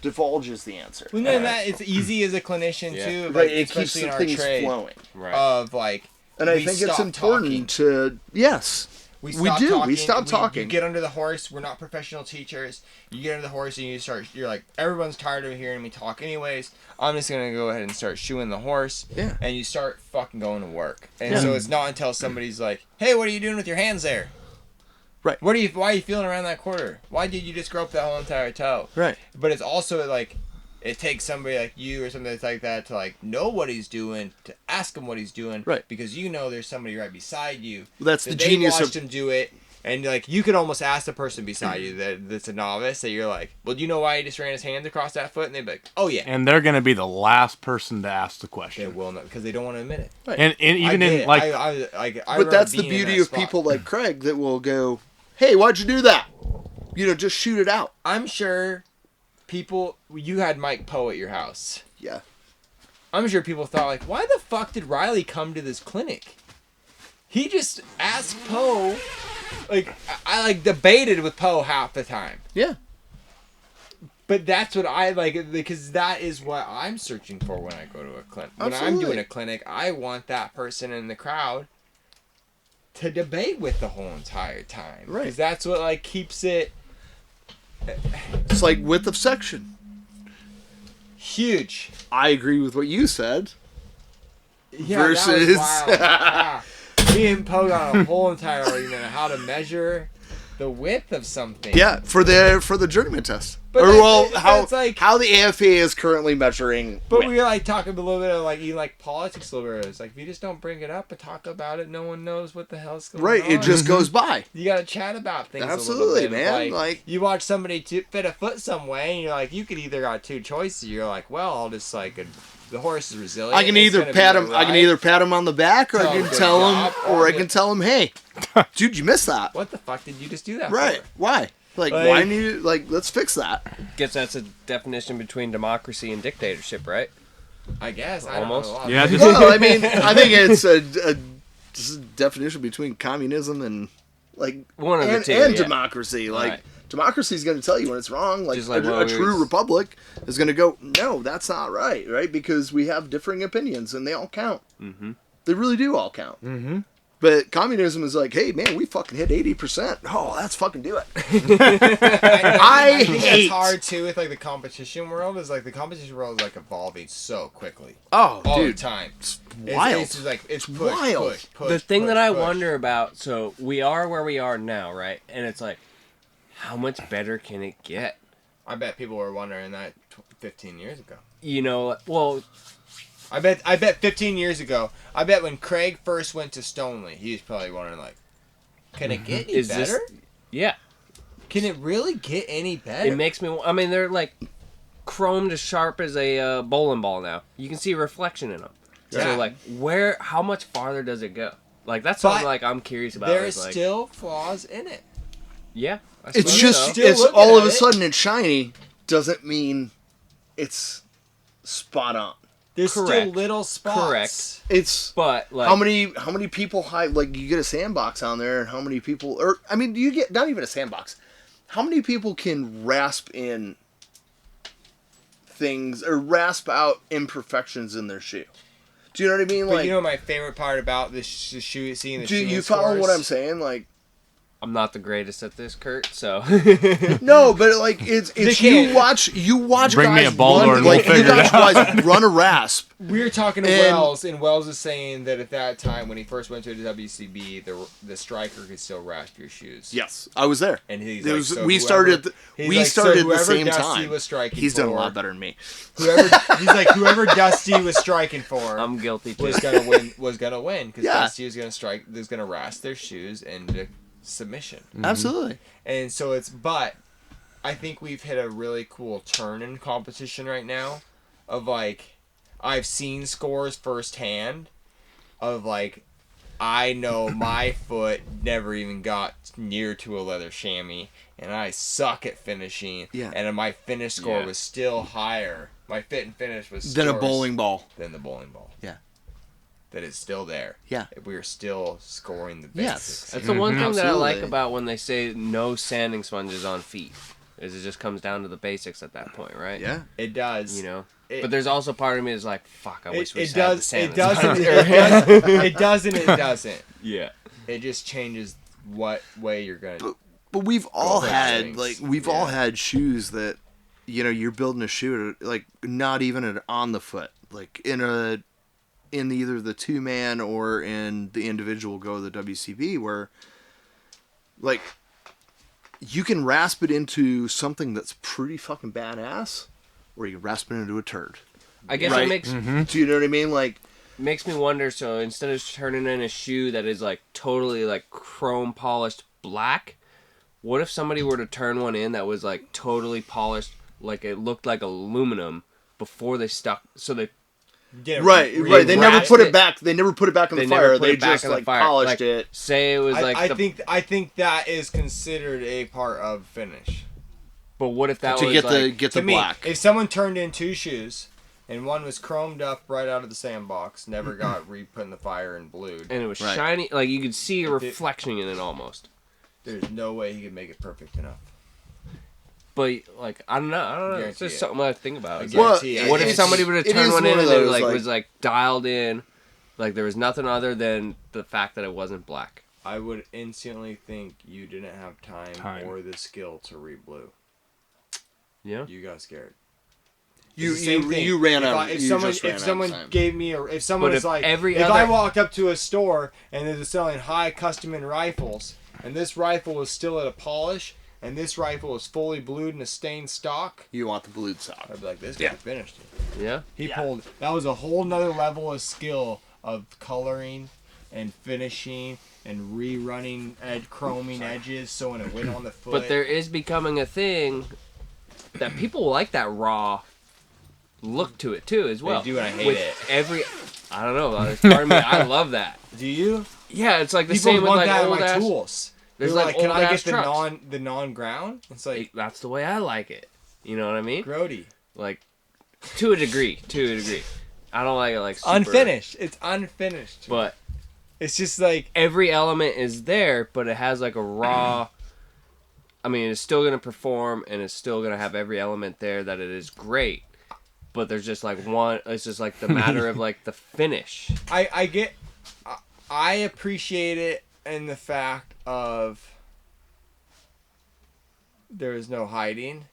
divulges the answer. Well, then it's easy as a clinician, too. Right, Like, it keeps the things flowing. Right. Of, like, and I think it's important to... Yes. We stop talking. You get under the horse. We're not professional teachers. You get under the horse and you're like, everyone's tired of hearing me talk anyways. I'm just going to go ahead and start shoeing the horse. Yeah. And you start fucking going to work. And so it's not until somebody's like, hey, what are you doing with your hands there? Right. Why are you feeling around that quarter? Why did you just grope that whole entire toe? Right. But it's also like, it takes somebody like you or something like that to like know what he's doing, to ask him what he's doing, right? Because there's somebody right beside you. That's the genius they watched him do it, and like you could almost ask the person beside you that's a novice that you're like, well, do you know why he just ran his hands across that foot? And they'd be like, oh yeah. And they're gonna be the last person to ask the question. They will not because they don't want to admit it. Right. And even in like, but that's the beauty of people like Craig that will go, hey, why'd you do that? Just shoot it out. I'm sure. You had Mike Poe at your house. Yeah. I'm sure people thought, like, why the fuck did Riley come to this clinic? He just asked Poe, like, I like debated with Poe half the time. Yeah. But that's what I like, because that is what I'm searching for when I go to a clinic. When I'm doing a clinic, I want that person in the crowd to debate with the whole entire time. Right. Because that's what, like, keeps it... It's like width of section. Huge. I agree with what you said. Yeah, versus... that was wild. Me and Poe got a whole entire argument on how to measure the width of something. Yeah, for the journeyman test. But how the AFA is currently measuring But width. we were like talking a little bit of like even like politics a little bit. It's like if you just don't bring it up and talk about it, no one knows what the hell's going on. Right, it just goes by. You gotta chat about things. Absolutely, a little bit. man. Like you watch somebody fit a foot some way, and you're like, you could either got two choices. You're like, well, I'll just like the horse is resilient. I can either pat him. I can either pat him on the back, or I can tell him, I can tell him, hey, dude, you missed that. What the fuck did you just do that for? Why? Like, why need you, let's fix that. Guess that's a definition between democracy and dictatorship, right? I guess. Almost. I don't know. Yeah. Well, I mean, I think it's a definition between communism and like one of the two, and democracy. Like right. Democracy is going to tell you when it's wrong. Like a true republic is going to go, no, that's not right, right? Because we have differing opinions and they all count. Mm-hmm. They really do all count. Mm-hmm. But communism is like, hey man, we fucking hit 80%. Oh, let's fucking do it. I think that's hard too with like the competition world. Is like the competition world is like evolving so quickly. Oh, all dude, the time. it's wild. It's just like it's push, wild. push, The thing that I push. wonder about, so we are where we are now, right? And it's like, how much better can it get? I bet people were wondering that 15 years ago. You know, well, I bet 15 years ago. I bet when Craig first went to Stoneleigh, he was probably wondering like, can it get any better? Yeah. Can it really get any better? It makes me. I mean, they're like chromed as sharp as a bowling ball now. You can see reflection in them. Yeah. So like, how much farther does it go? Like that's But something like I'm curious about. There's like, still flaws in it. Yeah. I It's suppose just, so. it's looking all of at a it. sudden it's shiny. Doesn't mean it's spot on. There's still Correct. little spots. Correct. It's But like, how many people hide, like you get a sandbox on there, and how many people, or I mean, you get not even a sandbox. How many people can rasp in things or rasp out imperfections in their shoe? Do you know what I mean? But Like, you know my favorite part about this shoe, seeing the do shoe you follow scores? what I'm saying? Like, I'm not the greatest at this, Kurt. So no, but like it's can't. you watch Bring me guys a boulder run, and we'll like you figure it guys run a rasp. We were talking to And- Wells, and Wells is saying that at that time when he first went to the WCB, the striker could still rasp your shoes. Yes, I was there. And he's It like, was- so we whoever- started he's we like, started so at the whoever same Dusty time. was striking He's done a for, lot better than me. Whoever Dusty was striking for I'm guilty too. was gonna win. Was gonna win because Yeah. Dusty was gonna strike. Was gonna rasp their shoes into submission. Absolutely. And so but I think we've hit a really cool turn in competition right now of like, I've seen scores firsthand of like, I know my foot never even got near to a leather chamois and I suck at finishing. Yeah. And my finish score Yeah. was still higher. My fit and finish was Than a still bowling ball. than the bowling ball. Yeah. That is still there. Yeah. We are still scoring the Yes. basics. That's the one thing that I like Absolutely. about when they say no sanding sponges on feet, is it just comes down to the basics at that point, right? Yeah. It does. You know. It- But there's also part of me is like, fuck, I wish we It just had the does. sand. It doesn't. It doesn't. It doesn't. Yeah. It just changes what way you're gonna. But we've all for had things. like we've all had shoes that, you know, you're building a shoe like not even on the foot, like in either the 2-man or in the individual go of the WCB, where like you can rasp it into something that's pretty fucking badass, or you can rasp it into a turd. I guess Right. it makes Do you know what I mean? Like, makes me wonder. So instead of turning in a shoe that is like totally like chrome polished black, what if somebody were to turn one in that was like totally polished, like it looked like aluminum before they stuck? So they Get it right. They never wrapped put it. it back. They never put it back in the never fire. put They it back just in the like fire. polished Like, it. Say it was like I think that is considered a part of finish. But what if that To was get like, the To me, black. if someone turned in two shoes and one was chromed up right out of the sandbox, never got put in the fire and blued, and it was Right. shiny, like you could see a If it- reflection in it almost. there's no way he could make it perfect enough. But like I don't know. It's Guarantee just it. something I think about. I It's Well, like, guarantee it. what if it's- somebody would have it turned is one in one of and it those, like, like- was like dialed in, like there was nothing other than the fact that it wasn't black. I would instantly think you didn't have time. Or the skill to re-blue. Yeah. You got scared. You It's the same thing. you ran If out. I- if you someone just ran if out someone of time. gave me if someone But was if like every if I other- walked up to a store and they're selling high custom-in rifles and this rifle was still at a polish and this rifle was fully blued in a stained stock, You want the blued sock. I'd be like, this guy finished it. Yeah. He pulled. That was a whole nother level of skill of coloring and finishing and rerunning chroming edges so when it went on the foot. But there is becoming a thing that people like that raw look to it too as well. do, and I hate With it. I don't know. There's part of me I love that. Do you? Yeah, it's like the People same with want like that in old my ass. tools. There's They're like can I old-ass get trucks. the non-ground? It's like That's the way I like it. You know what I mean? grody. Like to a degree. I don't like it like super, Unfinished. It's unfinished. But It's just like every element is there, but it has like a raw. I mean, it's still gonna perform, and it's still gonna have every element there that it is great. But there's just like one. It's just like the matter of like the finish. I get. I appreciate it in the fact of there is no hiding.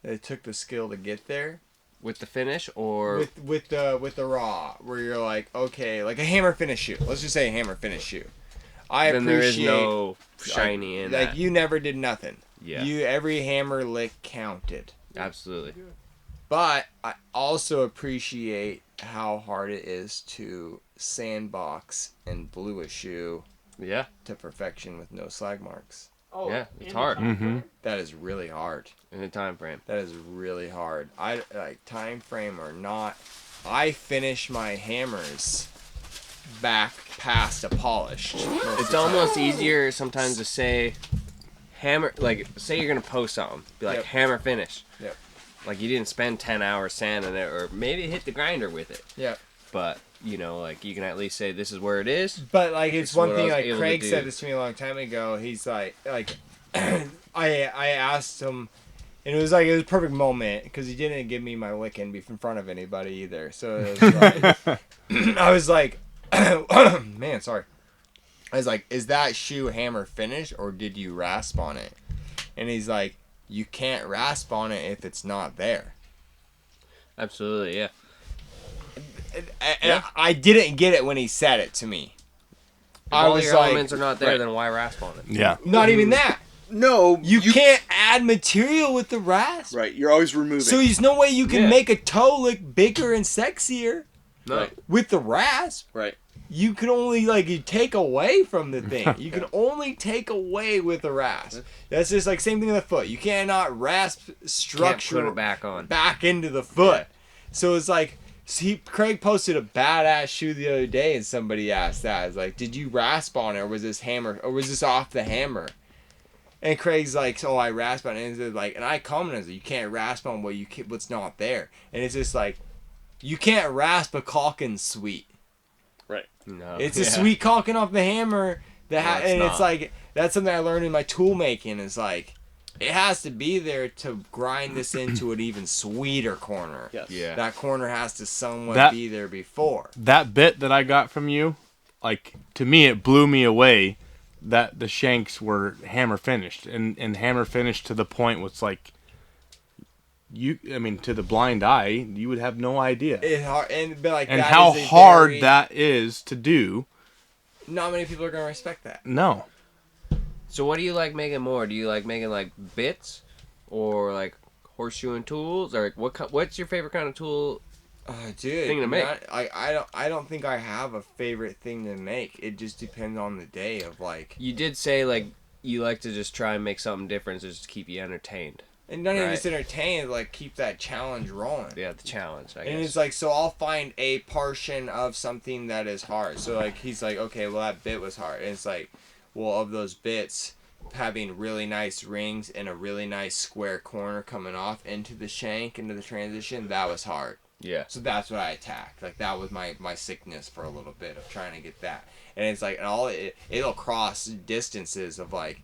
It took the skill to get there. With the finish or With the raw, where you're like, okay, like a hammer finish shoe. Let's just say a hammer finish shoe. I then appreciate there is no shiny in like that. you never did nothing. Yeah. Every hammer lick counted. Absolutely. But I also appreciate how hard it is to sandbox and blue a shoe Yeah. to perfection with no slag marks. Oh, Yeah, it's in the hard. time Mhm. frame? That is really hard. In the time frame. That is really hard. I like time frame or not. I finish my hammers back past a polished. It's almost easier sometimes to say hammer, like say you're gonna post something, be like Yep. hammer finish. Yep. Like you didn't spend 10 hours sanding it, or maybe hit the grinder with it. Yeah. But you know, like you can at least say this is where it is. But like it's This is one what I thing was like able to Craig do. said this to me a long time ago. He's like I asked him, and it was a perfect moment because he didn't give me my licking in front of anybody either. So it was like, I was like, man, sorry. I was like, is that shoe hammer finished or did you rasp on it? And he's like, you can't rasp on it if it's not there. Absolutely, yeah. And I didn't get it when he said it to me. If I all was your like, elements are not there, right. then why rasp on it? Yeah. not even that. No, You can't add material with the rasp. Right, you're always removing. So there's no way you can Yeah. make a toe look bigger and sexier No. Right. with the rasp. right. You can only you take away from the thing. You can only take away with the rasp. That's just like same thing with the foot. You cannot rasp Can't structure put it back on. back into the foot. So it's like Craig posted a badass shoe the other day and somebody asked that. It's like, did you rasp on it or was this off the hammer? And Craig's like, so I rasp on it. And, it's like, and I commented, you can't rasp on what's not there. And it's just like, you can't rasp a caulking sweet. Right. No. It's a Yeah. sweet caulking off the hammer. it's And not. it's like, that's something I learned in my tool making is like, it has to be there to grind this into an even sweeter corner. Yes. Yeah. That corner has to somewhat be there before. That bit that I got from you, like to me, it blew me away that the shanks were hammer finished and hammer finished to the point was like to the blind eye, you would have no idea. And that how is a hard very- that is to do. Not many people are gonna respect that. No. So what do you like making more? Do you like making like bits, or like horseshoeing tools, or like, what's your favorite kind of tool? Dude, Thing to make. I don't think I have a favorite thing to make. It just depends on the day of like, You did say like you like to just try and make something different to just keep you entertained. and not even Right. just entertain, like keep that challenge rolling. Yeah, the challenge. I And guess. it's like, so I'll find a portion of something that is hard. So like he's like, okay, well that bit was hard. And it's like, well, of those bits, having really nice rings and a really nice square corner coming off into the shank, into the transition, that was hard. Yeah. So that's what I attacked. Like that was my sickness for a little bit of trying to get that. And it's like, and it'll cross distances of like,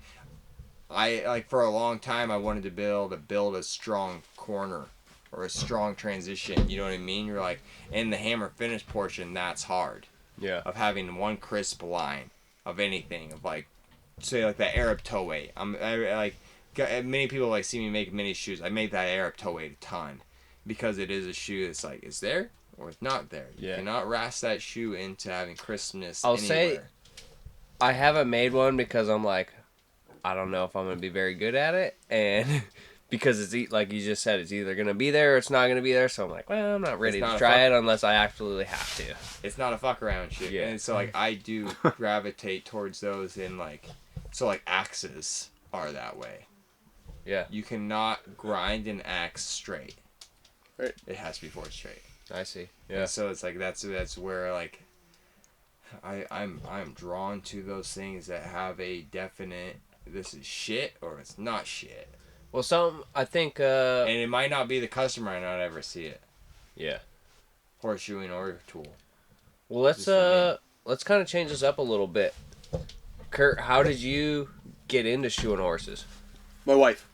for a long time I wanted to build a strong corner or a strong transition. You know what I mean? You're like, in the hammer finish portion, that's hard. Yeah. Of having one crisp line of anything, of like, say like that Arab toe weight. Many people like see me make mini shoes. I make that Arab toe weight a ton because it is a shoe that's like, it's there or it's not there. You Yeah. cannot rasp that shoe into having crispness I'll anywhere. say I haven't made one because I'm like, I don't know if I'm gonna be very good at it, and because it's like you just said, it's either gonna be there or it's not gonna be there. So I'm like, well, I'm not ready It's not to a try it unless I absolutely have to. It's not a fuck around shoe. Yeah. And so like I do gravitate towards those in like, so like axes are that way. Yeah, You cannot grind an axe straight. Right. It has to be forged straight. I see. Yeah, And so it's like that's where like I'm drawn to those things that have a definite, this is shit or it's not shit. well, I think. And it might not be the customer, might not ever see it. Yeah. Horseshoeing or tool. Well, let's Just for let's kind of change this up a little bit. Kurt, how did you get into shoeing horses? My wife.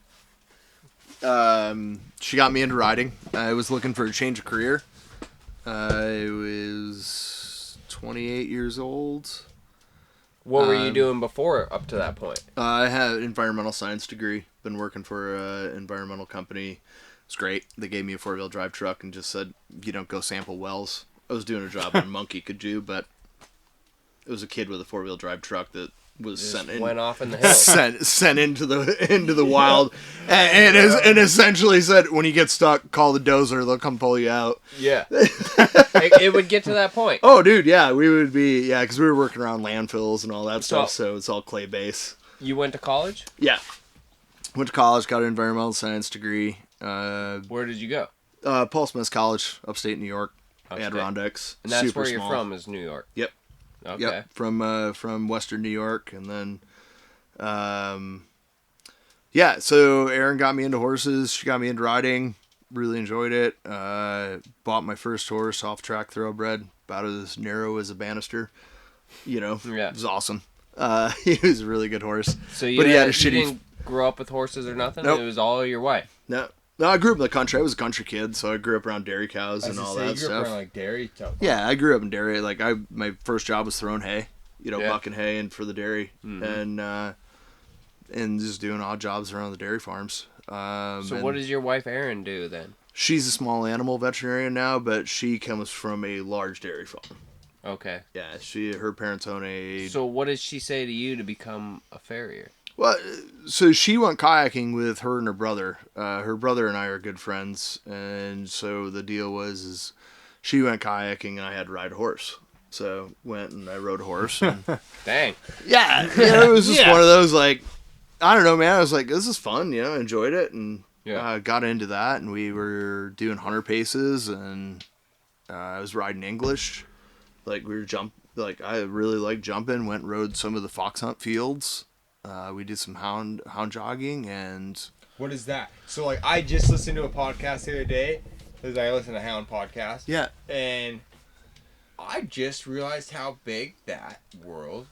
She got me into riding. I was looking for a change of career. It was 28 years old. What were you doing before up to that point? I had an environmental science degree. Been working for an environmental company. It's great. They gave me a 4-wheel drive truck and just said, you don't go sample wells. I was doing a job on Monkey could do, but it was a kid with a 4-wheel drive truck that was Went off in the hills. sent into the wild, and essentially said, when you get stuck, call the dozer. They'll come pull you out. Yeah. it would get to that point. Oh, dude, yeah, we would be, because we were working around landfills and all that stuff, so it's all clay base. You went to college? Yeah. Went to college, got an environmental science degree. Where did you go? Paul Smith College, upstate New York, Adirondacks. And that's super where you're small. from, is New York. Yep. Okay. Yep. From Western New York, and then, so Erin got me into horses. She got me into riding. Really enjoyed it. Bought my first horse, off-track thoroughbred, about as narrow as a banister. It was awesome. He was a really good horse. So you, but he had a you didn't grow up with horses or nothing? Nope. It was all your wife? No, I grew up in the country. I was a country kid, so I grew up around dairy cows and all that you grew stuff. up around, like, dairy stuff. Yeah, I grew up in dairy. Like my first job was throwing hay, bucking hay and for the dairy, and just doing odd jobs around the dairy farms. So what does your wife Erin do then? She's a small animal veterinarian now, but she comes from a large dairy farm. Okay. Yeah, her parents own a. So what did she say to you to become a farrier? Well, so she went kayaking with her and her brother. Her brother and I are good friends, and so the deal was she went kayaking and I had to ride a horse. So went and I rode a horse. And, Dang. yeah, it was just one of those, like, I don't know, man. I was like, this is fun, enjoyed it, and got into that, and we were doing hunter paces, and I was riding English. Like, I really liked jumping. Went and rode some of the fox hunt fields. We did some hound jogging, and What is that? So, like, I just listened to a podcast the other day, because I listen to hound podcast. yeah, And I just realized how big that world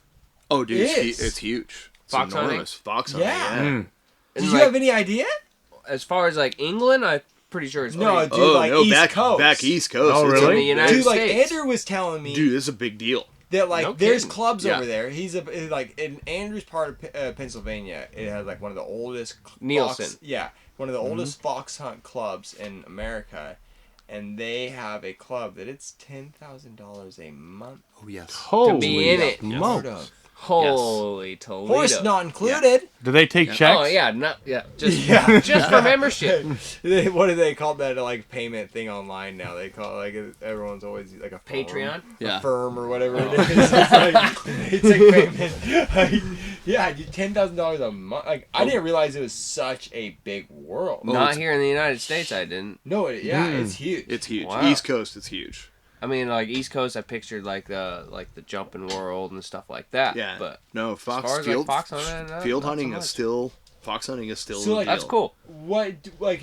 oh, dude, is. it's huge. It's Fox hunting? enormous. Fox hunting. Yeah. And Did you like, have any idea? as far as like England, I'm pretty sure it's No, pretty- dude, like East back Coast. East Coast. Oh, It's really? in the United Dude, like, States. Andrew was telling me Dude, this is a big deal. that, like, No there's kidding. clubs Yeah. over there. He's like, in Andrew's part of Pennsylvania, it has, like, one of the oldest Nielsen. one of the oldest fox hunt clubs in America. And they have a club that it's $10,000 a month. Oh yes. Holy be in it. smokes. Holy Toledo. Horse not included. Do they take checks? Oh yeah, just Yeah. just for membership. What do they call that, like, payment thing online now? They call it, like, everyone's always like a firm. Patreon. Yeah. Firm or whatever it is. It's like payment. Like, yeah, $10,000 a month. Like, I didn't realize it was such a big world. Not here in the United States, I didn't. No, it's huge. It's huge. Wow. East Coast, it's huge. I mean, like East Coast, I pictured like the jumping world and stuff like that. Yeah. But No, as far as, field, like, fox hunting, field not so hunting much. is still fox hunting is still. So, a like, deal. That's cool. What, like,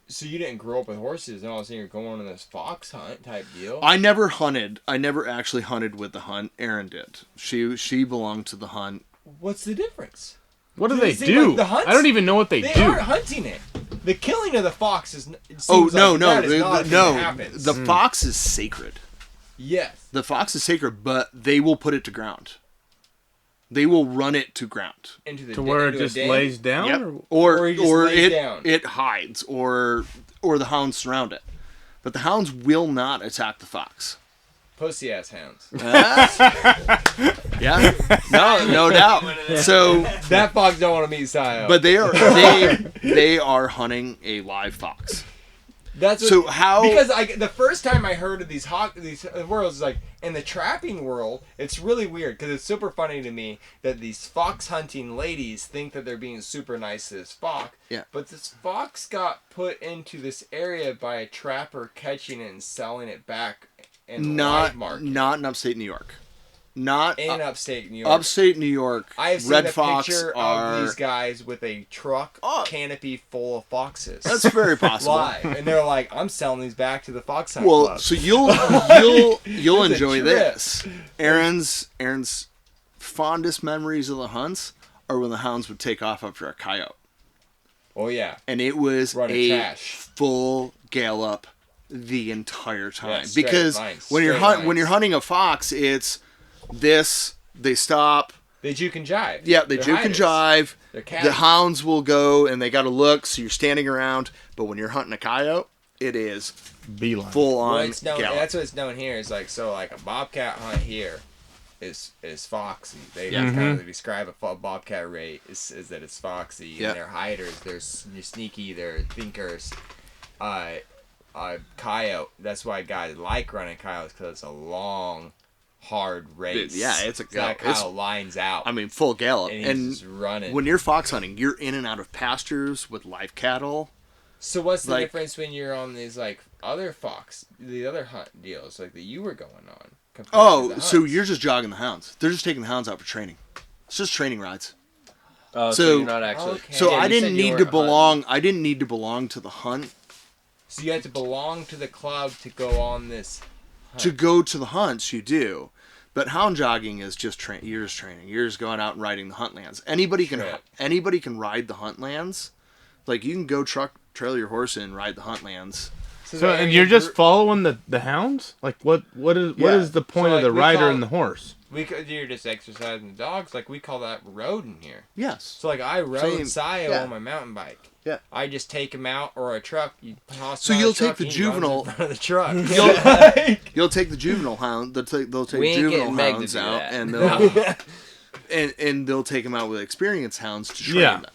so you didn't grow up with horses, and all of a sudden you're going on this fox hunt type deal? I never hunted. I never actually hunted with the hunt. Erin did. She belonged to the hunt. What's the difference? What do Do they they do? like the hunts? I don't even know what they They do. aren't hunting it. The killing of the fox is. Oh no, that is not a thing that no! happens. The fox is sacred. Yes. The fox is sacred, but they will put it to ground. They will run it to ground. Into the To where it into a just den. lays down? Yep. Or- Or he just lays down. it hides, or the hounds surround it. But the hounds will not attack the fox. Pussy ass hounds. Yeah, no doubt. So, That fox don't want to meet Sio. but they are hunting a live fox. That's what, So how? because the first time I heard of these worlds is like in the trapping world, it's really weird because it's super funny to me that these fox hunting ladies think that they're being super nice to this fox. Yeah. But this fox got put into this area by a trapper catching it and selling it back in the live market. Not in upstate New York. Not In upstate New York. upstate New York. I have seen red a fox picture are. of these guys with a truck Oh. canopy full of foxes. That's very possible. live, and they're like, "I'm selling these back to the fox hunt Well, club." so you'll It's a enjoy trip. this. Aaron's fondest memories of the hunts are when the hounds would take off after a coyote, Oh yeah, and it was Run a a trash. full gallop the entire time. Yeah, straight because lines, when straight when lines. you're hunting a fox, it's this, they stop. They juke and jive. Yeah, they They're juke and hiders. jive. They're The caddies. hounds will go and they got to look, so you're standing around. But when you're hunting a coyote, it is Beeline. full Well, on it's known, gallop. that's what it's known here. Is like so like a bobcat hunt here is foxy. They kind of describe a bobcat rate is that it's foxy. Yeah. And they're hiders. They're sneaky. They're thinkers. Coyote. That's why guys like running coyotes because it's a long, hard race. Yeah, it's a So that it's- coyote lines out. I mean, full gallop. and he's And just running. when you're fox hunting, you're in and out of pastures with live cattle. So what's the Like- difference when you're on these like the other hunt deals like that you were going on? compared to Oh, the so hunts? you're just jogging the hounds. They're just taking the hounds out for training. It's just training rides. Oh, So- you're not actually. Okay. So Yeah, I you didn't said you need to weren't hunting. belong. I didn't need to belong to the hunt So you have to belong to the club to go on this. to go to the hunts. You do, but hound jogging is just you're just training. You're just going out and riding the hunt lands. Anybody can ride the hunt lands. Like you can go trail your horse in and ride the hunt lands. So and you're just following the hounds? Like what is Yeah. the point So, of the like, we rider call- and the horse? you're just exercising the dogs. Like we call that roading here. Yes. So like I rode Same. Sayo Yeah. on my mountain bike. Yeah. I just take him out or a truck. You toss So him out you'll of the take truck, the he runs juvenile- in front of the truck. You'll take the juvenile hound. They'll take We ain't juvenile getting Meg to hounds do out, that. and they'll and they'll take them out with experienced hounds to train Yeah. them.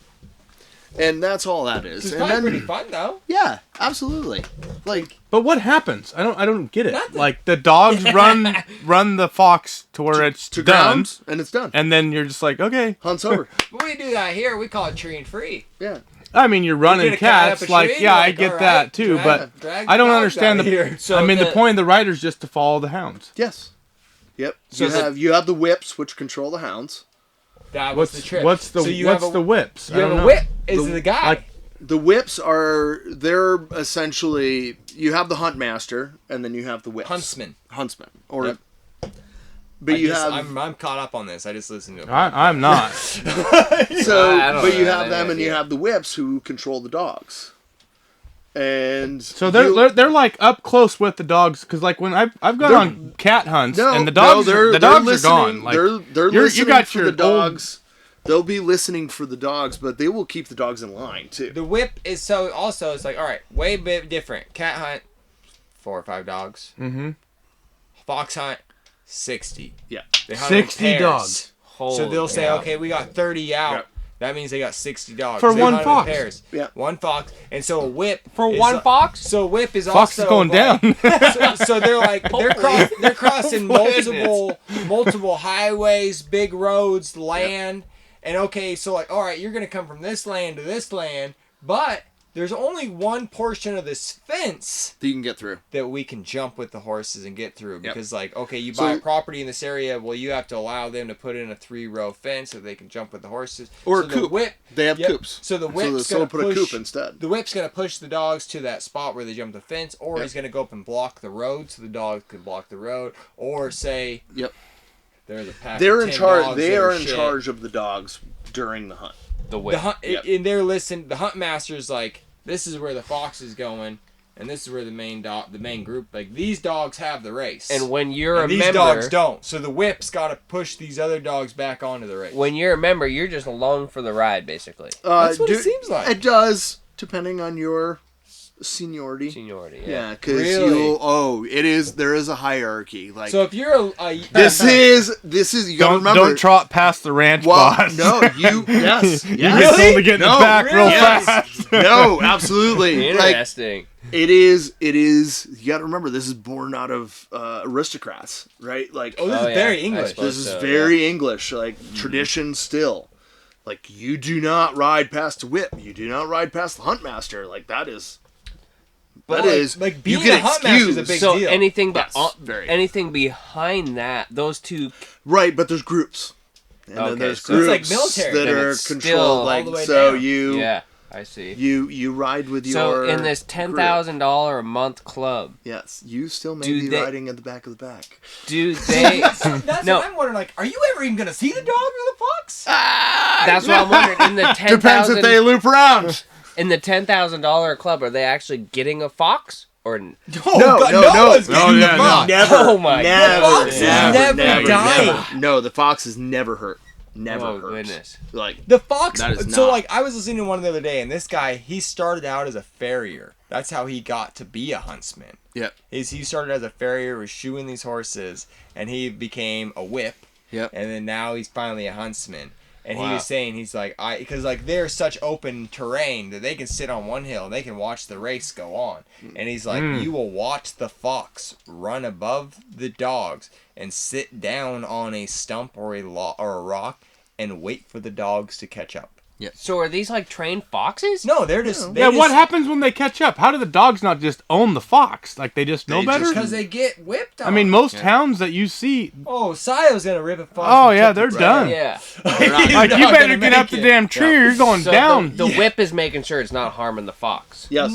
And that's all that is. It's And probably then pretty fun though. yeah, absolutely. Like But what happens? I don't get it. Nothing. Like the dogs run the fox to where it's to done, ground, and it's done. and then you're just like, okay. Hunt's over. But we do that here. We call it tree and free. Yeah. I mean, you're running get a cat cats. up a Like, tree, yeah, I like, get all that right, too. drag But I don't dogs understand out the. here. So I mean, the the- point of the rider's just to follow the hounds. Yes. Yep. So you have the whips which control the hounds. That was the trick. What's the So you have a whips? You have a whip is the guy. Like- The whips they're essentially you have the hunt master and then you have the whips. Huntsman. Huntsman. Or Yep. but you have I'm caught up on this. I just listened to it. I'm not. so I don't but you know, have I them and you idea. have the whips who control the dogs. And So they're like up close with the dogs because like when I've gone They're- on cat hunts no, and the dogs no, the they're dogs are listening, gone. Like they're you listening got for your the dogs. They'll be listening for the dogs, but they will keep the dogs in line too. The whip is so also it's like all right, way bit different. Cat hunt, 4 or 5 dogs. Mm-hmm. Fox hunt, 60. Yeah. They hunt in 60 pairs. dogs. So they'll say, cow. okay, we got 30 out. Yep. That means they got 60 dogs. For They one hunt in fox. Pairs. Yeah. One fox, and so a whip For is one like- fox? So a whip is Fox also is going like- down. so they're like they're crossing Goodness. multiple highways, big roads, land, and okay, so like all right, you're gonna come from this land to this land, but there's only one portion of this fence That you can get through. that we can jump with the horses and get through Yep. because like okay, you So- buy a property in this area, well you have to allow them to put in a 3-row fence so they can jump with the horses Or so a the coop. whip. They have Yep. coops. So the So whip's they'll gonna put push a coop instead. the whip's gonna push the dogs to that spot where they jump the fence, or Yep. he's gonna go up and block the road so the dogs could block the road, or say Yep. there's a pack. They're of in 10 charge. dogs They that are in shit. charge of the dogs during the hunt. The The whip. hunt, Yep. and they're listening. The hunt master's like, this is where the fox is going, and this is where the main group. Like these dogs have the race, And when you're and a these member, dogs don't. So the whip's got to push these other dogs back onto the race. when you're a member, you're just along for the ride, basically. That's what it seems like. It does, depending on your seniority. Seniority. Yeah, because Really? there is a hierarchy. Like So if you're a this is you gotta remember. don't trot past the ranch well, boss. no, yes, You yes. get told to get in No, the back real really? fast. No, absolutely. Like Interesting. it is. You got to remember, this is born out of aristocrats, right? Like oh, this Oh, is yeah. very I English. suppose. this is so, very English, like tradition still. Like you do not ride past a whip. You do not ride past the hunt master. Like that is. But That like, is like being you get a hunt master is a excused. big So deal. anything but Yes, very. anything behind that, those two. Right, but there's groups. And Okay, then there's so groups it's like military. that Then are it's still controlled. all Like the way so down. you Yeah, I see. you ride with So your in this $10,000 a month club, yes, you still may Do be they- riding at the back of the back. do they? That's No. what I'm wondering. Like, are you ever even gonna see the dog or the fox? That's what I'm wondering. In the Depends if they loop around. in the $10,000 club, are they actually getting a fox, Or No, God, no. one's getting the yeah, fox. Never. Oh my never, God. The fox has never died. No, the fox is never hurt. Never Oh, hurt. goodness. Like The fox. That is So not. like I was listening to one the other day, and this guy he started out as a farrier. That's how he got to be a huntsman. Yep. He started as a farrier, was shoeing these horses, and he became a whip. Yep. And then now he's finally a huntsman. And he Wow. was saying he's like because like they're such open terrain that they can sit on one hill and they can watch the race go on. And he's like, you will watch the fox run above the dogs and sit down on a stump or a rock and wait for the dogs to catch up. So are these like trained foxes? No, they're just What happens when they catch up? How do the dogs not just own the fox? Like they just know They better? just- because they get whipped on. I mean, most hounds that you see, Oh, Sayo's gonna rip a fox. oh and yeah, chip they're its done. Yeah. Like He's you not better gonna get up make the it. damn tree or you're going So down. the whip is making sure it's not harming the fox. yes.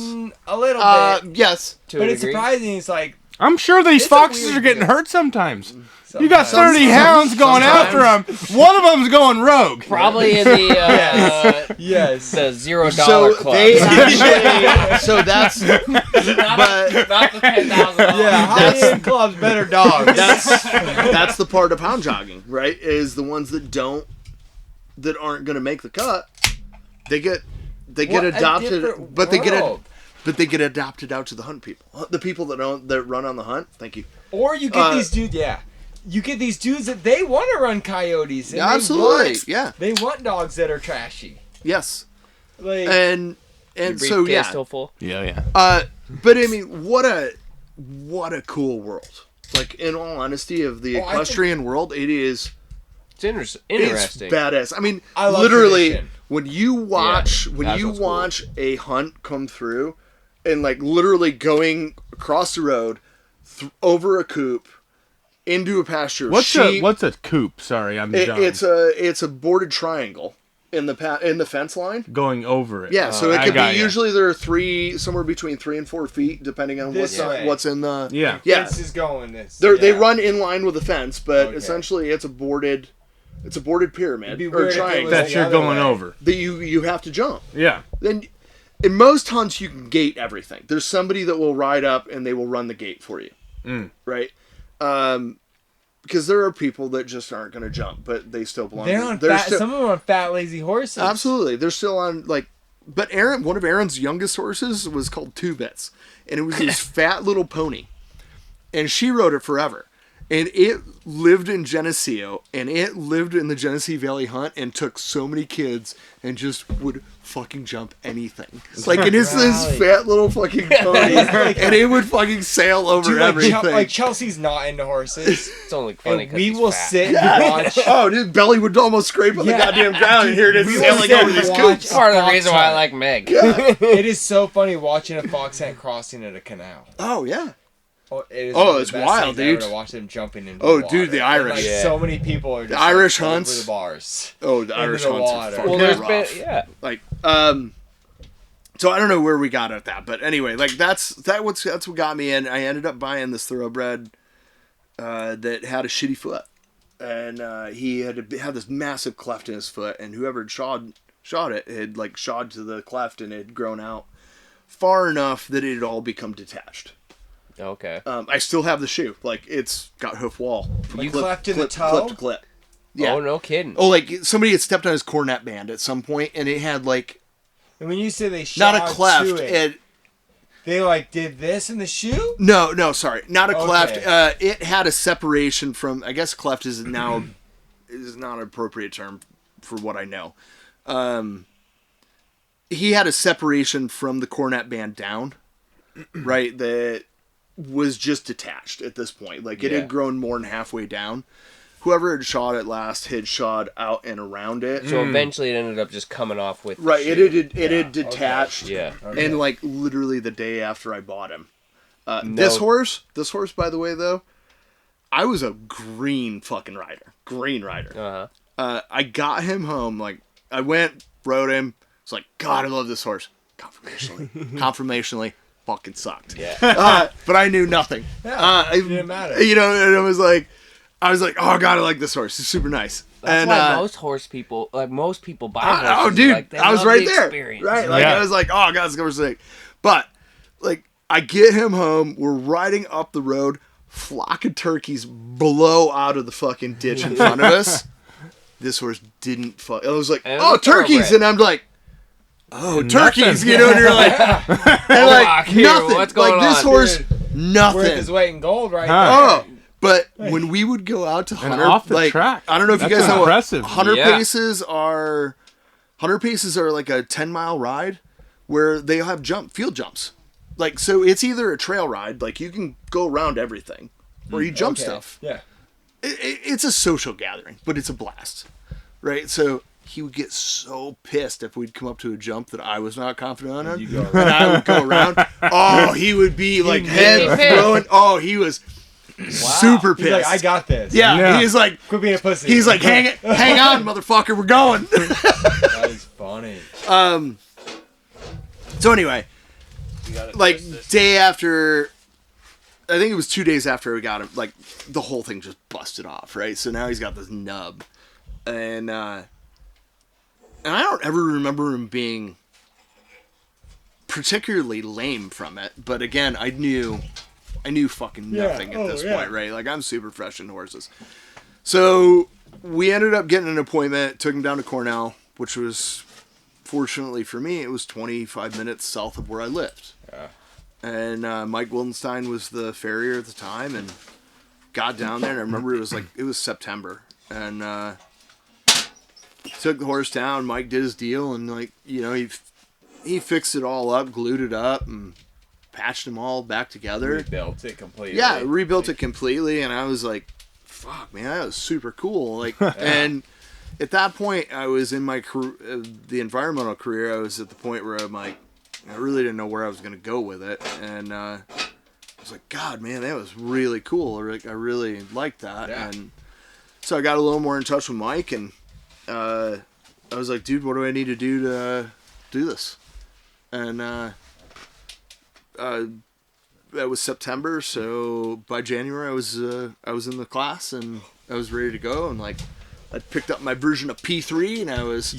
A little bit, Yes. To but a it's degree. surprising. It's like I'm sure these It's a foxes weird are getting deal. hurt sometimes. You got 30 Sometimes. hounds going after them. One of them's going rogue. Probably in the yes. the $0 So club. they actually. So that's. not, but- not the $10,000. Yeah, high-end clubs, better dogs. That's the part of hound jogging, right? Is the ones that aren't going to make the cut. They get What a adopted, different but world. they get adopted out to the hunt people. The people that run on the hunt. Thank you. Or you get these dudes, you get these dudes that they want to run coyotes. And Absolutely, yeah. They want dogs that are trashy. Yes, Like, and Your so briefcase yeah. still full? Yeah. But I mean, what a cool world. Like in all honesty, of the Oh, I think- equestrian world, it is. It's interesting. It's badass. I mean, I love literally, tradition. when you watch that's what's cool. a hunt come through, and like literally going across the road, over a coop, into a pasture. What's a coop? Sorry, I'm dumb. It's a boarded triangle in the fence line. Going over it. Yeah, so it I could be got ya. usually there are somewhere between 3 and 4 feet, depending on This way. what's in the. Yeah. Yeah. Fence is going this. They run in line with the fence, but Okay. essentially it's a boarded pyramid It'd be or weird if it triangle was That the you're other going way. over. that you have to jump. Yeah. Then in most hunts you can gate everything. There's somebody that will ride up and they will run the gate for you. Right? Because there are people that just aren't going to jump, but they still belong. They're on they're fat. still- Some of them are on fat, lazy horses. Absolutely, they're still on like. But one of Aaron's youngest horses was called Two Bits, and it was this fat little pony, and she rode it forever, and it lived in Geneseo, and it lived in the Genesee Valley hunt, and took so many kids, and just would fucking jump anything. It's like it is this Right. fat little fucking pony, and it would fucking sail over Dude, like, everything. like Chelsea's not into horses. It's only funny And because we will fat. sit and watch. Oh, dude, belly would almost scrape on the Yeah. goddamn ground, and here it is We will sailing sit over and these watch coops. a Part of the fox reason why I hunt. like Meg. It is so funny watching a fox hunt crossing at a canal. Oh yeah. Oh, it is Oh, one of the it's best wild, things ever dude. to watch them jumping into Oh, the water. dude, the And, Irish. like, Yeah. so many people are just Irish like, hunts. over the bars. Oh, the Irish the hunts water. are fucking Well, there's rough. been Like, so I don't know where we got at that, but anyway, like that's what got me in. I ended up buying this thoroughbred that had a shitty foot, and he had this massive cleft in his foot, and whoever had shot it had like shot to the cleft, and it had grown out far enough that it had all become detached. Okay. I still have the shoe, like it's got hoof wall. From You clip- cleft in the clip- toe? clip to clip. Yeah. Oh, no kidding. Oh, like somebody had stepped on his cornet band at some point, and it had like And when you say they shot not a cleft. to it, they like did this in the shoe? No, sorry, not a cleft. Okay. It had a separation from. I guess cleft is now is not an appropriate term for what I know. He had a separation from the cornet band down, right? That was just detached at this point. Like it Yeah. had grown more than halfway down. Whoever had shot it last had shot out and around it. So eventually it ended up just coming off with the Right, shoe. it had detached. Yeah. And like literally the day after I bought him. This horse, by the way, though, I was a green fucking rider. Green rider. Uh-huh. I got him home. Like I went, rode him. It's like, God, I love this horse. Confirmationally, fucking sucked. Yeah. But I knew nothing. Yeah, it didn't matter. You know, and I was like, oh God, I like this horse. He's super nice. That's and why most people buy horses. oh, dude, Like, they I was love right the there. experience. Right, like Yeah. I was like, oh God, this horse is sick. But like I get him home. We're riding up the road. Flock of turkeys blow out of the fucking ditch in front of us. This horse didn't fuck. I was like, oh, turkeys. And I'm like, oh, turkeys. You know, and you're like, and like nothing. What's going like, this on, horse, Dude. nothing. Worth his weight in gold right Oh, but when we would go out to hunter, off the like, track. I don't know if you That's guys know impressive. what hunter paces are. Hunter paces are like a 10-mile ride where they have field jumps. Like, so it's either a trail ride, like you can go around everything, or you jump stuff. Yeah. It's a social gathering, but it's a blast, right? So he would get so pissed if we'd come up to a jump that I was not confident on, and I would go around. Oh, he would be like head throwing. Oh, he was super pissed. He's like, I got this. Yeah. He's like, quit being a pussy. He's like, hang on, motherfucker, we're going. That is funny. So anyway, like day after, I think it was 2 days after we got him, like the whole thing just busted off, right? So now he's got this nub, and I don't ever remember him being particularly lame from it, but again, I knew fucking nothing at this point, right? Like, I'm super fresh in horses. So we ended up getting an appointment, took him down to Cornell, which was, fortunately for me, it was 25 minutes south of where I lived. Yeah. And Mike Wildenstein was the farrier at the time, and got down there, and I remember it was September, and took the horse down. Mike did his deal, and like, you know, he fixed it all up, glued it up, and patched them all back together. Rebuilt it completely. Yeah, rebuilt it completely, and I was like, fuck, man, that was super cool. Like, and at that point, I was in my the environmental career. I was at the point where I'm like, I really didn't know where I was going to go with it, and I was like, God, man, that was really cool. Or like, I really liked that, and so I got a little more in touch with Mike, and I was like, dude, what do I need to do to do this? And that was September, so by January I was in the class, and I was ready to go, and like, I picked up my version of P3, and I was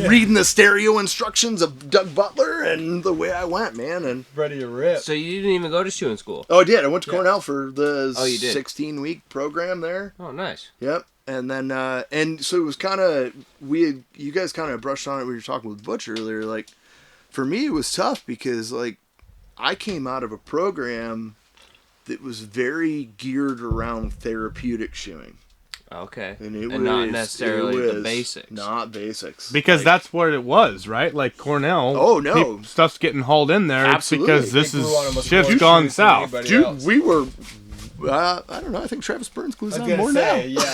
reading the stereo instructions of Doug Butler, and the way I went, man, and ready to rip. So you didn't even go to shoeing school? Oh, I did. I went to Cornell for the you did? 16-week program there. Oh, nice. Yep. And then and so it was kind of, you guys kind of brushed on it when you were talking with Butch earlier. Like, for me, it was tough because like I came out of a program that was very geared around therapeutic shoeing. Okay. And not necessarily the basics. Not basics. Because that's what it was, right? Like Cornell. Oh, no. Stuff's getting hauled in there. Absolutely. Because this They glue on is almost shift more gone shoes than south. anybody Dude, else. we were, I don't know, I think Travis Burns glues on more now. Yeah.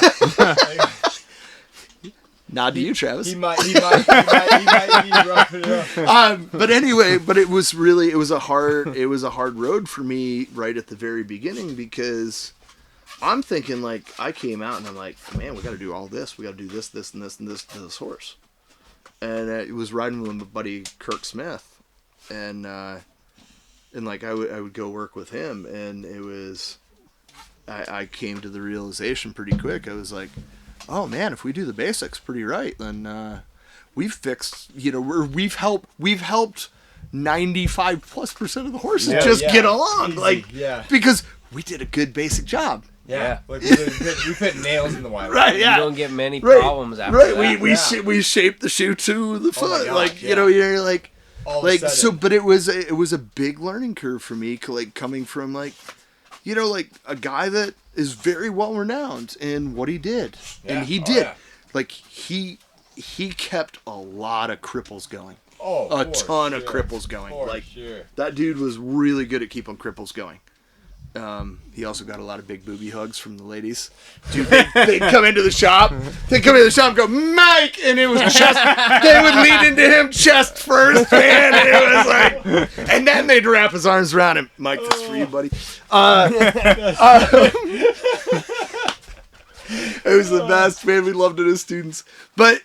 Nod to you, Travis. He might be roughing it up. But anyway, it was a hard road for me right at the very beginning, because I'm thinking, like, I came out and I'm like, man, we got to do all this. We got to do this, this, and this, and this to this horse. And it was riding with my buddy Kirk Smith, and like I would go work with him, and it was, I came to the realization pretty quick. I was like, oh man, if we do the basics pretty right, then we've fixed, you know, we've helped 95+% of the horses get along, easy, because we did a good basic job. Yeah. Like we put nails in the wire. Right, yeah. You don't get many problems after that. We shaped the shoe to the foot. God, like, you know, you're like, all like, of a so, sudden. but it was a big learning curve for me, like, coming from, like, you know, like, a guy that is very well renowned in what he did. And he did. Yeah. Like, he kept a lot of cripples going. Oh, a ton of cripples going. Like, sure. that dude was really good at keeping cripples going. He also got a lot of big booby hugs from the ladies. Dude, they'd come into the shop. They'd come into the shop and go, Mike! And it was chest. They would lean into him chest first, man. And it was like, and then they'd wrap his arms around him. Mike, that's for you, buddy. It was the best, man. We loved it as students. But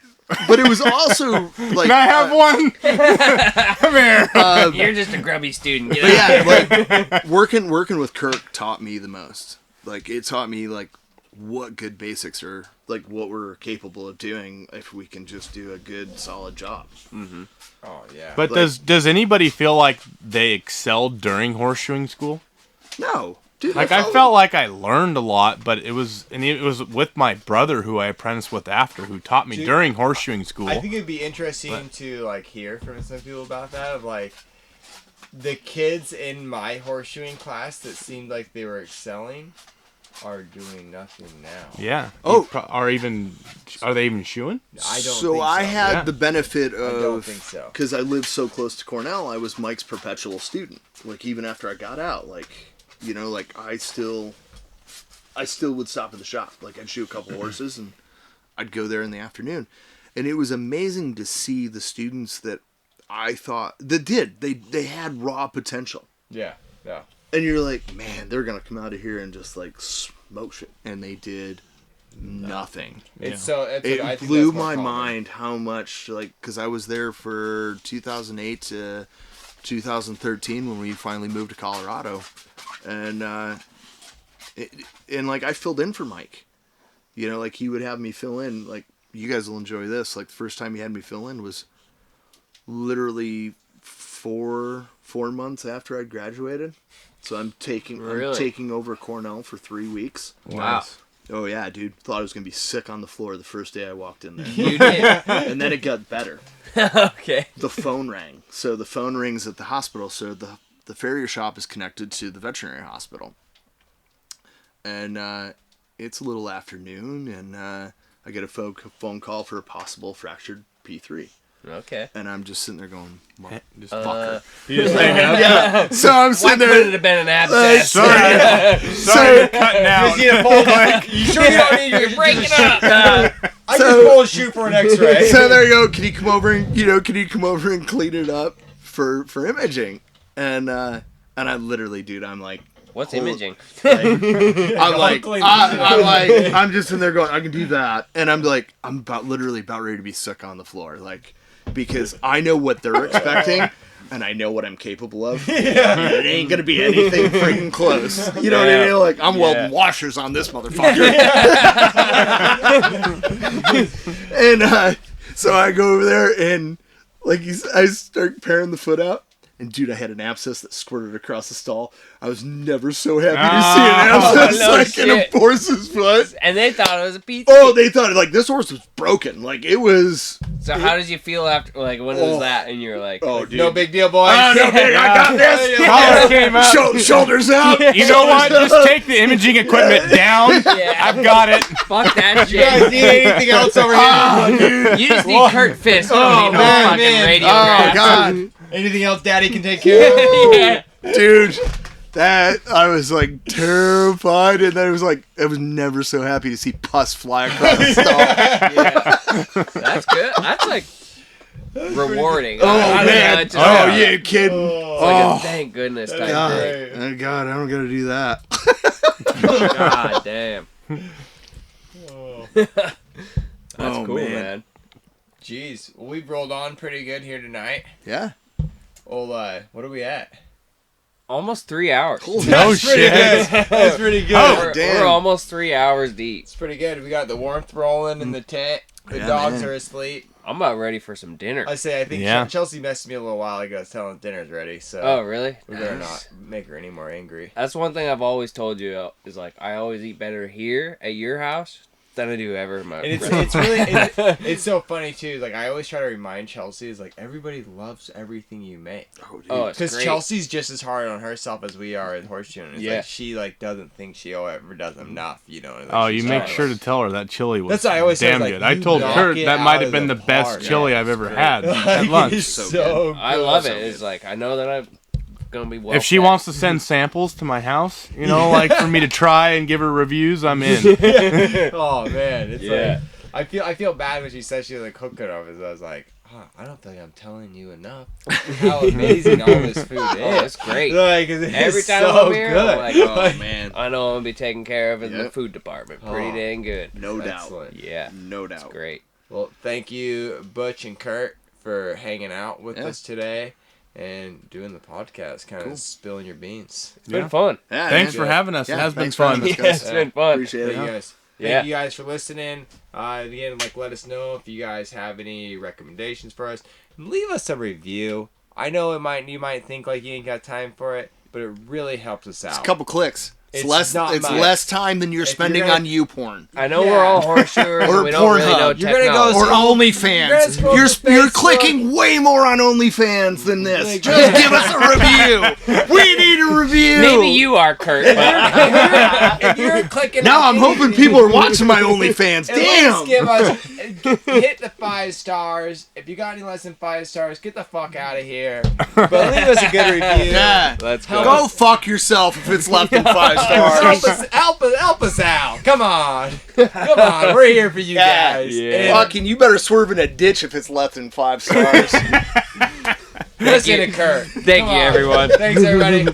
it was also like, Can I have one? Come here. You're just a grubby student. But yeah, like working with Kirk taught me the most. Like, it taught me like what good basics are like what we're capable of doing if we can just do a good, solid job. Mm-hmm. Oh yeah. But Like- does anybody feel like they excelled during horseshoeing school? No, dude. Like I felt like I learned a lot, but it was with my brother who I apprenticed with after, who taught me Dude, during horseshoeing school. I think it'd be interesting to like hear from some people about that. Of like the kids in my horseshoeing class that seemed like they were excelling are doing nothing now. Yeah. Oh. Are they even shoeing? I don't So think I so. had Yeah. the benefit of, don't think so. because I lived so close to Cornell, I was Mike's perpetual student. Like even after I got out, like, you know, like I still would stop at the shop. Like I'd shoot a couple horses and I'd go there in the afternoon, and it was amazing to see the students that I thought they had raw potential. Yeah. Yeah. And you're like, man, they're gonna come out of here and just like smoke shit, and they did nothing. It's so. It's, It I think blew that's more my common. mind how much, like, because I was there for 2008 to 2013 when we finally moved to Colorado, and like I filled in for Mike. You know, like he would have me fill in. Like you guys will enjoy this. Like the first time he had me fill in was literally four months after I graduated. So I'm taking over Cornell for 3 weeks. Wow. Oh yeah, dude. Thought I was gonna be sick on the floor the first day I walked in there. You did. And then it got better. Okay. The phone rang. So the phone rings at the hospital. So the farrier shop is connected to the veterinary hospital. And it's a little afternoon, and I get a phone call for a possible fractured P3. Okay. And I'm just sitting there going, just Uh, fucker. You just hang up. Yeah. So I'm Why sitting couldn't it there. have been an abscess? Sorry, you're cutting out. You sure you don't need your You're breaking up. I just pulled a shoe for an X-ray. So there you go. Can you come over and clean it up for imaging? And I literally, dude, I'm like, What's Hold- imaging? I'm just in there going, I can do that, and I'm like, I'm about ready to be sick on the floor, like, because I know what they're expecting, and I know what I'm capable of. Yeah. It ain't gonna be anything freaking close. You know what I mean? Like I'm welding washers on this motherfucker. And so I go over there and like I start paring the foot out. And dude, I had an abscess that squirted across the stall. I was never so happy to see an abscess no like in a shit. horse's foot. And they thought it was a pizza. Oh, they thought like this horse was broken. Like it was. So how did you feel after, like, when it was that, and you're like, Oh, dude. No big deal, boy. No big. I got this. Collar came up. Shoulders out. You know what? Just take the imaging equipment down. yeah, I've got it. fuck that You guys shit. need anything else over here? You just need Kurt Fisk Oh, on man, fucking man. radio. Oh God, Anything else Daddy can take care of? yeah. dude. That I was like terrified, and then it was like I was never so happy to see pus fly across the stall. Yeah. That's good. That's like rewarding. Oh I don't know, man! it's Oh, just- you kidding? It's like a thank goodness type God. thing. Oh God, I don't gotta do that. God damn. That's Oh, cool, man. man. Jeez, well, we've rolled on pretty good here tonight. Yeah. Well, what are we at? Almost 3 hours. No That's pretty shit. good. That's pretty good. Oh, we're, damn. we're almost 3 hours deep. It's pretty good. We got the warmth rolling in the tent. The Yeah, dogs man. are asleep. I'm about ready for some dinner. I think Yeah. Chelsea messaged me a little while ago telling dinner's ready, so Oh, really? we better Nice. not make her any more angry. That's one thing I've always told you is like I always eat better here at your house than I do ever in my. And it's friend's really house. it's so funny too. Like I always try to remind Chelsea is like everybody loves everything you make Oh, dude. Oh, it's because great. Chelsea's just as hard on herself as we are in horseshoeing. It's Yeah. like she like doesn't think she ever does enough, you know. and, like, Oh, she's you make trying to, sure like- to tell her that chili was That's what I always say, damn like, good. I you told knock Kurt it that out might have of been the the best park. chili Yeah, I've ever great. had at lunch. It's So so I good. love So it. It's good. like I know that I'm gonna be well. If she fed. wants to send samples to my house, you know, like for me to try and give her reviews, I'm in. Oh man, it's Yeah. like I feel bad when she said she was like cooking over. I was like, I don't think I'm telling you enough how amazing all this food is. Oh, it's great. Like, it's Every time so I'm here, good. I'm like, oh Oh man, I know I'm gonna be taken care of in the Yep. food department. Pretty Oh. dang good. no doubt, Excellent. Yeah, no it's doubt. great. Well, thank you, Butch and Kurt, for hanging out with Yeah. us today and doing the podcast, kind Cool. of spilling your beans. It's been fun. Yeah, Thanks man. for having us. Yeah, it has been thanks for fun. having us, Yeah, guys. it's been fun. Appreciate Thank it. you guys. Thank you guys for listening. Again, let us know if you guys have any recommendations for us. Leave us a review. I know you might think like you ain't got time for it, but it really helps us out. It's a couple clicks. It's less time than you're spending on YouPorn. I know we're all horseshoers. Or we don't really know Pornhub. technology. Or OnlyFans. You're clicking way more on OnlyFans than this. Just give us a review. We need a review. Maybe you are, Kurt. But If you're clicking, now I'm hoping people are watching my OnlyFans. Damn. Hit the 5 stars. If you got any less than 5 stars, get the fuck out of here. But leave us a good review. Yeah. let's go. Go fuck yourself if it's less than 5 stars. Help us out. Come on. We're here for you guys. Yeah. Fucking, you better swerve in a ditch if it's less than 5 stars. Listen to Kurt. Thank you, everyone. Thanks, everybody.